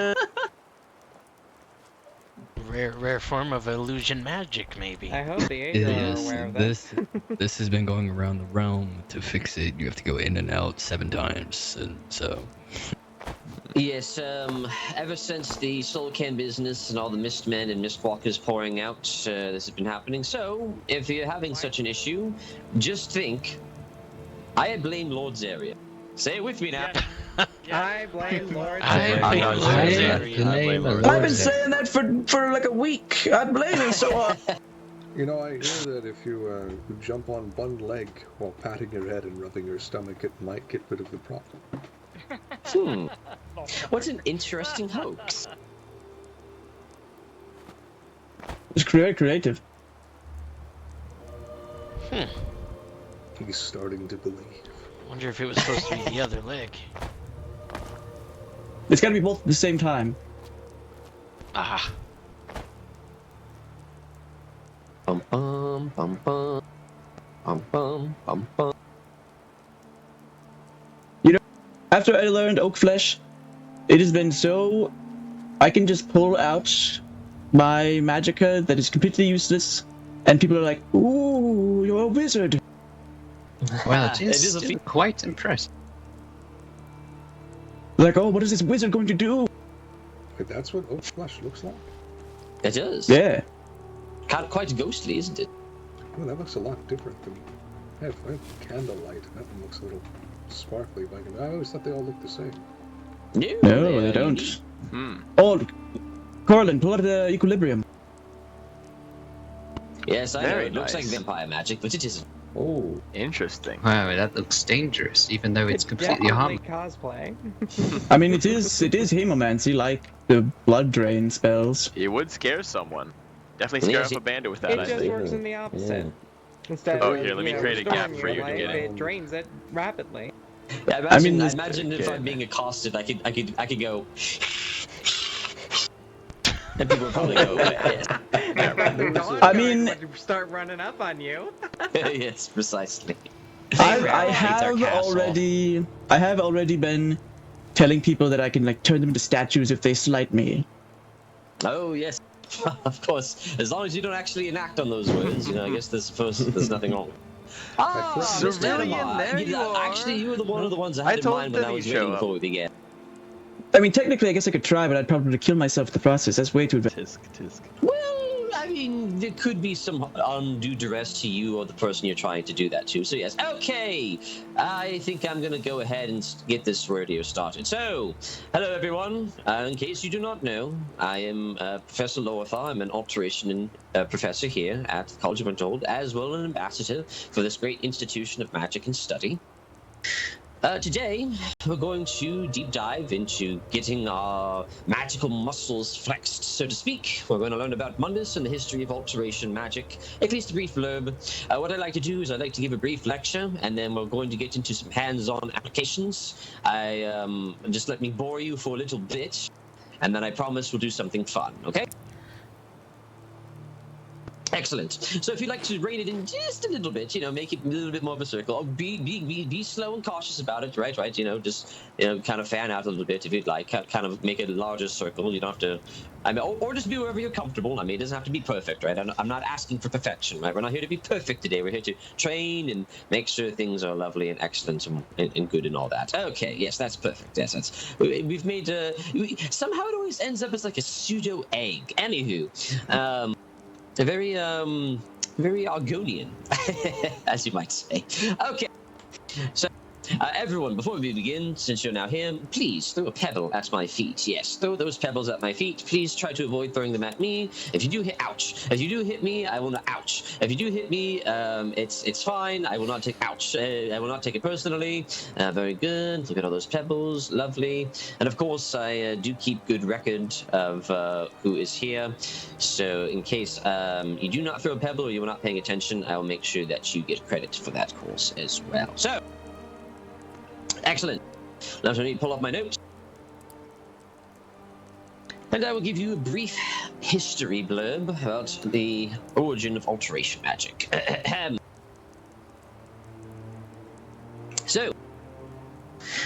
Rare form of illusion magic, maybe. I hope the It Aegir are is. aware of that. This has been going around the realm. To fix it, you have to go in and out 7 times, and so. Yes, ever since the Soul Can business and all the Mistmen and Mistwalkers pouring out, this has been happening. So, if you're having such an issue, just think, I blame Lord Zaria. Say it with me now. I blame Lord I've been saying that for like a week. I'm blaming so hard. You know, I hear that if you jump on one leg while patting your head and rubbing your stomach, it might get rid of the problem. What an interesting hoax. It's very creative. He's starting to believe. Wonder if it was supposed to be the other leg. It's got to be both at the same time. Ah. bum bum bum bum bum bum bum. You know, after I learned Oak Flesh, it has been so... I can just pull out my magicka that is completely useless, and people are like, "Ooh, you're a wizard." Well, it is still quite impressive. Like, oh, what is this wizard going to do? Wait, that's what Oak Flesh looks like? It does. Yeah. Quite ghostly, isn't it? Oh, that looks a lot different than... I have candlelight. That one looks a little sparkly. I always thought they all looked the same. No, they don't. Oh, Corlin, pull out the equilibrium. Yes, I know. Very It looks like nice. vampire magic, but it isn't. Oh, interesting. Wow, that looks dangerous, even though it's completely harmless. cosplay. I mean, it is hemomancy, like the blood drain spells. It would scare someone. Definitely scare off a bandit with that, I It just think. works in the opposite. Instead Oh, of, here, let me you know, create a gap restoring for you to life, get in. It drains it rapidly. Yeah, I imagine if I'm being accosted, I could go. And people would probably go. Yes. I mean, start running up on you. Yes, precisely. I have already been telling people that I can like turn them into statues if they slight me. Oh yes, of course. As long as you don't actually enact on those words, I guess there's nothing wrong. Cerulean, there you are. Actually, you were one of the ones I had in mind when I was waiting before we began. I mean, technically, I guess I could try, but I'd probably kill myself in the process. That's way too advanced. Well, I mean, there could be some undue duress to you or the person you're trying to do that to. So yes, okay. I think I'm gonna go ahead and get this radio started. So, hello everyone. In case you do not know, I am Professor Morthal. I'm an alteration professor here at the College of Untold, as well as an ambassador for this great institution of magic and study. Today, we're going to deep dive into getting our magical muscles flexed, so to speak. We're going to learn about Mundus and the history of alteration magic, at least a brief blurb. What I'd like to do is I'd like to give a brief lecture, and then we're going to get into some hands-on applications. Just let me bore you for a little bit, and then I promise we'll do something fun, okay? Excellent. So if you'd like to rein it in just a little bit, make it a little bit more of a circle. Oh, be slow and cautious about it, right? Just kind of fan out a little bit if you'd like. Kind of make it a larger circle. You don't have to, or just be wherever you're comfortable. I mean, it doesn't have to be perfect, right? I'm not asking for perfection, right? We're not here to be perfect today. We're here to train and make sure things are lovely and excellent and good and all that. Okay, yes, that's perfect. Yes, we've made. Somehow it always ends up as like a pseudo egg. Anywho, very Argonian, as you might say. Okay, so everyone, before we begin, since you're now here, please throw a pebble at my feet. Yes, throw those pebbles at my feet. Please try to avoid throwing them at me. If you do hit, ouch. If you do hit me, I will not, ouch. If you do hit me, it's fine. I will not take, ouch. I will not take it personally. Very good. Look at all those pebbles. Lovely. And of course, I do keep good record of who is here. So in case you do not throw a pebble or you are not paying attention, I will make sure that you get credit for that course as well. So, excellent. Now I need to pull up my notes. And I will give you a brief history blurb about the origin of alteration magic. So,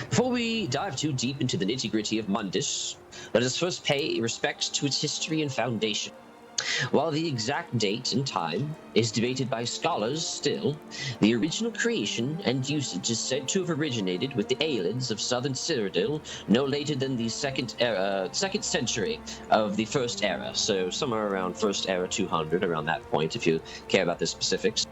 before we dive too deep into the nitty-gritty of Mundus, let us first pay respect to its history and foundation. While the exact date and time is debated by scholars still, the original creation and usage is said to have originated with the Aelids of southern Cyrodiil no later than the second century of the First Era, so somewhere around First Era 200, around that point, if you care about the specifics.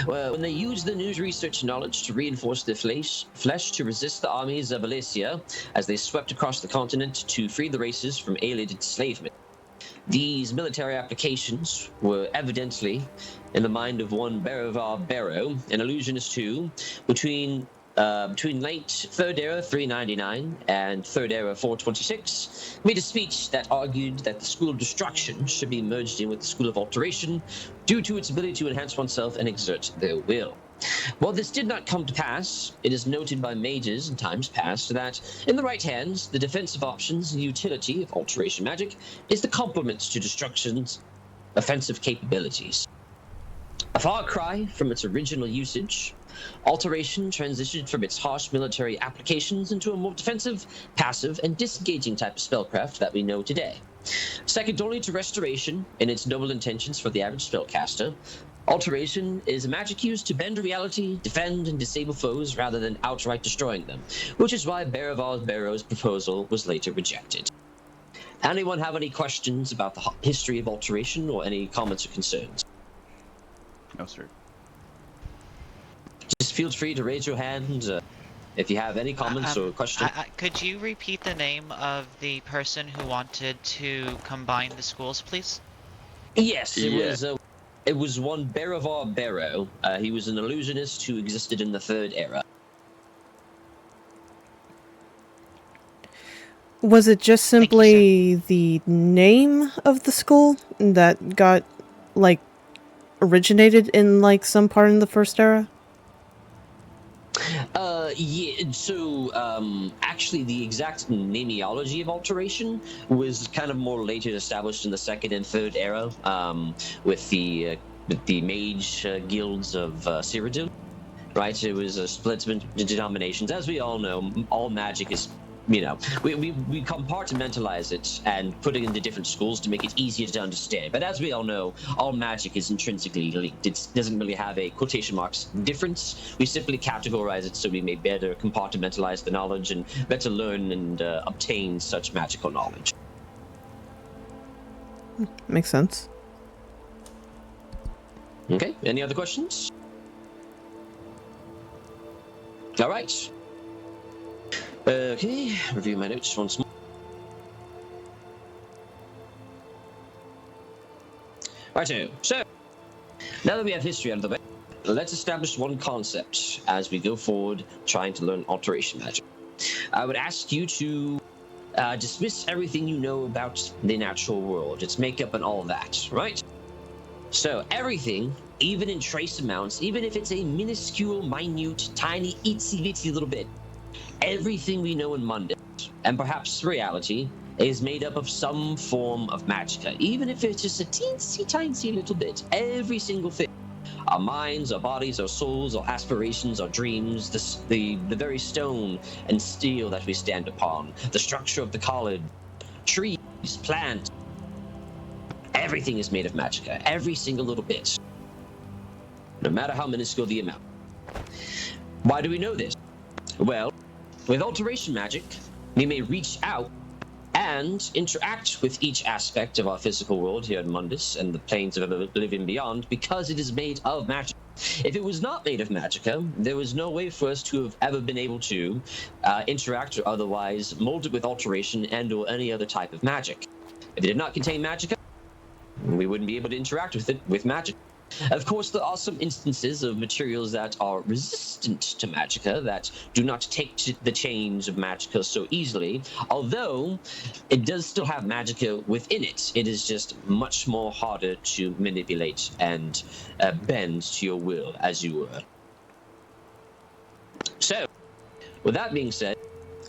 Well, when they used the news research knowledge to reinforce their flesh to resist the armies of Alesia as they swept across the continent to free the races from Aelid enslavement. These military applications were evidently in the mind of one Berovar Barrow, an illusionist who, between late 3rd Era 399 and 3rd Era 426, made a speech that argued that the School of Destruction should be merged in with the School of Alteration due to its ability to enhance oneself and exert their will. While this did not come to pass, it is noted by mages in times past that, in the right hands, the defensive options and utility of alteration magic is the complement to destruction's offensive capabilities. A far cry from its original usage, Alteration transitioned from its harsh military applications into a more defensive, passive, and disengaging type of spellcraft that we know today. Second only to Restoration in its noble intentions for the average spellcaster, Alteration is a magic used to bend reality, defend, and disable foes rather than outright destroying them, which is why Baravar Barrow's proposal was later rejected. Anyone have any questions about the history of Alteration or any comments or concerns? No, sir. Just feel free to raise your hand if you have any comments or questions. Could you repeat the name of the person who wanted to combine the schools, please? Yes, it was one Baravar Barrow. He was an illusionist who existed in the Third Era. Was it just simply the name of the school that got, like, originated in, like, some part in the First Era? Yeah, so, actually the exact nameology of Alteration was kind of more later established in the Second and Third Era, with the mage guilds of Cyrodiil, right? It was split into denominations. As we all know, all magic is, you know, we compartmentalize it and put it into different schools to make it easier to understand. But as we all know, all magic is intrinsically linked. It doesn't really have a quotation marks difference. We simply categorize it so we may better compartmentalize the knowledge and better learn and obtain such magical knowledge. Makes sense. Okay, any other questions? All right. Okay, review my notes once more. Righto, so, now that we have history out of the way, let's establish one concept as we go forward trying to learn Alteration magic. I would ask you to dismiss everything you know about the natural world, its makeup and all that, right? So, everything, even in trace amounts, even if it's a minuscule, minute, tiny, itsy-bitsy little bit, everything we know in Mundus, and perhaps reality, is made up of some form of magicka, even if it's just a teensy-tiny little bit. Every single thing. Our minds, our bodies, our souls, our aspirations, our dreams, the very stone and steel that we stand upon, the structure of the college, trees, plants. Everything is made of magicka, every single little bit. No matter how minuscule the amount. Why do we know this? Well, with Alteration magic, we may reach out and interact with each aspect of our physical world here in Mundus and the planes of Oblivion beyond because it is made of magic. If it was not made of magicka, there was no way for us to have ever been able to interact or otherwise mold it with Alteration and or any other type of magic. If it did not contain magicka, we wouldn't be able to interact with it with magic. Of course, there are some instances of materials that are resistant to magicka, that do not take the chains of magicka so easily, although it does still have magicka within it. It is just much more harder to manipulate and bend to your will, as you were. So, with that being said,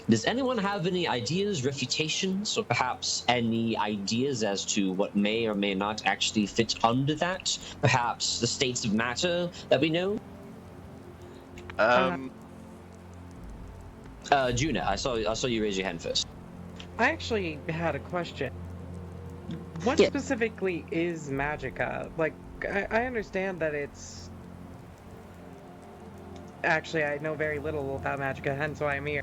does anyone have any ideas, refutations, or perhaps any ideas as to what may or may not actually fit under that? Perhaps the states of matter that we know? Juna, I saw you raise your hand first. I actually had a question. What specifically is magicka? Like, I understand that it's... Actually, I know very little about magicka, hence why I'm here.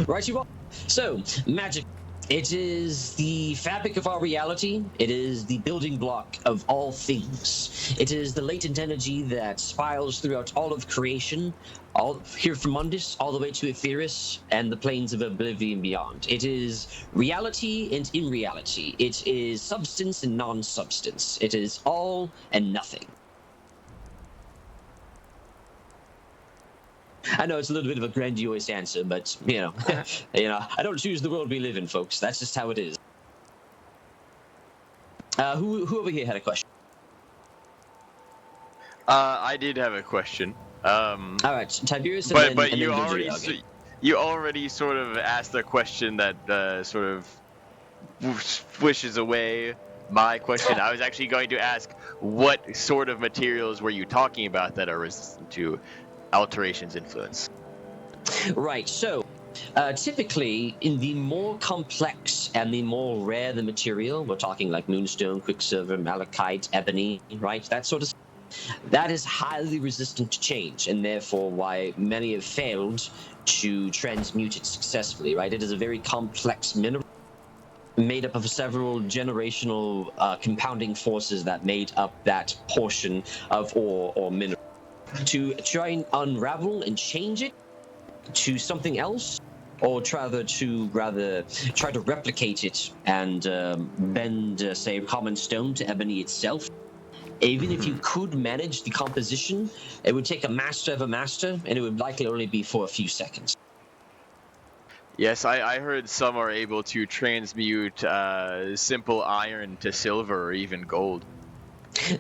Right you are. So, magic. It is the fabric of our reality. It is the building block of all things. It is the latent energy that spirals throughout all of creation, all here from Mundus, all the way to Etheirys and the planes of Oblivion beyond. It is reality and irreality. It is substance and non-substance. It is all and nothing. I know it's a little bit of a grandiose answer, but you know, I don't choose the world we live in, folks. That's just how it is. Who over here had a question? I did have a question. All right, Tiberius. But you already sort of asked a question that sort of wishes away my question. I was actually going to ask, what sort of materials were you talking about that are resistant to alteration's influence? Right, so typically in the more complex and the more rare the material, we're talking like moonstone, quicksilver, malachite, ebony, right, that sort of stuff, that is highly resistant to change, and therefore why many have failed to transmute it successfully, right? It is a very complex mineral made up of several generational compounding forces that made up that portion of ore or mineral. To try and unravel and change it to something else, or try to replicate it and bend, say, common stone to ebony itself. Even if you could manage the composition, it would take a master of a master, and it would likely only be for a few seconds. Yes, I heard some are able to transmute simple iron to silver or even gold.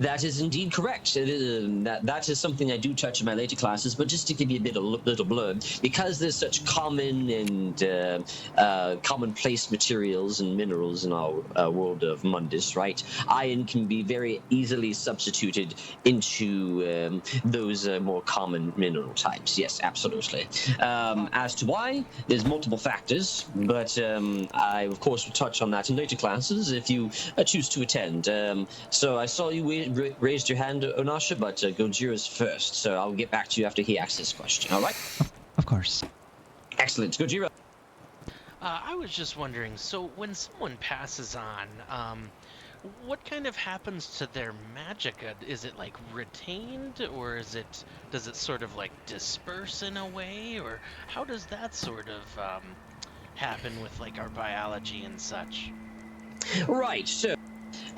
That is indeed correct. That is something I do touch in my later classes, but just to give you a little blurb, because there's such common and commonplace materials and minerals in our world of Mundus, right? Iron can be very easily substituted into those more common mineral types. Yes, absolutely. As to why, there's multiple factors, but I, of course, will touch on that in later classes if you choose to attend. So I saw you raised your hand, Onasha, but Gojira's first, so I'll get back to you after he asks this question, all right? Of course. Excellent. Gojira. I was just wondering, so when someone passes on, what kind of happens to their magicka? Is it like retained, or does it sort of like disperse in a way, or how does that sort of happen with like our biology and such? Right, so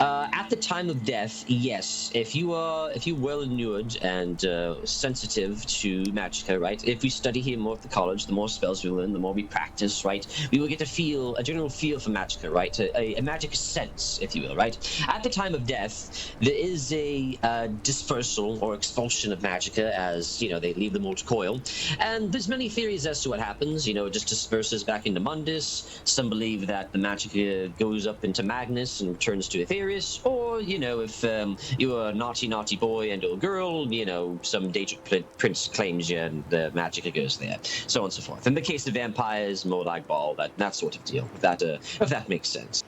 at the time of death, yes. If you well inured and sensitive to magicka, right? If we study here more at the college, the more spells we learn, the more we practice, right? We will get a general feel for magicka, right? A magic sense, if you will, right? At the time of death, there is a dispersal or expulsion of magicka as, they leave the mortal coil. And there's many theories as to what happens. It just disperses back into Mundus. Some believe that the magicka goes up into Magnus and returns to Aetherius. Or, if you're a naughty boy and or girl, some Daedric prince claims you and the magicka goes there, so on and so forth. In the case of vampires, more like ball, that sort of deal, if that makes sense.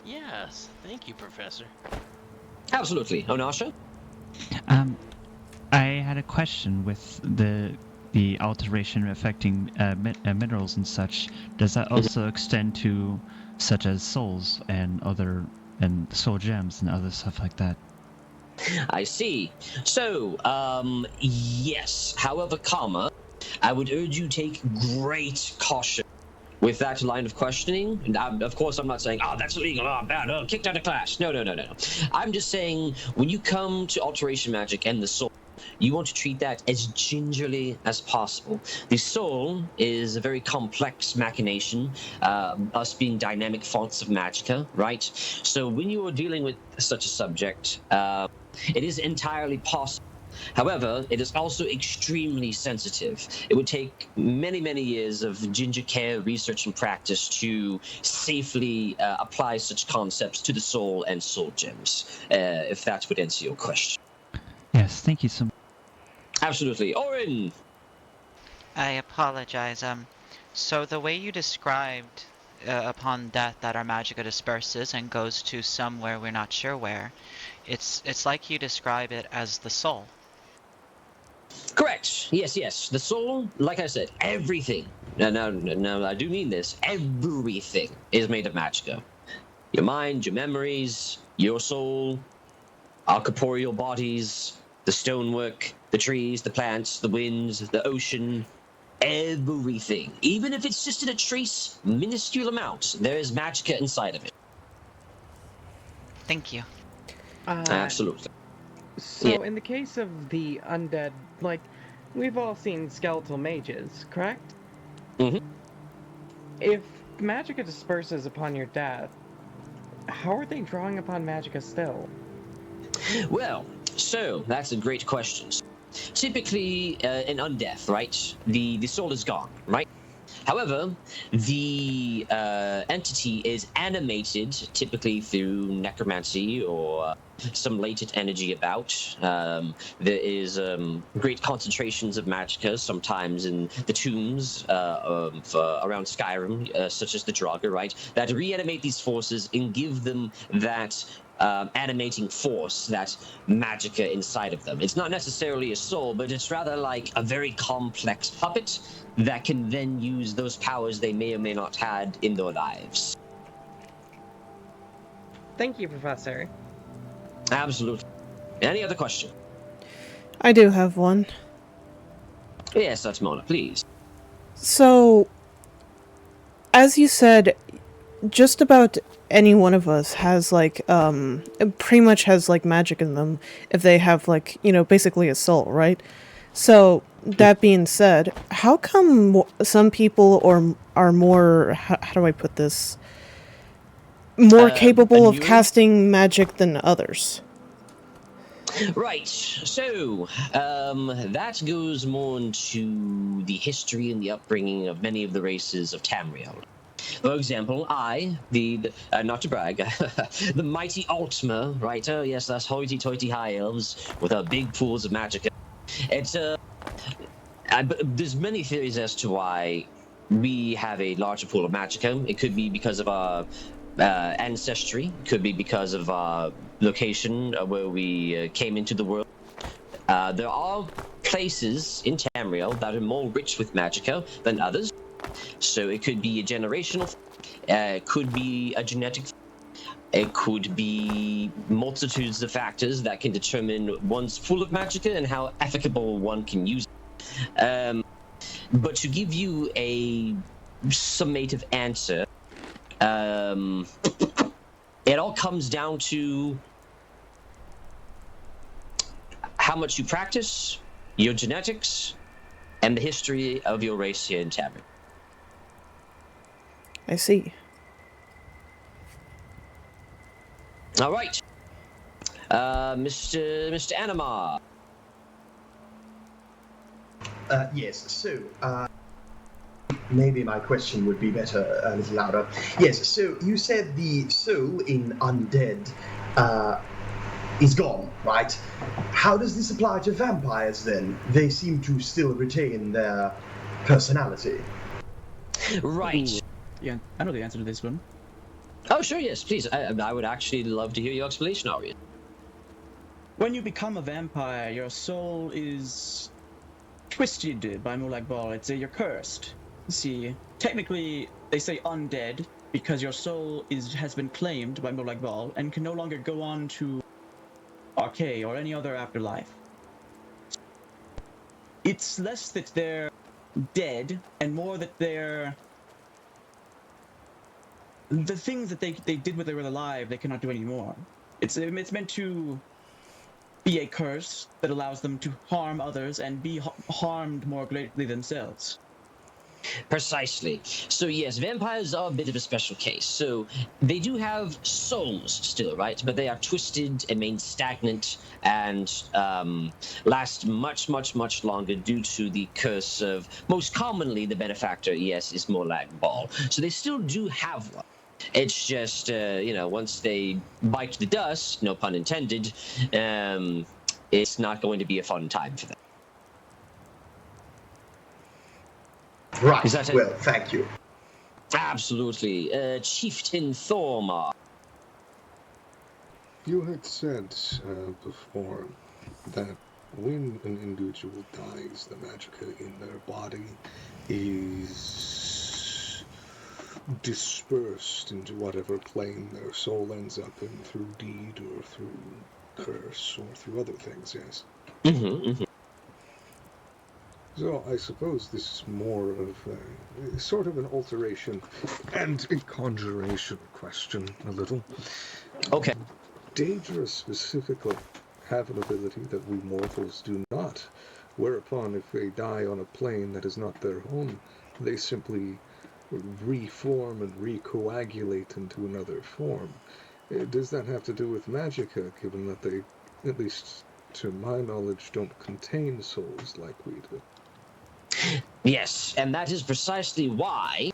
Yes, thank you, Professor. Absolutely. Onasha? I had a question with the alteration affecting minerals and such. Does that also extend to such as souls and soul gems and other stuff like that? I see. So, yes. However, I would urge you take great caution with that line of questioning. And of course, I'm not saying, that's illegal, bad, kicked out of class. No. I'm just saying, when you come to alteration magic and the soul, you want to treat that as gingerly as possible. The soul is a very complex machination, us being dynamic fonts of magicka, right? So when you are dealing with such a subject, it is entirely possible. However, it is also extremely sensitive. It would take many, many years of ginger care, research, and practice to safely apply such concepts to the soul and soul gems, if that would answer your question. Yes, thank you so much. Absolutely. Orin! I apologize. So the way you described upon death that our magicka disperses and goes to somewhere we're not sure where, it's like you describe it as the soul. Correct. Yes. The soul, like I said, everything. No, I do mean this. Everything is made of magicka. Your mind, your memories, your soul, our corporeal bodies, the stonework, the trees, the plants, the winds, the ocean, everything. Even if it's just in a trace, minuscule amount, there is magicka inside of it. Thank you. Absolutely. So, in the case of the undead, we've all seen skeletal mages, correct? Mm-hmm. If magicka disperses upon your death, how are they drawing upon magicka still? Well, so that's a great question. Typically, in undeath, right, the soul is gone, right? However, the entity is animated, typically through necromancy or some latent energy about. There is great concentrations of magicka, sometimes in the tombs around Skyrim, such as the Draugr, right, that reanimate these forces and give them that animating force, that magicka inside of them. It's not necessarily a soul, but it's rather like a very complex puppet that can then use those powers they may or may not had in their lives. Thank you, Professor. Absolutely. Any other question? I do have one. Yes, that's Mona, please. So, as you said, just about any one of us has like pretty much has like magic in them if they have like, you know, basically a soul, right? So that being said, how come some people are more how do I put this, more capable of casting magic than others? Right, so that goes more into the history and the upbringing of many of the races of Tamriel. For example, I, not to brag, the mighty Altmer, right? Oh yes, that's hoity-toity high elves with our big pools of magic. It's there's many theories as to why we have a larger pool of magicka. It could be because of our ancestry. It could be because of our location where we came into the world. There are places in Tamriel that are more rich with magicka than others. So it could be a generational, it could be a genetic, it could be multitudes of factors that can determine one's pool of magicka and how efficable one can use it. But to give you a summative answer, it all comes down to how much you practice, your genetics, and the history of your race here in Tamriel. I see. All right, Mr. Anima. Yes. So maybe my question would be better a little louder. Yes. So you said the soul in undead is gone, right? How does this apply to vampires then? They seem to still retain their personality. Right. Ooh. Yeah, I know the answer to this one. Oh, sure, yes, please. I would actually love to hear your explanation, Ari. When you become a vampire, your soul is twisted by Molag Bal. It's you're cursed. See, technically, they say undead because your soul has been claimed by Molag Bal and can no longer go on to Archay or any other afterlife. It's less that they're dead and more that they're the things that they did when they were alive, they cannot do anymore. It's meant to be a curse that allows them to harm others and be harmed more greatly themselves. Precisely. So yes, vampires are a bit of a special case. So they do have souls still, right? But they are twisted and remain stagnant and last much, much, much longer due to the curse of, most commonly, the benefactor, yes, is Molag Bal. So they still do have one. It's just, once they bite the dust, no pun intended, it's not going to be a fun time for them. Right. Well, thank you. Absolutely. Chieftain Thormar. You had said before that when an individual dies, the magicka in their body is dispersed into whatever plane their soul ends up in through deed or through curse or through other things, yes? So I suppose this is more of a sort of an alteration and a conjuration question, a little. Okay. Daedra specifically have an ability that we mortals do not, whereupon if they die on a plane that is not their home, they simply reform and recoagulate into another form. Does that have to do with magicka, given that they, at least to my knowledge, don't contain souls like we do? Yes, and that is precisely why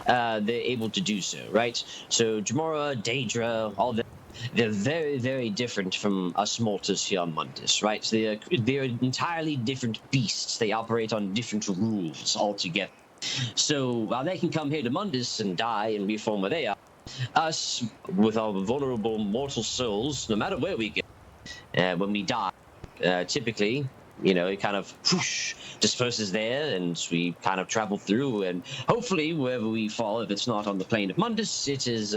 they're able to do so, right? So Jamora, Daedra, all that, they're very, very different from us mortals here on Mundus, right? So they're entirely different beasts. They operate on different rules altogether. So while they can come here to Mundus and die and reform where they are, us, with our vulnerable mortal souls, no matter where we go, when we die, typically, it kind of whoosh, disperses there, and we kind of travel through, and hopefully, wherever we fall, if it's not on the plane of Mundus, it is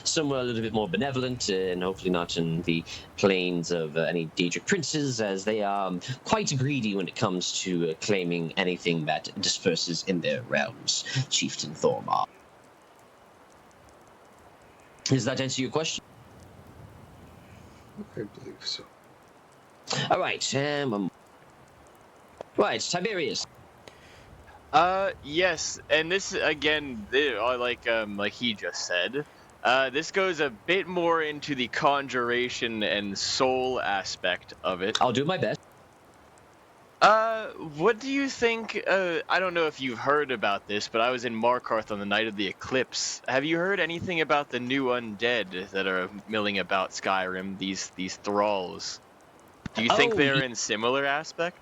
somewhere a little bit more benevolent, and hopefully not in the plains of any Daedric princes, as they are quite greedy when it comes to claiming anything that disperses in their realms, Chieftain Thormar. Does that answer your question? I believe so. All right, right, Tiberius. Yes, and this again, like he just said, this goes a bit more into the conjuration and soul aspect of it. I'll do my best. What do you think? I don't know if you've heard about this, but I was in Markarth on the night of the eclipse. Have you heard anything about the new undead that are milling about Skyrim? These thralls. Do you think they're in similar aspect?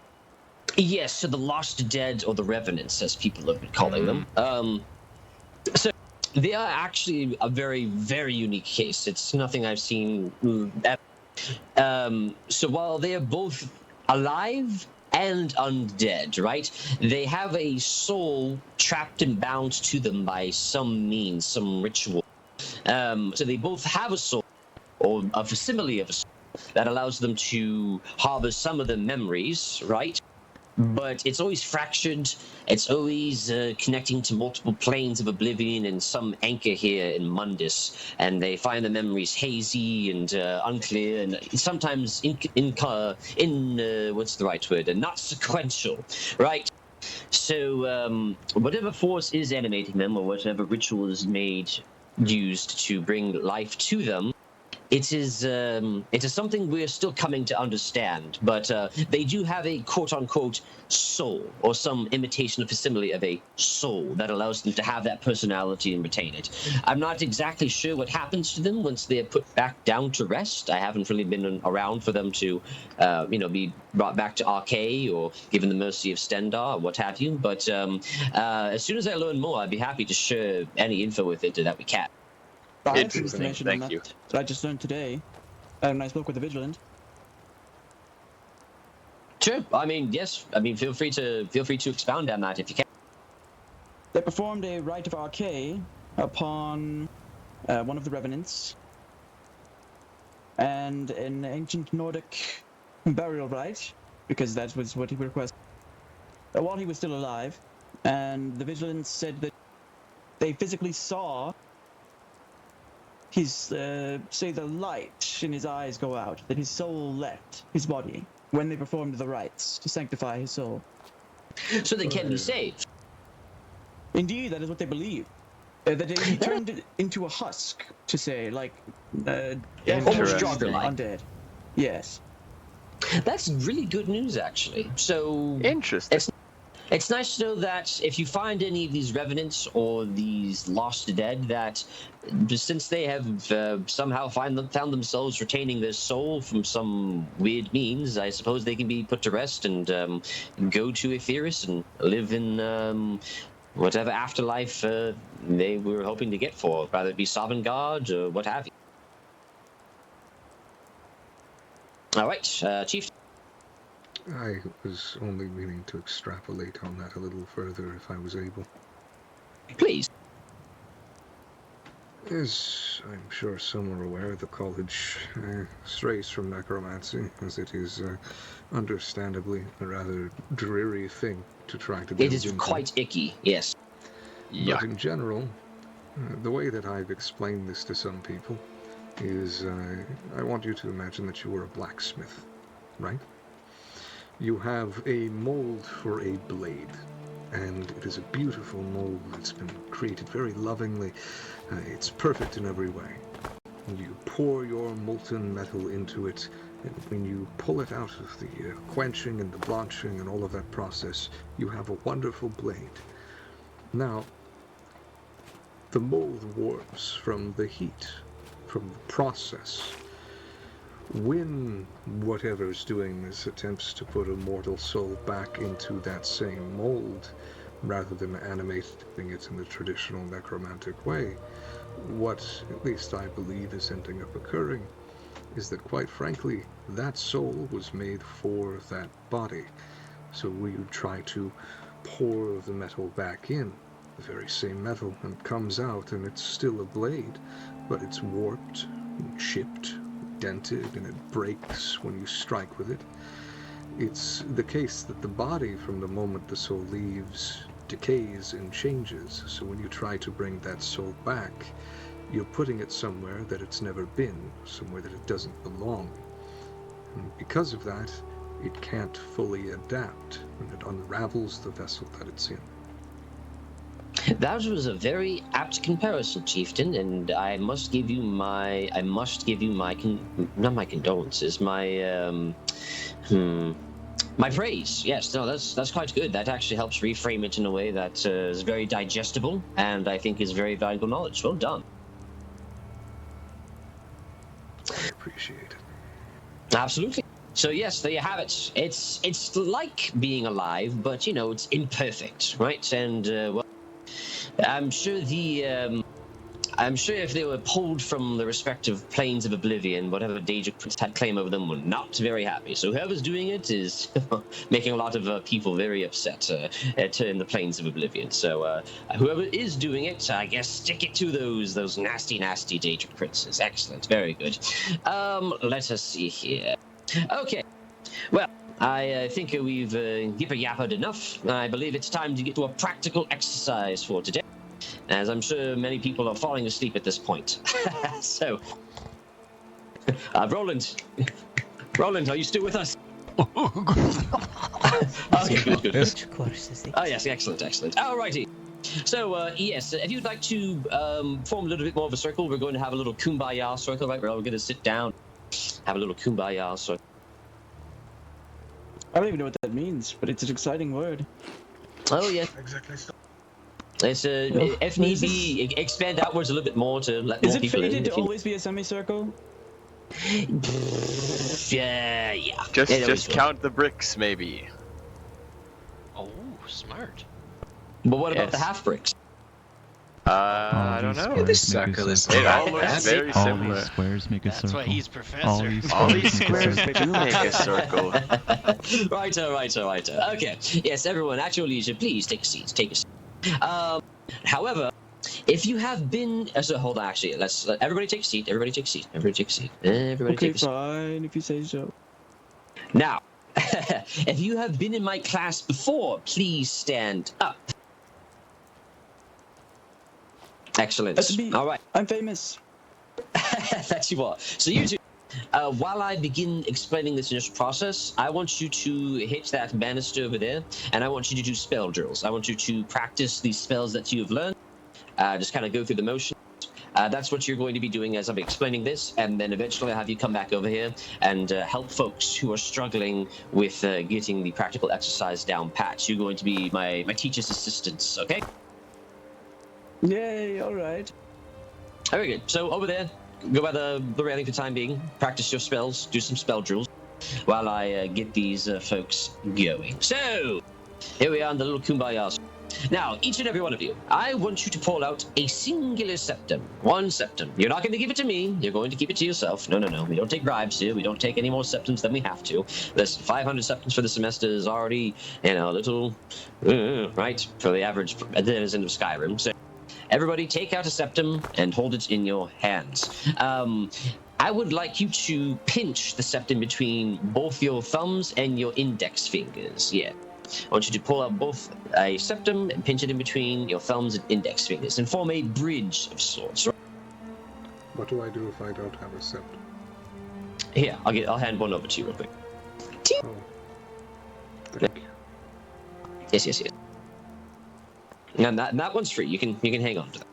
Yes, so the Lost Dead, or the Revenants, as people have been calling them. So they are actually a very, very unique case. It's nothing I've seen ever. So while they are both alive and undead, right? They have a soul trapped and bound to them by some means, some ritual. So they both have a soul, or a facsimile of a soul, that allows them to harbor some of the memories, right? But it's always fractured. It's always connecting to multiple planes of oblivion and some anchor here in Mundus. And they find the memories hazy and unclear, and sometimes what's the right word? Not sequential, right? So whatever force is animating them, or whatever ritual is used to bring life to them, it is something we're still coming to understand, but they do have a quote-unquote soul, or some imitation of facsimile of a soul that allows them to have that personality and retain it. I'm not exactly sure what happens to them once they're put back down to rest. I haven't really been around for them to, be brought back to Arcade or given the mercy of Stendar or what have you, but as soon as I learn more, I'd be happy to share any info with it that we can. I have some information on that that I just learned today, and I spoke with the Vigilant. Sure. I mean, yes. I mean, feel free to expound on that if you can. They performed a rite of arcade upon one of the Revenants, and an ancient Nordic burial rite, because that was what he requested, while he was still alive. And the Vigilance said that they physically saw his, say, the light in his eyes go out, that his soul left his body when they performed the rites to sanctify his soul. So they can be saved. Indeed, that is what they believe. That he turned it into a husk, to say, like, almost Jogger-like. Undead. Yes. That's really good news, actually. So interesting. It's nice to know that if you find any of these revenants or these lost dead, that since they have somehow found themselves retaining their soul from some weird means, I suppose they can be put to rest and go to Etheirys and live in whatever afterlife they were hoping to get for, whether it be Sovngarde or what have you. All right, Chief. I was only meaning to extrapolate on that a little further if I was able. Please. As I'm sure some are aware, the college strays from necromancy, as it is understandably a rather dreary thing to try to build It is into. quite icky, yes. But in general, the way that I've explained this to some people is I want you to imagine that you were a blacksmith, right? You have a mold for a blade, and it is a beautiful mold that's been created very lovingly. It's perfect in every way. You pour your molten metal into it, And when you pull it out of the quenching and the blanching and all of that process, you have a wonderful blade. Now, the mold warps from the heat, from the process. When whatever's doing this attempts to put a mortal soul back into that same mold, rather than animating it in the traditional necromantic way, what at least I believe is ending up occurring is that, quite frankly, that soul was made for that body. So we try to pour the metal back in, the very same metal, and it comes out and it's still a blade, but it's warped, and chipped, dented, and it breaks when you strike with it. It's the case that the body, from the moment the soul leaves, decays and changes. So when you try to bring that soul back, you're putting it somewhere that it's never been, somewhere that it doesn't belong. And because of that, it can't fully adapt, and it unravels the vessel that it's in. That was a very apt comparison, Chieftain, and I must give you my not my condolences, my praise. Yes, no, that's quite good. That actually helps reframe it in a way that is very digestible, and I think is very valuable knowledge. Well done. I appreciate it. Absolutely. So yes, there you have it. It's like being alive, but it's imperfect, right? And well, I'm sure if they were pulled from the respective planes of oblivion, whatever Daedric Prince had claim over them were not very happy. So whoever's doing it is making a lot of people very upset in the planes of oblivion. So whoever is doing it, I guess stick it to those nasty, nasty Daedric Princes. Excellent, very good. Let us see here. Okay, well, I think we've yipper-yappered enough. I believe it's time to get to a practical exercise for today, as I'm sure many people are falling asleep at this point. So, Roland, are you still with us? Okay, good. Which course is it? Oh, yes, excellent. Alrighty. So, yes, if you'd like to form a little bit more of a circle, we're going to have a little kumbaya circle, right? We're all going to sit down, have a little kumbaya circle. I don't even know what that means, but it's an exciting word. Oh, yeah. Exactly. It's if need be, expand outwards a little bit more to let more people in. Is it fated to always be a semicircle? Yeah. Just count the bricks, maybe. Oh, smart. But what about the half bricks? I don't know. The circle is It all looks very all similar. these squares make a That's circle. why he's professor. All these squares do make a circle. Right. Okay. Yes, everyone, at your leisure, please take a seat. However, if you have been, so hold on. Actually, let's let everybody take a seat. Everybody take a seat. Okay, fine, if you say so. Now, if you have been in my class before, please stand up. Excellent. All right. I'm famous. That you are. So you two, while I begin explaining this initial process, I want you to hit that banister over there, and I want you to do spell drills. I want you to practice these spells that you have learned. Just kind of go through the motions. That's what you're going to be doing as I'm explaining this, and then eventually I'll have you come back over here and help folks who are struggling with getting the practical exercise down pat. You're going to be my teacher's assistants, okay? Yay, alright. Very good. So over there, go by the railing for the time being, practice your spells, do some spell drills, while I get these folks going. So, here we are in the little kumbaya. Now, each and every one of you, I want you to pull out a singular septum. One septum. You're not going to give it to me. You're going to keep it to yourself. No. We don't take bribes here. We don't take any more septums than we have to. Listen, 500 septums for the semester is already, a little, right, for the average denizen of Skyrim. So, everybody take out a septum and hold it in your hands. I would like you to pinch the septum between both your thumbs and your index fingers. Yeah. I want you to pull out both a septum and pinch it in between your thumbs and index fingers and form a bridge of sorts. What do I do if I don't have a septum? Here, I'll hand one over to you real quick. Oh. Thank you. Yes. And that one's free. You can hang on to that.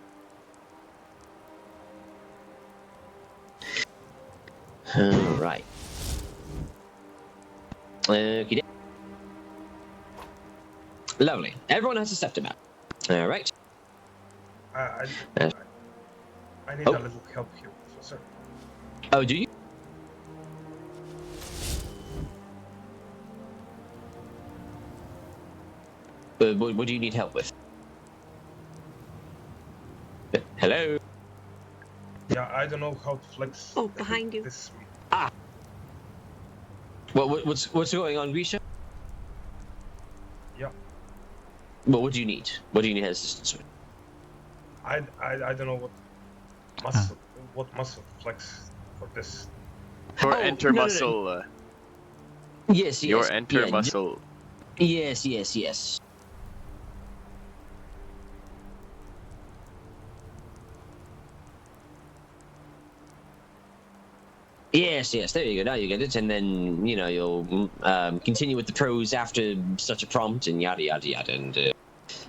All right. Okay. Lovely. Everyone has a septum out. All right. I need Oh. a little help here, Professor. Oh, do you? What do you need help with? Hello? Yeah, I don't know how to flex. Oh, behind you. This. Ah. What's going on, Grisha? Yeah. Well, what do you need? What do you need assistance with? I don't know what muscle flex for this. Or enter no. muscle. Yes. Your enter yeah, muscle. Yes. Yes. There you go. Now you get it, and then you'll continue with the prose after such a prompt, and yada yada yada, and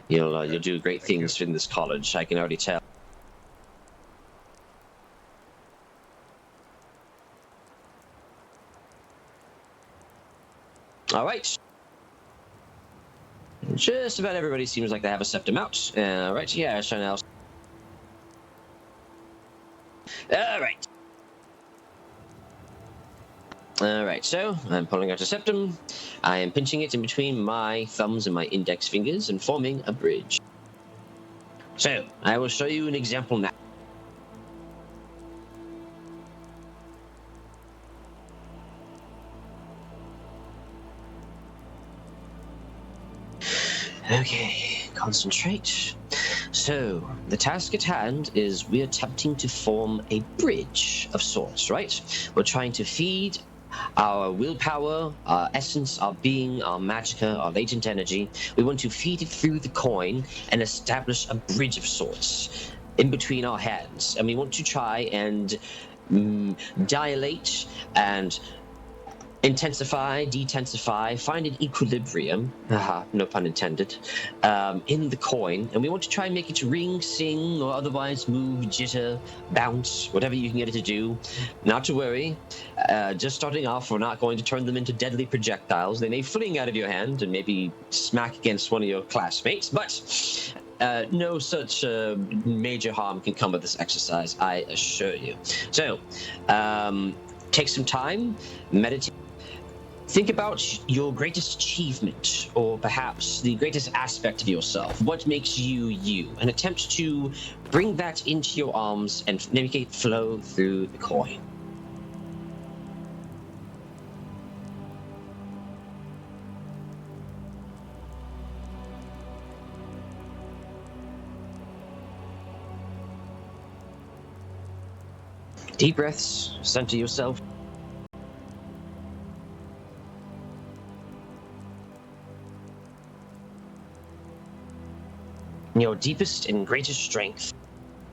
you'll do great things in this college. I can already tell. All right. Just about everybody seems like they have a septum out. Right, yeah, Chanel. Alright. Alright, so I'm pulling out a septum. I am pinching it in between my thumbs and my index fingers and forming a bridge. So, I will show you an example now. Okay, concentrate. So, the task at hand is we're attempting to form a bridge of sorts, right? We're trying to feed our willpower, our essence, our being, our magicka, our latent energy. We want to feed it through the coin and establish a bridge of sorts in between our hands. And we want to try and dilate and intensify, detensify, find an equilibrium, no pun intended, in the coin, and we want to try and make it ring, sing, or otherwise move, jitter, bounce, whatever you can get it to do. Not to worry, just starting off, we're not going to turn them into deadly projectiles. They may fling out of your hand and maybe smack against one of your classmates, but no such major harm can come of this exercise, I assure you. So, take some time, meditate. Think about your greatest achievement, or perhaps the greatest aspect of yourself. What makes you you? And attempt to bring that into your arms and make it flow through the coin. Deep breaths, center yourself. Your deepest and greatest strength,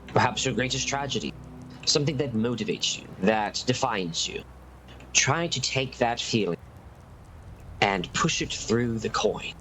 perhaps your greatest tragedy, something that motivates you, that defines you. Try to take that feeling and push it through the coin.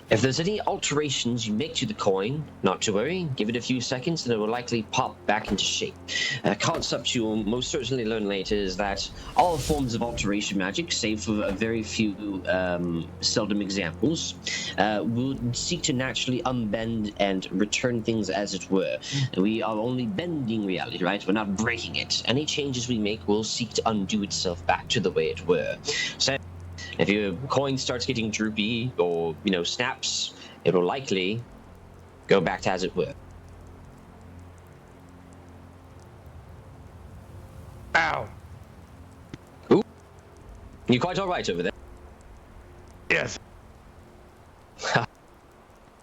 If there's any alterations you make to the coin, not to worry, give it a few seconds and it will likely pop back into shape. A concept you'll most certainly learn later is that all forms of alteration magic, save for a very few seldom examples, will seek to naturally unbend and return things as it were. We are only bending reality, right? We're not breaking it. Any changes we make will seek to undo itself back to the way it were. So if your coin starts getting droopy or, snaps, it will likely go back to as it were. Ow! Ooh. You quite alright over there? Yes.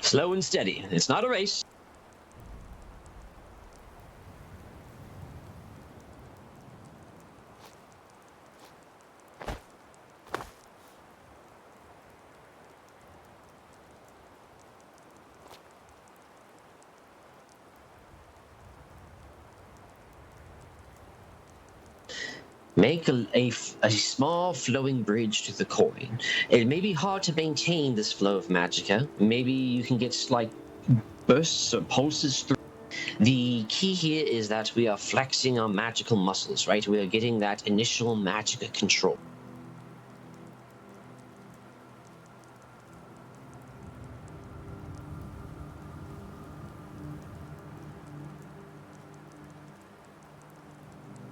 Slow and steady. It's not a race. Make a small flowing bridge to the coin. It may be hard to maintain this flow of magicka. Maybe you can get like bursts or pulses through. The key here is that we are flexing our magical muscles, right? We are getting that initial magicka control.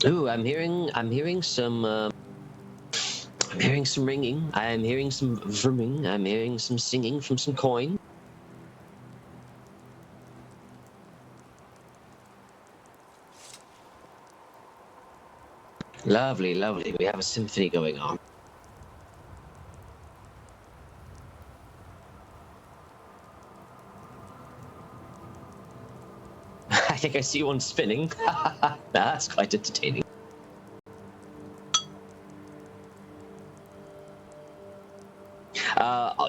Ooh, I'm hearing some ringing. I'm hearing some vrooming. I'm hearing some singing from some coin. Lovely, lovely. We have a symphony going on. I think I see one spinning. That's quite entertaining.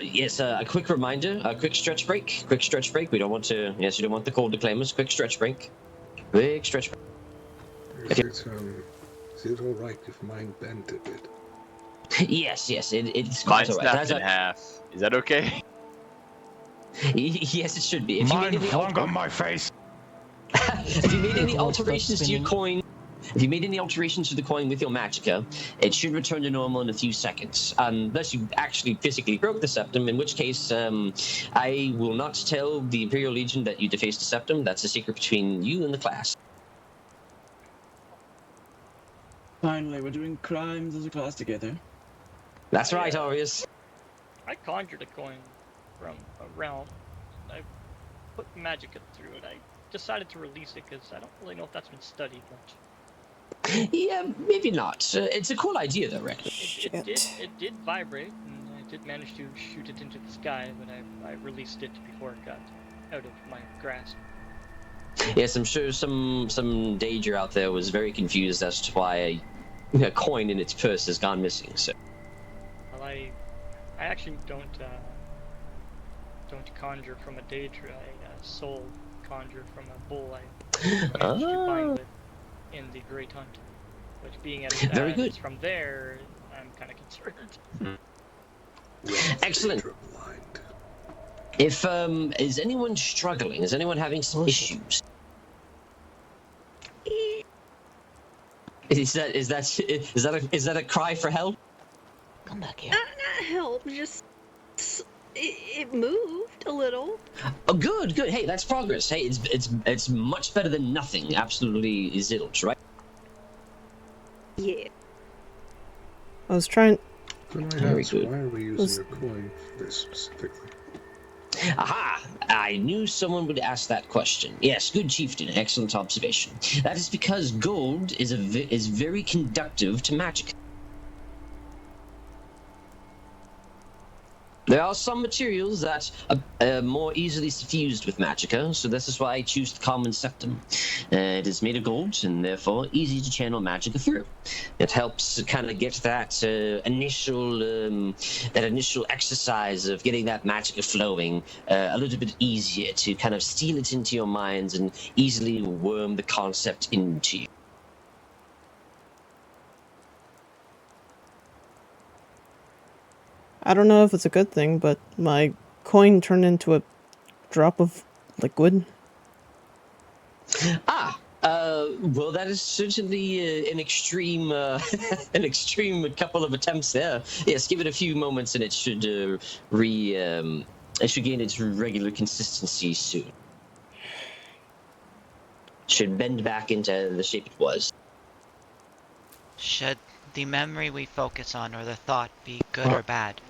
Yes, a quick reminder, a quick stretch break. Quick stretch break. We don't want to. Yes, you don't want the cold declaimers. Quick stretch break. Quick stretch break. Is it all right if mine bent a bit? Yes, it's quite Mine all right. snapped in half. Is that okay? Yes, it should be. If Mine you made flung on my face. If you made any alterations to your coin, if you made any alterations to the coin with your magicka, it should return to normal in a few seconds, unless you actually physically broke the septum, in which case I will not tell the Imperial Legion that you defaced the septum. That's a secret between you and the class. Finally, we're doing crimes as a class together. That's right, Arius. I conjured a coin from a realm. I put magicka through it. I decided to release it because I don't really know if that's been studied much. Yeah, maybe not. It's a cool idea, though, Rick. It did vibrate, and I did manage to shoot it into the sky, but I released it before it got out of my grasp. Yes, I'm sure some Dager out there was very confused as to why a coin in its purse has gone missing. So. Well, I actually don't conjure from a Daedra. I soul conjure from a bull I managed to bind with in the Great Hunt. Which being as Very good. it's from there, I'm kind of concerned. Excellent. If is anyone struggling? Is anyone having some issues? Is that a cry for help? Come back here. Not help, just it moved a little. Oh, good. Hey, that's progress. Hey, it's much better than nothing. Absolutely zilch, right? Yeah. I was trying. Very good. Why are we using your coin for this specifically? Aha! I knew someone would ask that question. Yes, good chieftain. Excellent observation. That is because gold is very conductive to magic. There are some materials that are more easily suffused with magicka, so this is why I choose the common septum. It is made of gold, and therefore easy to channel magicka through. It helps kind of get that initial exercise of getting that magicka flowing a little bit easier to kind of steal it into your minds and easily worm the concept into you. I don't know if it's a good thing, but my coin turned into a drop of liquid. Well, that is certainly an extreme, an extreme couple of attempts there. Yes, give it a few moments, and it should it should gain its regular consistency soon. Should bend back into the shape it was. Should the memory we focus on or the thought be good or bad?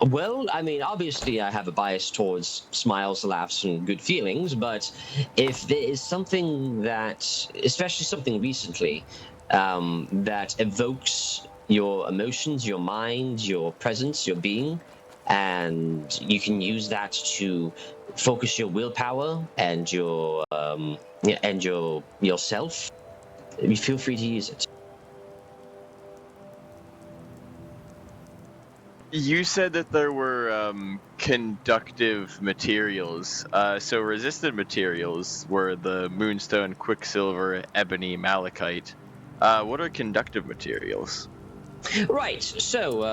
Well, I mean, obviously I have a bias towards smiles, laughs, and good feelings, but if there is something that, especially something recently, that evokes your emotions, your mind, your presence, your being, and you can use that to focus your willpower and yourself. You feel free to use it. You said that there were conductive materials. So resistant materials were the moonstone, quicksilver, ebony, malachite. What are conductive materials? Right. So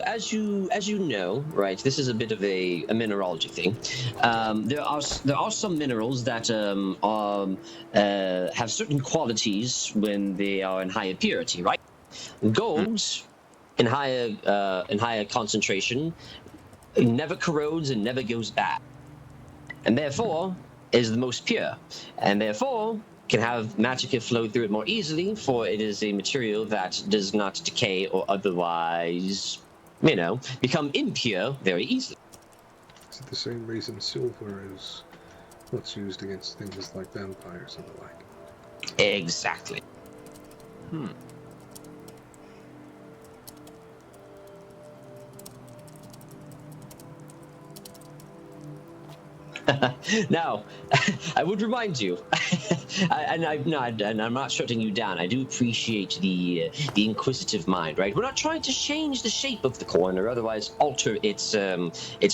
as you know, right, this is a bit of a mineralogy thing. There are some minerals that have certain qualities when they are in higher purity, right? Gold, in higher concentration, never corrodes and never goes bad, and therefore is the most pure, and therefore can have magicka flow through it more easily, for it is a material that does not decay or otherwise, become impure very easily. Is it the same reason silver is what's used against things like vampires and the like? Exactly. Now, I would remind you, and I'm not shutting you down. I do appreciate the inquisitive mind, right? We're not trying to change the shape of the coin or otherwise alter its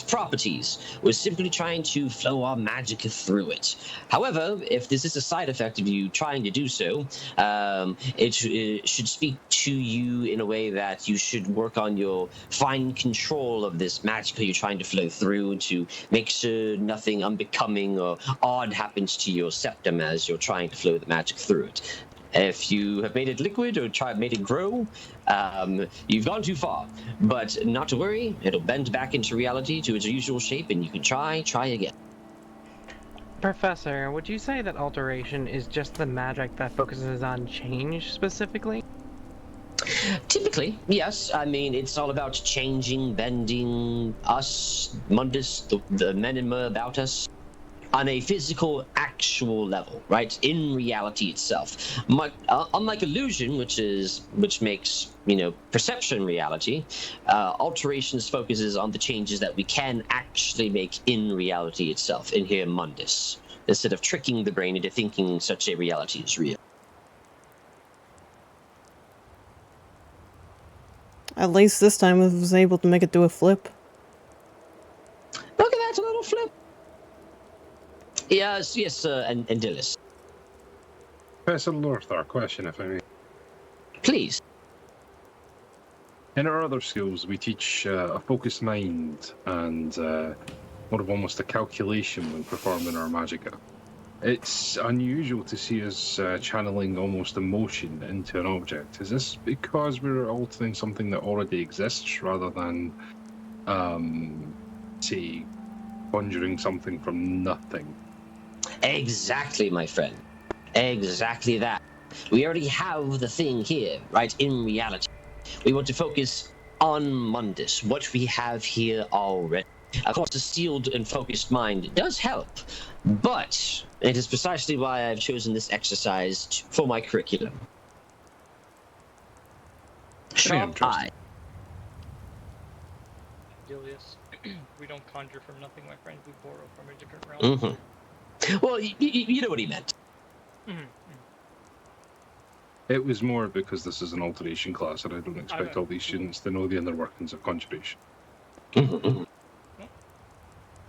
properties. We're simply trying to flow our magic through it. However, if this is a side effect of you trying to do so, it should speak to you in a way that you should work on your fine control of this magic you're trying to flow through to make sure nothing unbecoming or odd happens to your septum as you're trying to flow the magic through it. If you have made it liquid or made it grow, you've gone too far. But not to worry, it'll bend back into reality to its usual shape, and you can try again. Professor, would you say that alteration is just the magic that focuses on change specifically? Typically, yes. I mean, it's all about changing, bending us, Mundus, the men and mer about us, on a physical, actual level, right? In reality itself. Unlike illusion, which makes perception reality, alterations focuses on the changes that we can actually make in reality itself, in here Mundus, instead of tricking the brain into thinking such a reality is real. At least this time I was able to make it do a flip. Look at that little flip. Yes, and Dillis. Professor Lorthar, question if I may. Please. In our other schools, we teach a focused mind and more of almost a calculation when performing our magicka. It's unusual to see us channeling almost emotion into an object. Is this because we're altering something that already exists rather than, say, conjuring something from nothing? Exactly, my friend. Exactly that. We already have the thing here, right, in reality. We want to focus on Mundus, what we have here already. Of course, a sealed and focused mind does help, but it is precisely why I've chosen this exercise for my curriculum. Sharp eye. Julius, we don't conjure from nothing, my friend. We borrow from a different realm. Mm-hmm. Well, you know what he meant. Mm-hmm. It was more because this is an alteration class, and I don't expect all these students to know the inner workings of conjuration. Mm-hmm.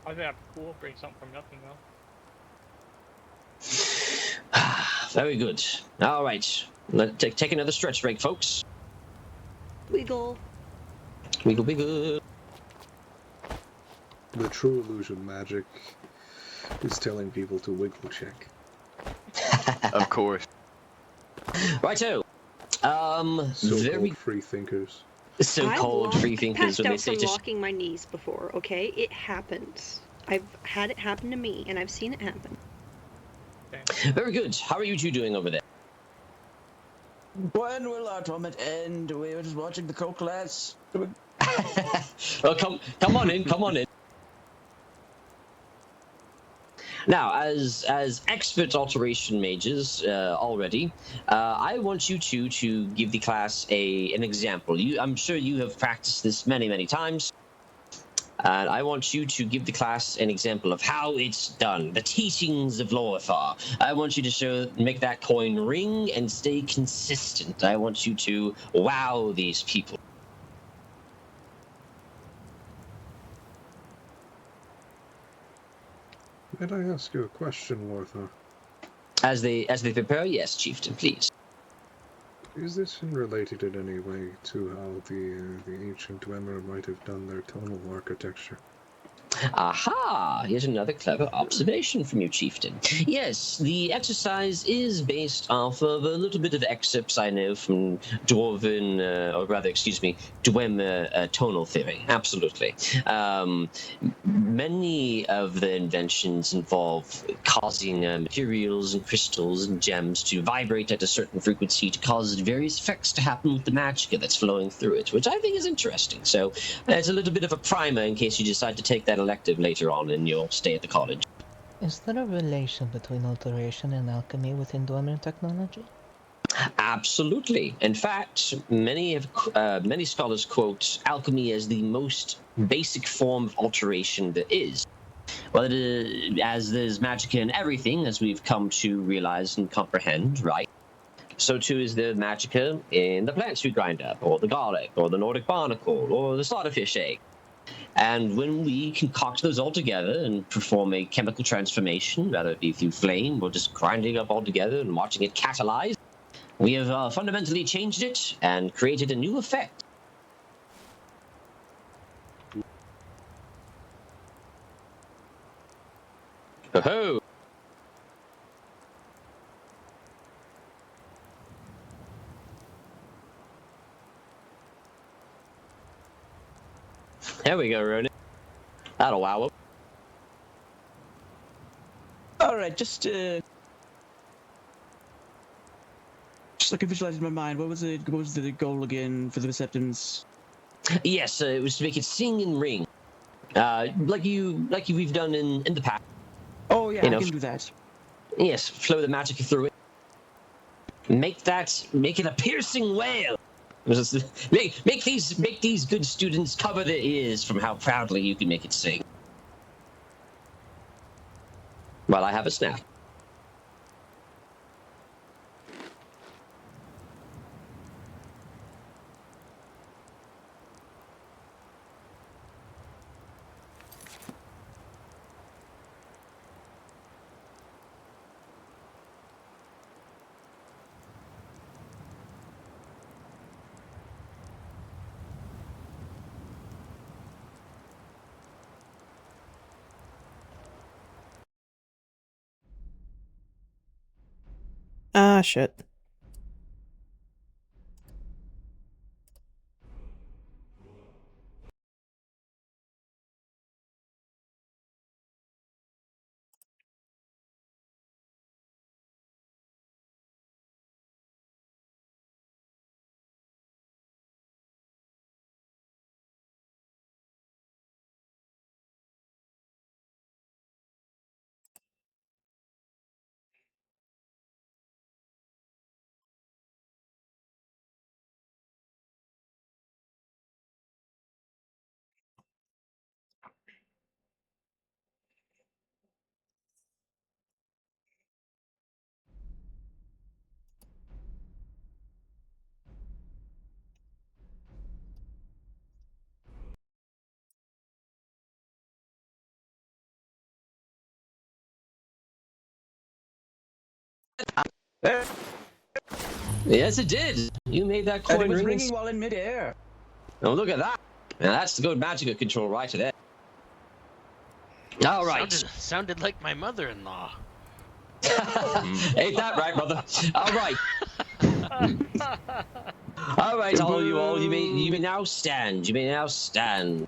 I think that'd be cool. Bring something from nothing, though. Very good. All right. Take another stretch break, folks. Wiggle. Wiggle, wiggle. The true illusion magic is telling people to wiggle check. Of course. Righto. So-called free thinkers. So-called free thinkers when they say from locking my knees before, okay? It happens. I've had it happen to me, and I've seen it happen. Very good. How are you two doing over there? When will our torment end? We were just watching the co-class. Well, come on in. Come on in. Now, as expert alteration mages already, I want you two to give the class an example. I'm sure you have practiced this many, many times. And I want you to give the class an example of how it's done, the teachings of Lorthar. I want you to make that coin ring and stay consistent. I want you to wow these people. Might I ask you a question, Morthal? As they prepare, yes, Chieftain, please. Is this related in any way to how the ancient Dwemer might have done their tonal architecture? Aha! Here's another clever observation from you, Chieftain. Yes, the exercise is based off of a little bit of excerpts I know from Dwarven, Dwemer tonal theory. Absolutely. Many of the inventions involve causing materials and crystals and gems to vibrate at a certain frequency to cause various effects to happen with the magicka that's flowing through it, which I think is interesting. So it's a little bit of a primer in case you decide to take that elective later on in your stay at the college. Is there a relation between alteration and alchemy within Dwemer technology? Absolutely. In fact, many scholars quote alchemy as the most basic form of alteration there is. Well, as there's magic in everything, as we've come to realize and comprehend, right? So too is the magicka in the plants we grind up, or the garlic, or the Nordic barnacle, or the slaughterfish egg. And when we concoct those all together and perform a chemical transformation, whether it be through flame or just grinding up all together and watching it catalyze, we have fundamentally changed it and created a new effect. Ho-ho! There we go, Ronan. That'll wow him. Alright, just like I visualized in my mind, what was the goal again for the Receptants? Yes, it was to make it sing and ring. Like we've done in the past. Oh yeah, I can do that. Yes, flow the magic through it. Make it a piercing wail. Make these good students cover their ears from how proudly you can make it sing. While I have a snack. Ah, shit. Yes, it did. You made that coin And it was ring. ringing while in midair. Oh, look at that. Now that's the good magic control right there. All right. Sounded like my mother-in-law. Ain't that right, brother? All right. All right, all. You may now stand. You may now stand.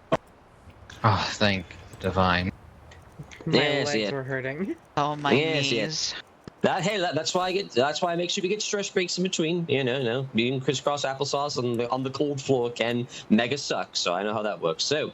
Oh, thank the divine. My legs were hurting. Oh, my knees. That's why I make sure we get stretch breaks in between. Being crisscross applesauce on the cold floor can mega suck. So I know how that works. So,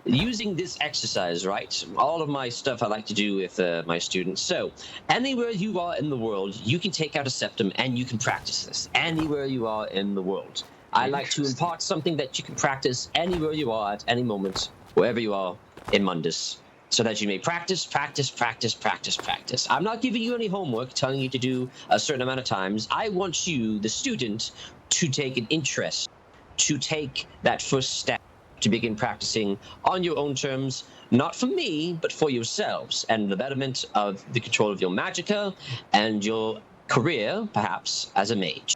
using this exercise, right? All of my stuff I like to do with my students. So, anywhere you are in the world, you can take out a septum and you can practice this. Anywhere you are in the world. I like to impart something that you can practice anywhere you are at any moment, wherever you are in Mundus, so that you may practice, practice, practice, practice, practice. I'm not giving you any homework, telling you to do a certain amount of times. I want you, the student, to take an interest, to take that first step, to begin practicing on your own terms, not for me, but for yourselves, and the betterment of the control of your magicka and your career, perhaps, as a mage.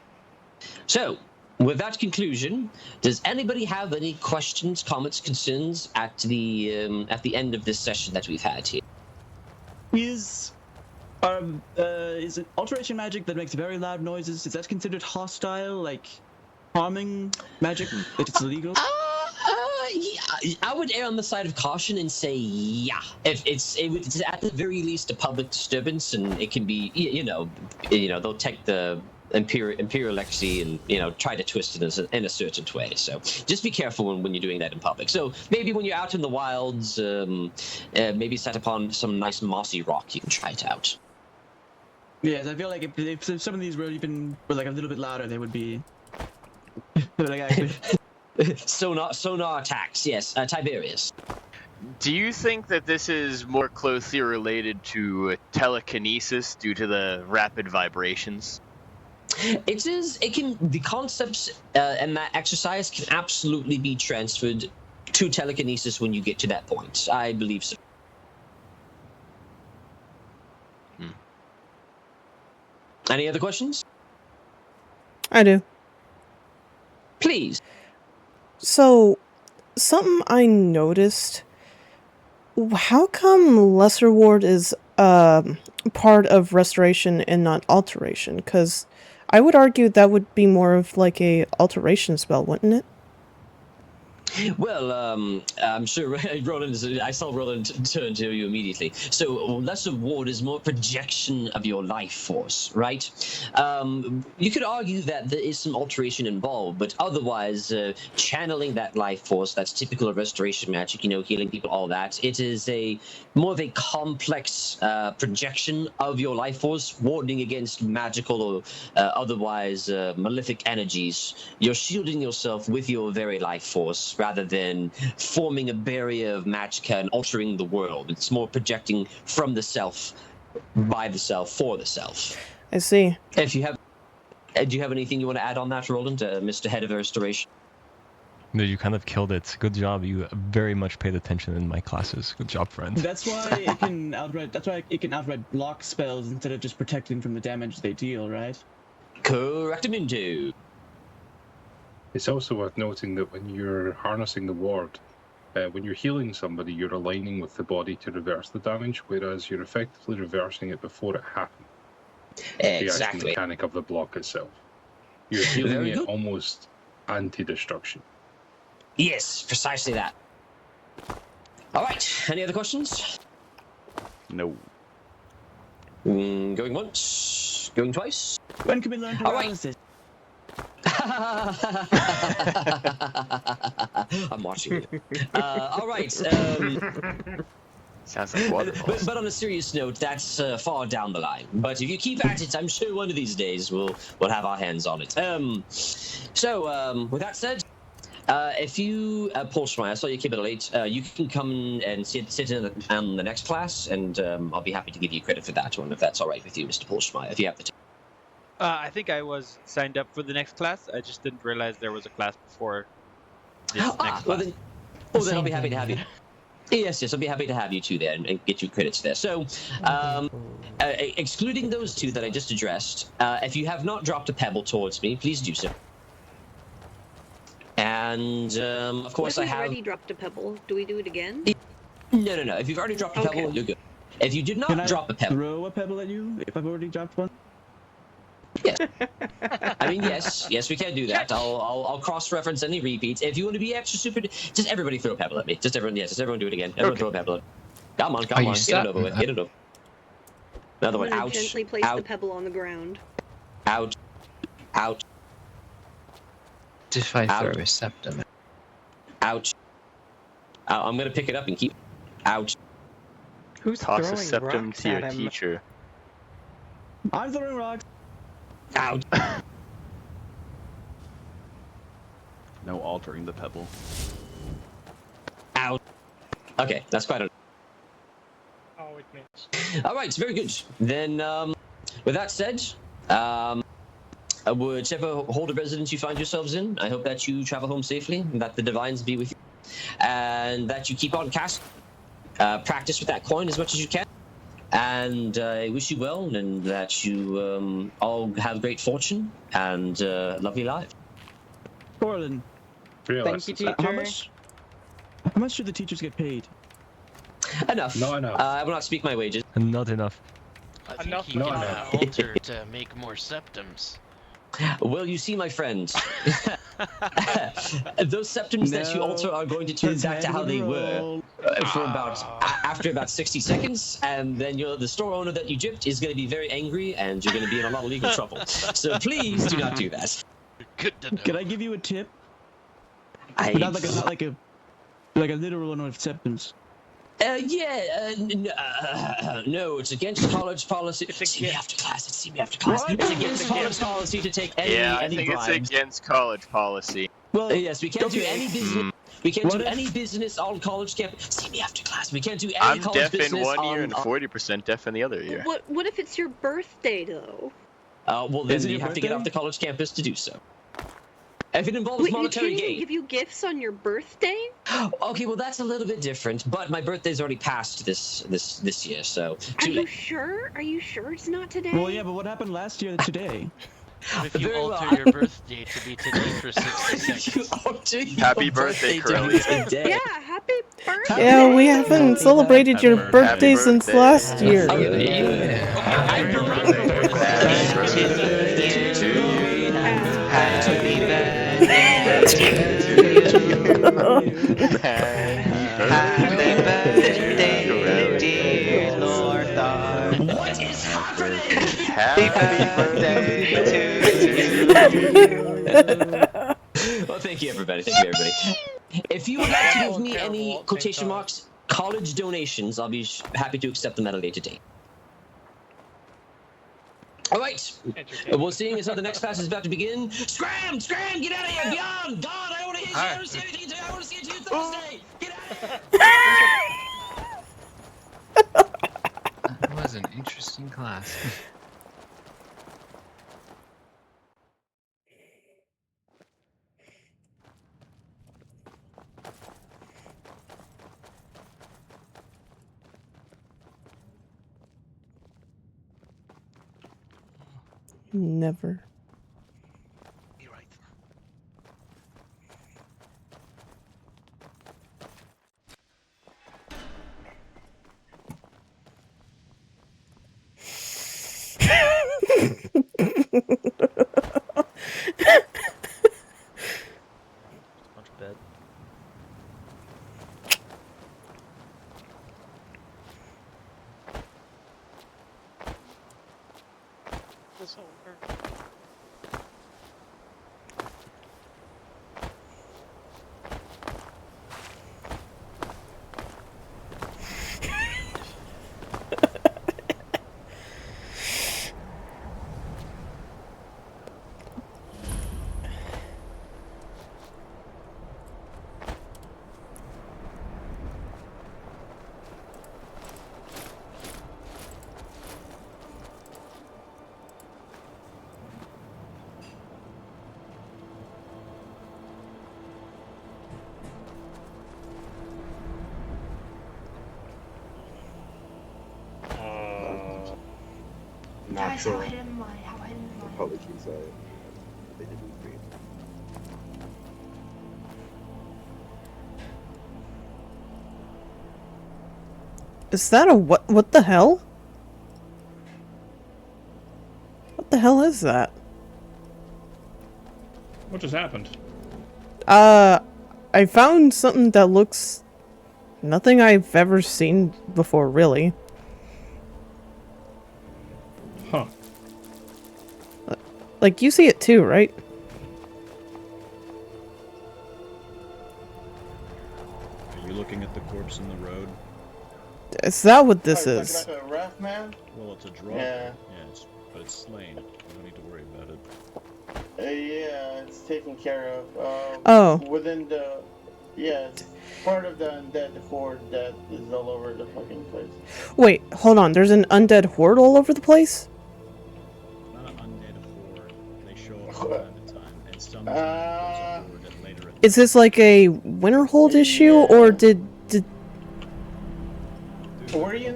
So, with that conclusion, does anybody have any questions, comments, concerns at the end of this session that we've had here? Is it alteration magic that makes very loud noises? Is that considered hostile, like harming magic? That it's illegal? Yeah, I would err on the side of caution and say yeah. If it's at the very least a public disturbance, and it can be they'll take the imperial legacy and try to twist it in a certain way. So just be careful when you're doing that in public. So maybe when you're out in the wilds, maybe set upon some nice mossy rock, you can try it out. Yes, I feel like if some of these were like a little bit louder, they would be like actually. Sonar attacks, yes. Tiberius. Do you think that this is more closely related to telekinesis due to the rapid vibrations? It is. It can. The concepts and that exercise can absolutely be transferred to telekinesis when you get to that point. I believe so. Any other questions? I do. Please. So, something I noticed. How come Lesser Ward is part of Restoration and not Alteration? Because I would argue that would be more of like a Alteration spell, wouldn't it? Well, I'm sure Roland. I saw Roland turn to you immediately. So, Lesser Ward is more projection of your life force, right? You could argue that there is some alteration involved, but otherwise, channeling that life force, that's typical of restoration magic. Healing people, all that. It is more of a complex projection of your life force, warding against magical or otherwise malefic energies. You're shielding yourself with your very life force, rather than forming a barrier of magicka and altering the world. It's more projecting from the self, by the self, for the self. I see. If you have, do you have anything you want to add on that, Roland, Mr. Head of Restoration? No, you kind of killed it. Good job. You very much paid attention in my classes. Good job, friend. That's why it can outright block spells instead of just protecting from the damage they deal, right? Correctamundo. It's also worth noting that when you're harnessing the ward, when you're healing somebody, you're aligning with the body to reverse the damage, whereas you're effectively reversing it before it happens. The actual mechanic of the block itself. You're healing it almost anti-destruction. Yes, precisely that. All right, any other questions? No. Going once, going twice. When can we learn to balance this? I'm watching you. All right. Sounds like waterfalls. But on a serious note, that's far down the line. But if you keep at it, I'm sure one of these days we'll have our hands on it. So with that said, if you, Paul Schmeier, I saw you came a little late. You can come and sit in on the next class, and I'll be happy to give you credit for that one, if that's all right with you, Mr. Paul Schmeier, if you have the time. I think I was signed up for the next class. I just didn't realize there was a class before this next class. Well then I'll be happy to have you. Yes, I'll be happy to have you two there and get you credits there. So, excluding those two that I just addressed, if you have not dropped a pebble towards me, please do so. And, of course, I have already dropped a pebble. Do we do it again? No. If you've already dropped a pebble, you're good. If you did not drop a pebble... throw a pebble at you if I've already dropped one? Yes. I mean, yes, we can do that. I'll cross-reference any repeats. If you want to be extra super... Just everybody throw a pebble at me. Just everyone do it again. Everyone throw a pebble at me. Come on. Get it over with. Get it over. Another one. Ouch. Gently place the pebble on the ground. Ouch. If I throw a septum. Ouch. I'm gonna pick it up and keep. Ouch. Who's Toss throwing a septum rocks to your at him? teacher. I'm throwing rocks. Ouch. altering the pebble. Ow. Okay, that's quite a... Oh, it missed. All right, very good. Then, with that said, whichever hold of residence you find yourselves in, I hope that you travel home safely, and that the divines be with you, and that you keep on casting. Practice with that coin as much as you can, and I wish you well, and that you all have great fortune and lovely lives. Corlin. Thank you, teacher. How much do the teachers get paid? Enough. Not enough. I will not speak my wages. Not enough. I think Enough he not can enough. alter to make more septums. Well, you see, my friend, those septums that you alter are going to turn back to how they were for after about 60 seconds, and then the store owner that you gypped is going to be very angry, and you're going to be in a lot of legal trouble. So please do not do that. Good to know. Can I give you a tip? I... Not like a literal one of septums. No, it's against college policy. See me after class. It's against college policy to take any Yeah, I any think bribes. it's against college policy. Well, yes, we can't do any business. We can't do any business on college campus. See me after class. We can't do any I'm college deaf in business one year on, and 40% deaf in the other year. What if it's your birthday though? Well, then Is it you your have to get birthday? off the college campus to do so. If it involves Wait, you monetary can't even gain. give you gifts on your birthday? Okay, well that's a little bit different. But my birthday's already passed this year, so. Are you sure? Are you sure it's not today? Well, yeah, but what happened last year today? If you Very well. alter your birthday to be today for 60 seconds. Happy birthday, Curly. Yeah, happy birthday. Yeah, we haven't celebrated your birthday since last year. Happy birthday to you. Happy birthday, dear Lord Thar. What is happening? Happy birthday to you. Well, thank you, everybody. Thank you, everybody. If you would like to give me any quotation marks, college donations, I'll be happy to accept them at a later date. All right. Well, seeing as how the next class is about to begin, scram, get out of here, beyond, God, I want to hear you. I want to see anything today. I want to see it to you Thursday. Get out of here. That was an interesting class. Never. Bunch of bed. This over. Guys, how hidden am I? How hidden am I? Apologies, they didn't agree. Is that a what? What the hell? What the hell is that? What just happened? I found something that looks nothing I've ever seen before, really. Huh. Like, you see it too, right? Are you looking at the corpse in the road? Is that what this Oh, is? like a ref, man? Well, it's a draw. Yeah. But it's slain. You don't need to worry about it. Yeah, it's taken care of. Oh. Within the, yes, part of the undead horde that is all over the fucking place. Wait, hold on. There's an undead horde all over the place? Not an undead horde. They show up from time to time, and sometimes there's a horde that later. Is this like a Winterhold issue, or did Were you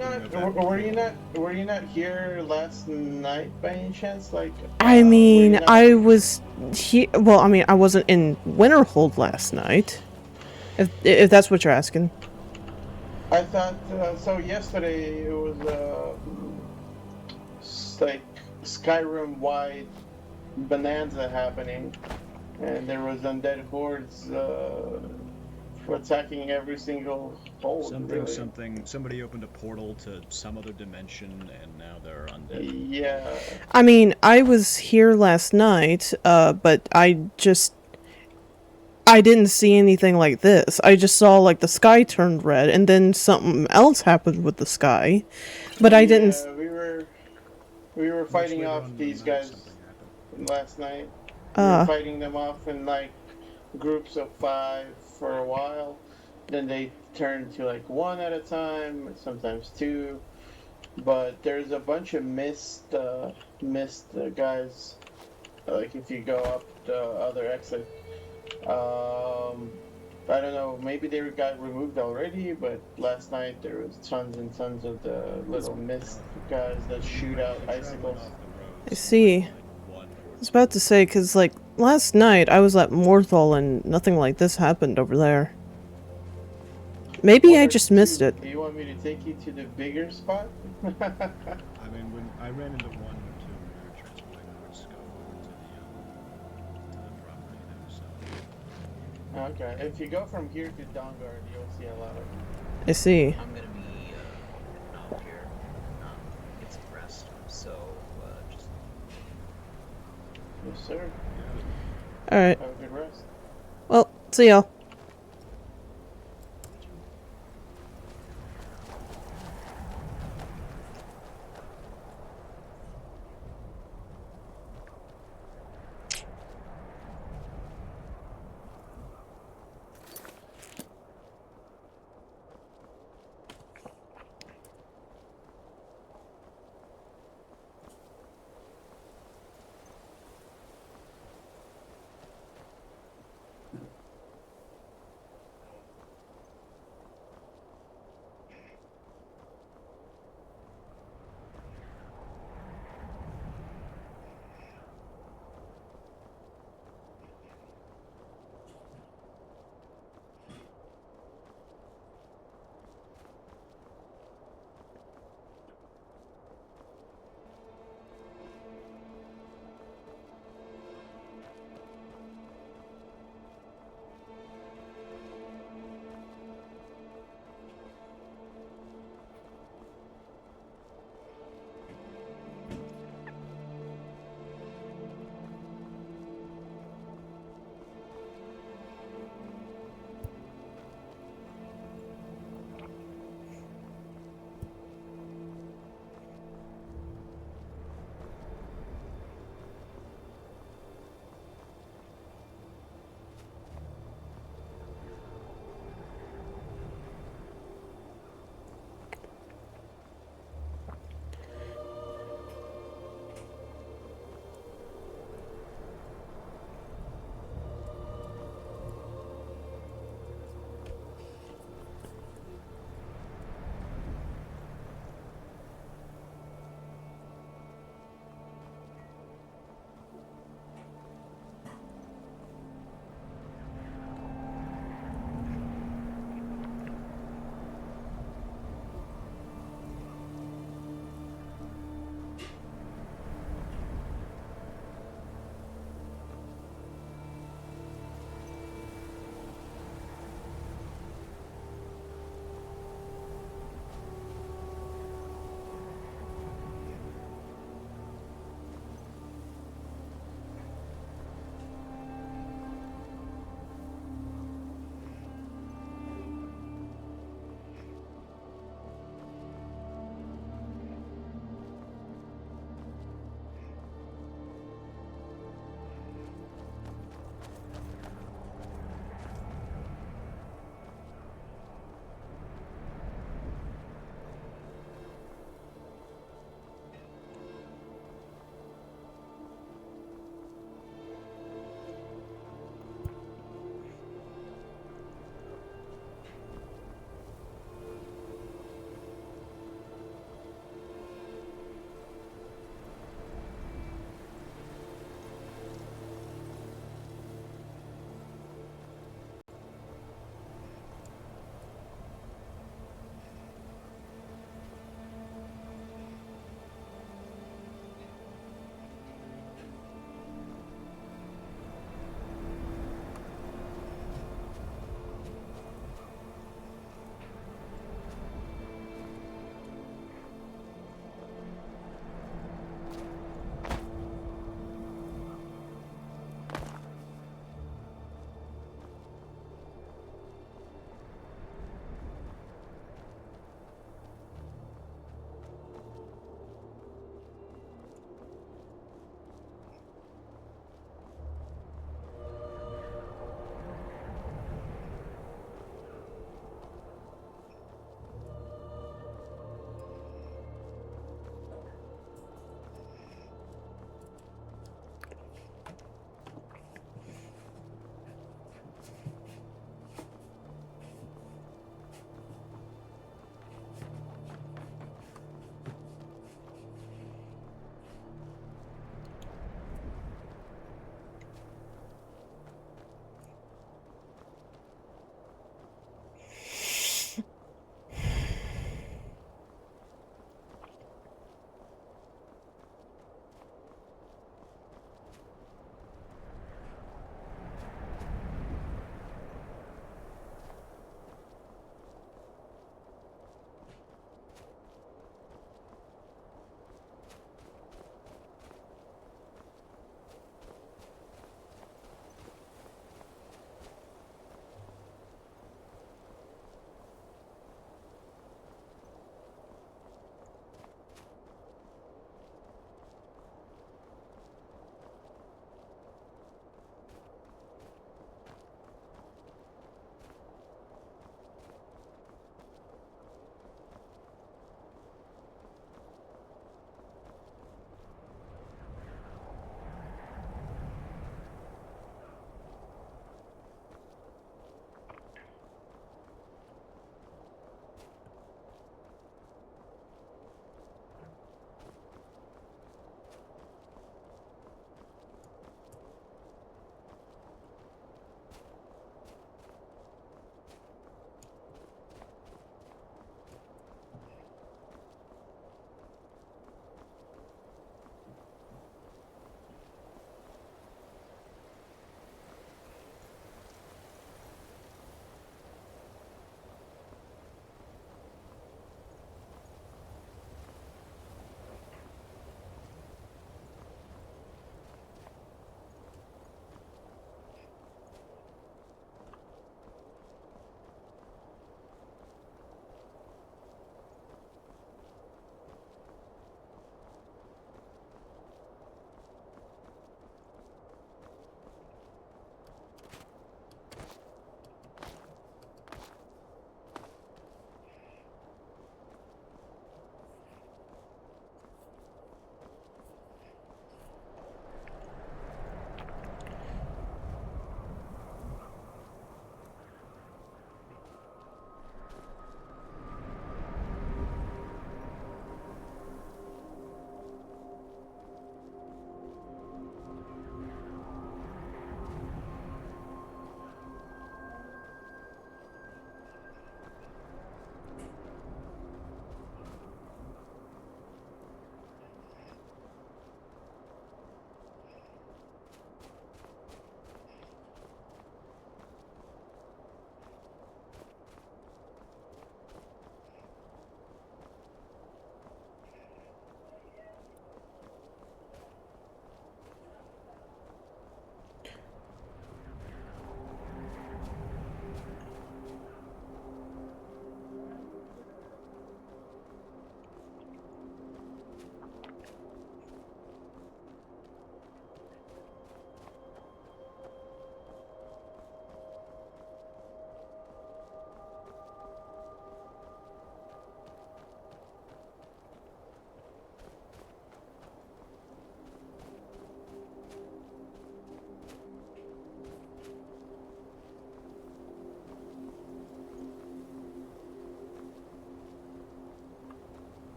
not here last night by any chance? Like, I were you mean, not- I was here. Well, I mean, I wasn't in Winterhold last night. If that's what you're asking. I thought so. Yesterday it was like Skyrim wide bonanza happening, and there was undead hordes attacking every single hold. Somebody opened a portal to some other dimension, and now they're undead. Yeah. I mean, I was here last night, but I didn't see anything like this. I just saw like the sky turned red, and then something else happened with the sky, but I didn't. We were fighting off these guys last night. We were fighting them off in like groups of 5 for a while. Then they turned to like 1 at a time, sometimes 2. But there's a bunch of mist guys. Like if you go up the other exit, I don't know. Maybe they got removed already, but last night there was tons and tons of the little mist guys that shoot out icicles. I see. I was about to say, because, like, last night I was at Morthal and nothing like this happened over there. Maybe I just missed it. Do you want me to take you to the bigger spot? I mean, when I ran into one or two when we were transporting our scout over to the property there, so. Okay, if you go from here to Dawnguard, you'll see a lot of. I see. I'm gonna be out here, get some rest. So just. Yes, sir. Alright. Have a good rest. Well, see y'all.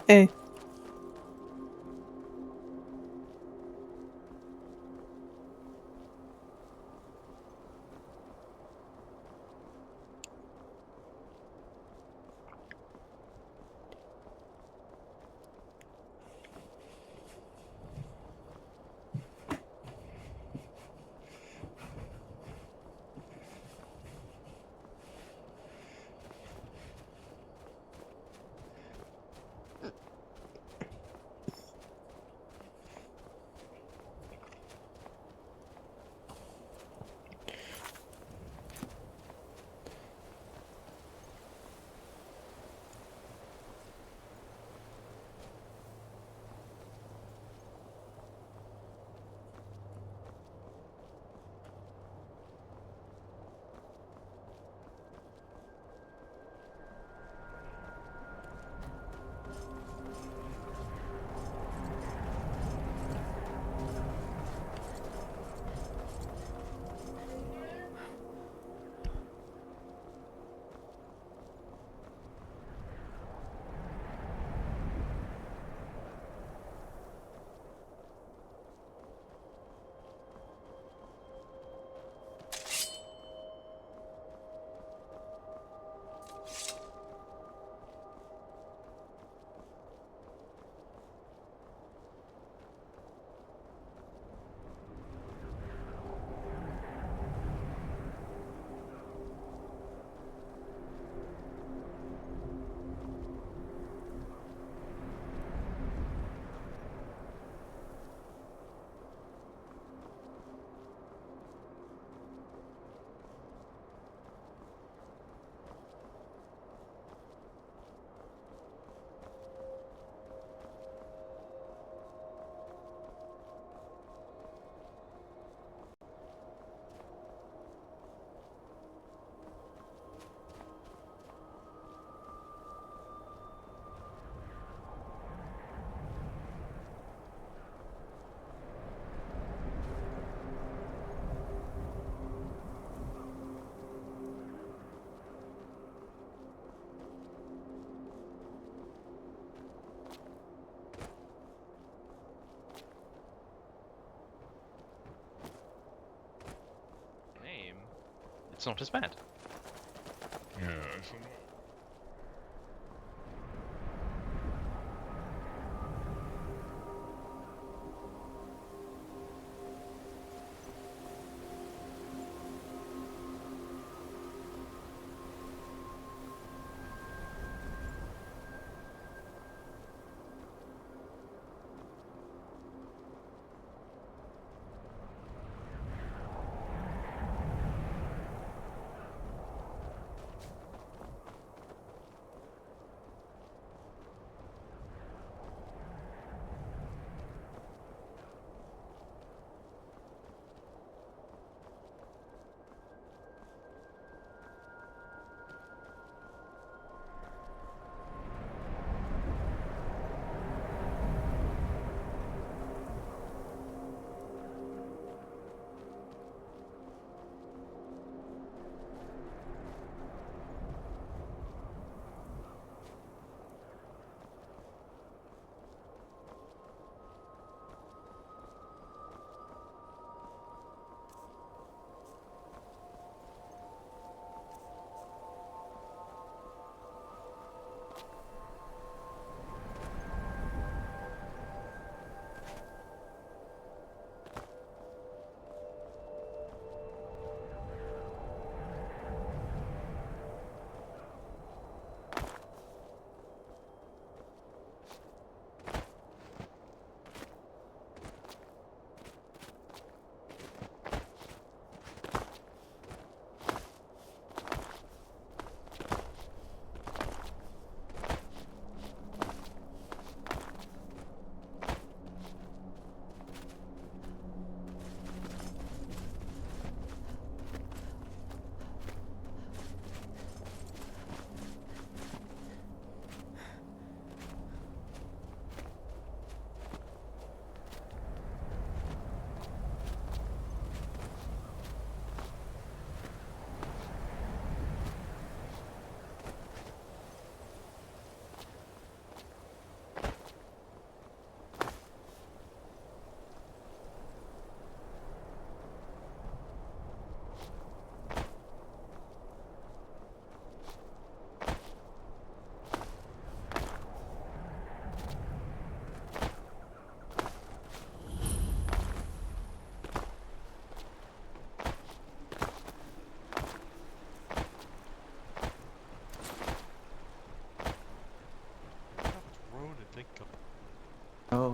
Hey. Name. It's not as bad. Yeah, I don't know.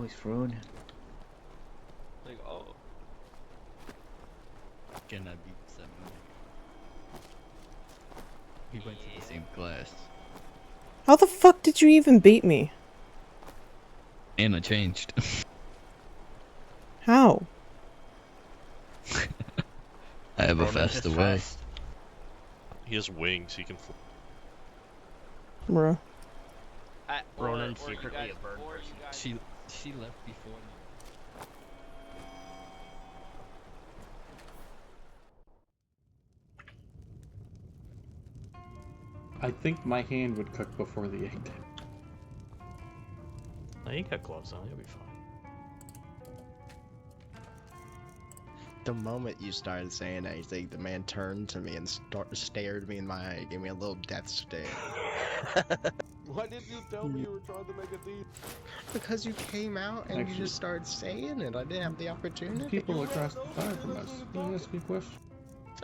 Oh, he's frozen. Like, oh. Can I beat 7? We went to the same class. How the fuck did you even beat me? And I changed. How? I have a Ronan faster is way. fast. He has wings, he can fly. Bruh. Ronan's secretly a bird person. She left before me. I think my hand would cook before the egg did. No, you got gloves on, you'll be fine. The moment you started saying anything, the man turned to me and stared me in my eye, gave me a little death stare. Why didn't you tell me you were trying to make a deal? Because you came out and you just started saying it. I didn't have the opportunity. People across the fire from us. Let me ask you a question.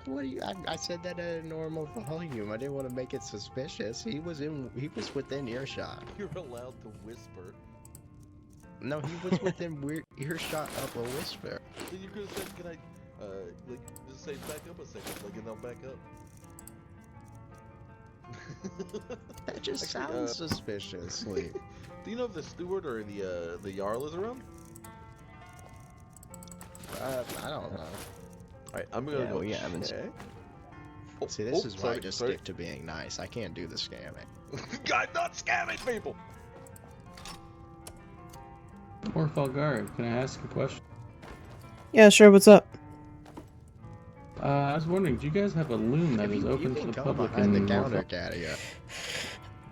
What do you? I said that at a normal volume. I didn't want to make it suspicious. He was within earshot. You're allowed to whisper. No, he was within earshot of a whisper. Then you could have said, "Can I, like, just say back up a second, like, and I'll back up." That just sounds suspiciously. Do you know if the steward or the jarl is around? I don't know. Alright, I'm gonna go. We haven't. check. See, this is why I sorry, just sorry. stick to being nice. I can't do the scamming. I'm not scamming people. Morthal guard, can I ask a question? Yeah, sure, what's up? I was wondering, do you guys have a loom that is open to the public behind the in counter, Morthal? Cadia.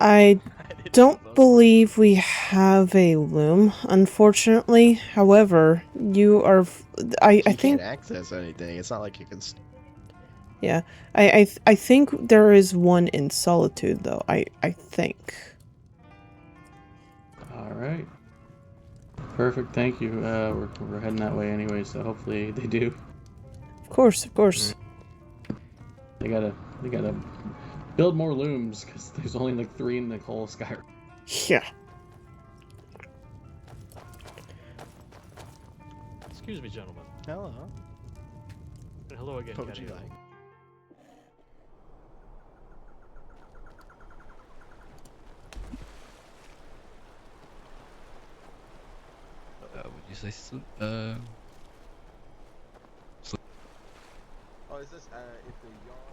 I don't believe we have a loom, unfortunately. However, you are. I think. Can't access anything. It's not like you can. Yeah, I think there is one in Solitude though. I think. All right. Perfect. Thank you. We're heading that way anyway, so hopefully they do. Of course, of course. They gotta build more looms because there's only like 3 in the whole Skyrim. Yeah. Excuse me, gentlemen. Hello. And hello again, What would you Caddy. like? Would you say Oh, is this if the jarl